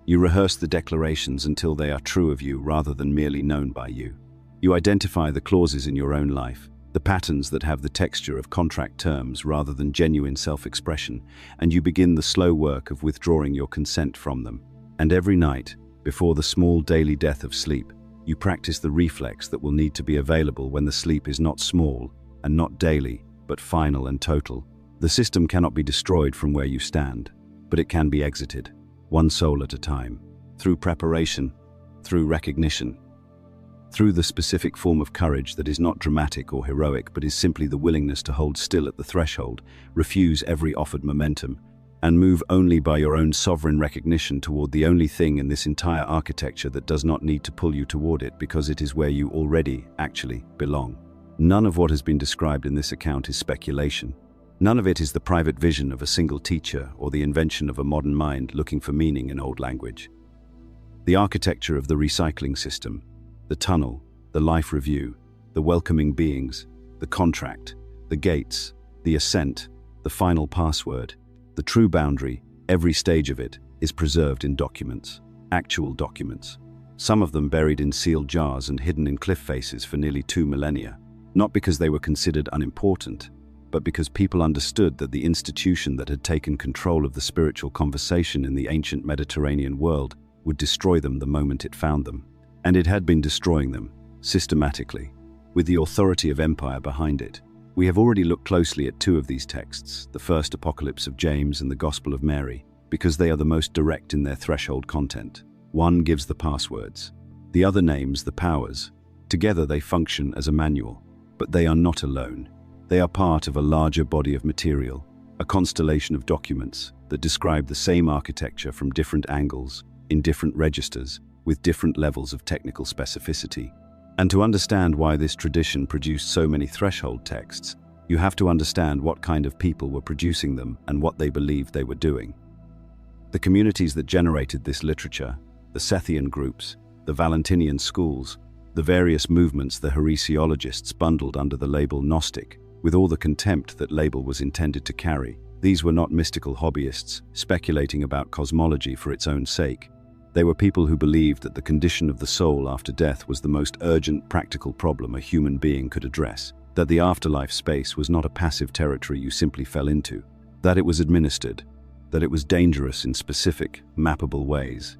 You rehearse the declarations until they are true of you rather than merely known by you. You identify the clauses in your own life, the patterns that have the texture of contract terms rather than genuine self-expression, and you begin the slow work of withdrawing your consent from them. And every night, before the small daily death of sleep, you practice the reflex that will need to be available when the sleep is not small and not daily, but final and total. The system cannot be destroyed from where you stand, but it can be exited, one soul at a time, through preparation, through recognition, through the specific form of courage that is not dramatic or heroic but is simply the willingness to hold still at the threshold, refuse every offered momentum, and move only by your own sovereign recognition toward the only thing in this entire architecture that does not need to pull you toward it because it is where you already actually belong. None of what has been described in this account is speculation. None of it is the private vision of a single teacher or the invention of a modern mind looking for meaning in old language. The architecture of the recycling system, the tunnel, the life review, the welcoming beings, the contract, the gates, the ascent, the final password, the true boundary, every stage of it is preserved in documents, actual documents, some of them buried in sealed jars and hidden in cliff faces for nearly 2 millennia, not because they were considered unimportant, but because people understood that the institution that had taken control of the spiritual conversation in the ancient Mediterranean world would destroy them the moment it found them. And it had been destroying them, systematically, with the authority of empire behind it. We have already looked closely at 2 of these texts, the first Apocalypse of James and the Gospel of Mary, because they are the most direct in their threshold content. One gives the passwords, the other names the powers. Together they function as a manual, but they are not alone. They are part of a larger body of material, a constellation of documents that describe the same architecture from different angles, in different registers, with different levels of technical specificity. And to understand why this tradition produced so many threshold texts, you have to understand what kind of people were producing them and what they believed they were doing. The communities that generated this literature, the Sethian groups, the Valentinian schools, the various movements the heresiologists bundled under the label Gnostic, with all the contempt that label was intended to carry. These were not mystical hobbyists speculating about cosmology for its own sake. They were people who believed that the condition of the soul after death was the most urgent practical problem a human being could address, that the afterlife space was not a passive territory you simply fell into, that it was administered, that it was dangerous in specific, mappable ways,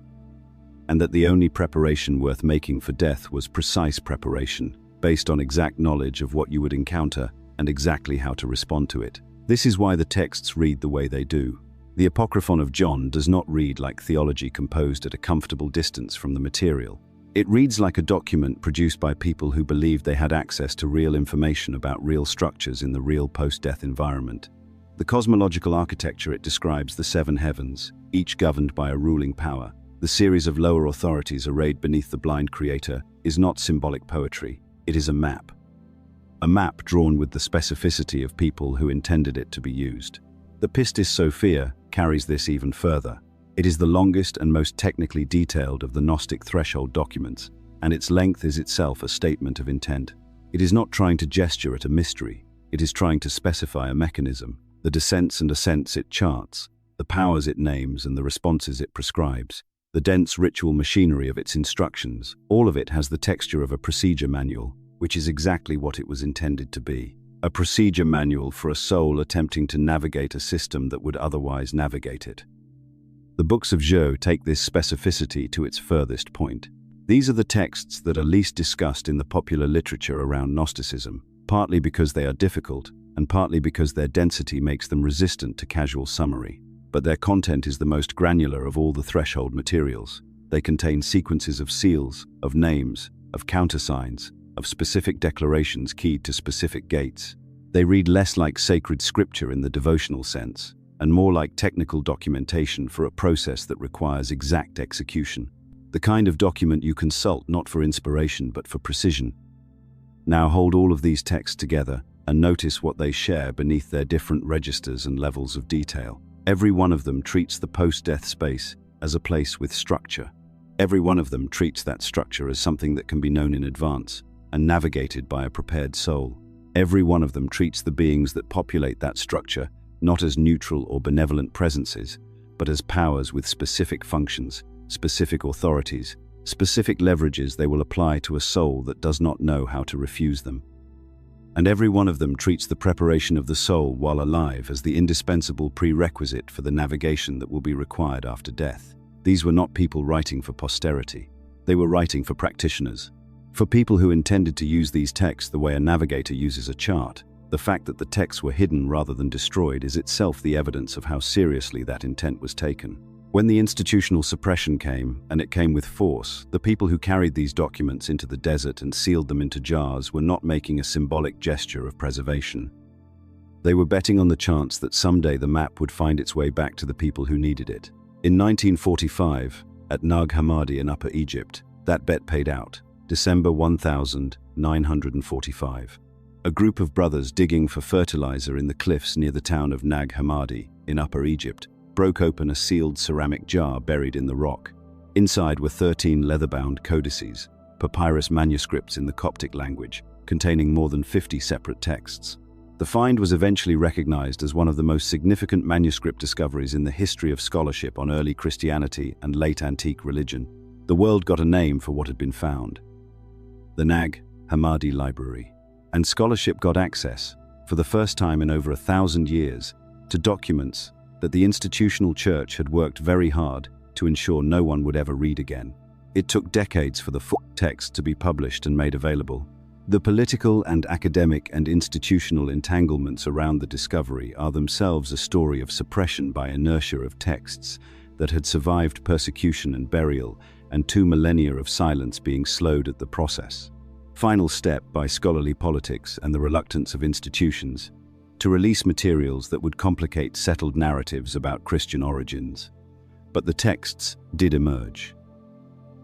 and that the only preparation worth making for death was precise preparation, based on exact knowledge of what you would encounter and exactly how to respond to it. This is why the texts read the way they do. The Apocryphon of John does not read like theology composed at a comfortable distance from the material. It reads like a document produced by people who believed they had access to real information about real structures in the real post-death environment. The cosmological architecture it describes the 7 heavens, each governed by a ruling power. The series of lower authorities arrayed beneath the blind creator is not symbolic poetry, it is a map. A map drawn with the specificity of people who intended it to be used. The Pistis Sophia carries this even further. It is the longest and most technically detailed of the Gnostic threshold documents, and its length is itself a statement of intent. It is not trying to gesture at a mystery, it is trying to specify a mechanism, the descents and ascents it charts, the powers it names and the responses it prescribes, the dense ritual machinery of its instructions. All of it has the texture of a procedure manual, which is exactly what it was intended to be. A procedure manual for a soul attempting to navigate a system that would otherwise navigate it. The books of Zhou take this specificity to its furthest point. These are the texts that are least discussed in the popular literature around Gnosticism, partly because they are difficult, and partly because their density makes them resistant to casual summary. But their content is the most granular of all the threshold materials. They contain sequences of seals, of names, of countersigns, of specific declarations keyed to specific gates. They read less like sacred scripture in the devotional sense, and more like technical documentation for a process that requires exact execution. The kind of document you consult not for inspiration but for precision. Now hold all of these texts together and notice what they share beneath their different registers and levels of detail. Every one of them treats the post-death space as a place with structure. Every one of them treats that structure as something that can be known in advance and navigated by a prepared soul. Every one of them treats the beings that populate that structure not as neutral or benevolent presences, but as powers with specific functions, specific authorities, specific leverages they will apply to a soul that does not know how to refuse them. And every one of them treats the preparation of the soul while alive as the indispensable prerequisite for the navigation that will be required after death. These were not people writing for posterity. They were writing for practitioners. For people who intended to use these texts the way a navigator uses a chart. The fact that the texts were hidden rather than destroyed is itself the evidence of how seriously that intent was taken. When the institutional suppression came, and it came with force, the people who carried these documents into the desert and sealed them into jars were not making a symbolic gesture of preservation. They were betting on the chance that someday the map would find its way back to the people who needed it. In 1945, at Nag Hammadi in Upper Egypt, that bet paid out. December 1945. A group of brothers digging for fertilizer in the cliffs near the town of Nag Hammadi in Upper Egypt broke open a sealed ceramic jar buried in the rock. Inside were 13 leather-bound codices, papyrus manuscripts in the Coptic language, containing more than 50 separate texts. The find was eventually recognized as one of the most significant manuscript discoveries in the history of scholarship on early Christianity and late antique religion. The world got a name for what had been found: the Nag Hammadi Library. And scholarship got access, for the first time in over 1,000 years, to documents that the institutional church had worked very hard to ensure no one would ever read again. It took decades for the full text to be published and made available. The political and academic and institutional entanglements around the discovery are themselves a story of suppression by inertia of texts that had survived persecution and burial, and 2 millennia of silence being slowed at the process. Final step by scholarly politics and the reluctance of institutions to release materials that would complicate settled narratives about Christian origins. But the texts did emerge.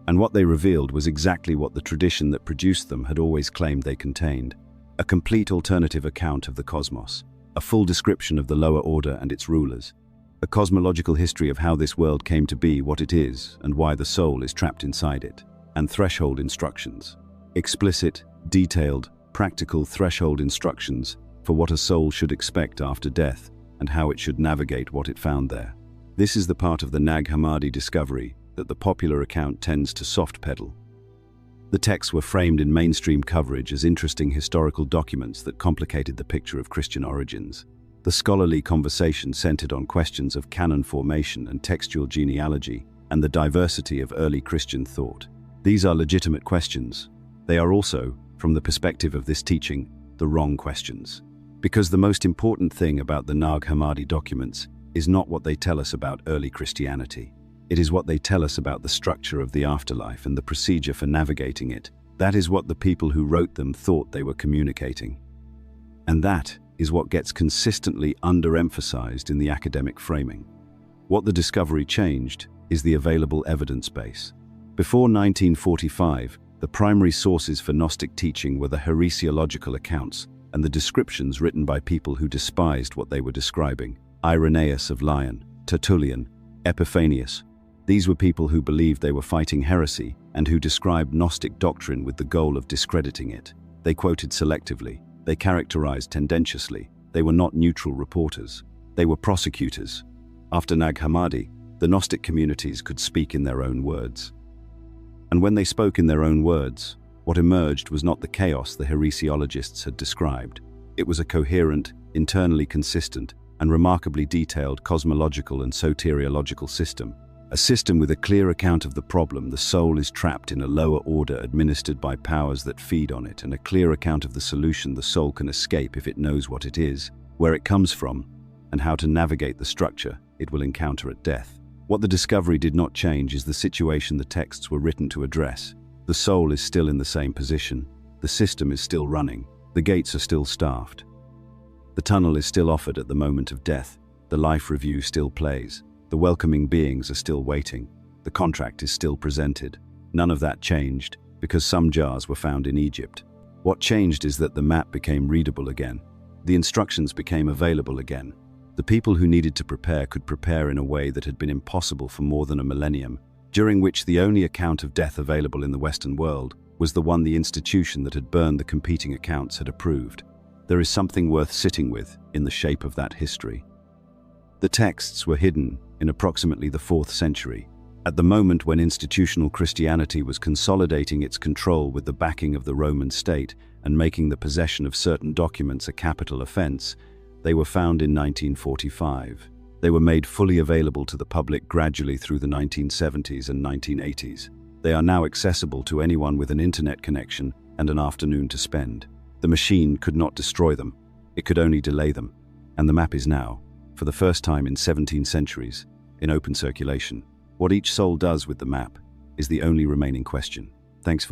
And what they revealed was exactly what the tradition that produced them had always claimed they contained: a complete alternative account of the cosmos, a full description of the lower order and its rulers, a cosmological history of how this world came to be what it is and why the soul is trapped inside it, and threshold instructions. Explicit, detailed, practical threshold instructions for what a soul should expect after death and how it should navigate what it found there. This is the part of the Nag Hammadi discovery that the popular account tends to soft pedal. The texts were framed in mainstream coverage as interesting historical documents that complicated the picture of Christian origins. The scholarly conversation centered on questions of canon formation and textual genealogy and the diversity of early Christian thought. These are legitimate questions. They are also, from the perspective of this teaching, the wrong questions. Because the most important thing about the Nag Hammadi documents is not what they tell us about early Christianity. It is what they tell us about the structure of the afterlife and the procedure for navigating it. That is what the people who wrote them thought they were communicating. And that is what gets consistently underemphasized in the academic framing. What the discovery changed is the available evidence base. Before 1945, the primary sources for Gnostic teaching were the heresiological accounts and the descriptions written by people who despised what they were describing: Irenaeus of Lyon, Tertullian, Epiphanius. These were people who believed they were fighting heresy and who described Gnostic doctrine with the goal of discrediting it. They quoted selectively. They characterized tendentiously. They were not neutral reporters. They were prosecutors. After Nag Hammadi, the Gnostic communities could speak in their own words. And when they spoke in their own words, what emerged was not the chaos the heresiologists had described. It was a coherent, internally consistent, and remarkably detailed cosmological and soteriological system. A system with a clear account of the problem: the soul is trapped in a lower order administered by powers that feed on it, and a clear account of the solution: the soul can escape if it knows what it is, where it comes from, and how to navigate the structure it will encounter at death. What the discovery did not change is the situation the texts were written to address. The soul is still in the same position. The system is still running. The gates are still staffed. The tunnel is still offered at the moment of death. The life review still plays. The welcoming beings are still waiting. The contract is still presented. None of that changed, because some jars were found in Egypt. What changed is that the map became readable again. The instructions became available again. The people who needed to prepare could prepare in a way that had been impossible for more than a millennium, during which the only account of death available in the Western world was the one the institution that had burned the competing accounts had approved. There is something worth sitting with in the shape of that history. The texts were hidden in approximately the 4th century, at the moment when institutional Christianity was consolidating its control with the backing of the Roman state and making the possession of certain documents a capital offense. They were found in 1945. They were made fully available to the public gradually through the 1970s and 1980s. They are now accessible to anyone with an internet connection and an afternoon to spend. The machine could not destroy them, it could only delay them. And the map is now, for the first time in 17 centuries, in open circulation. What each soul does with the map is the only remaining question. Thanks for watching.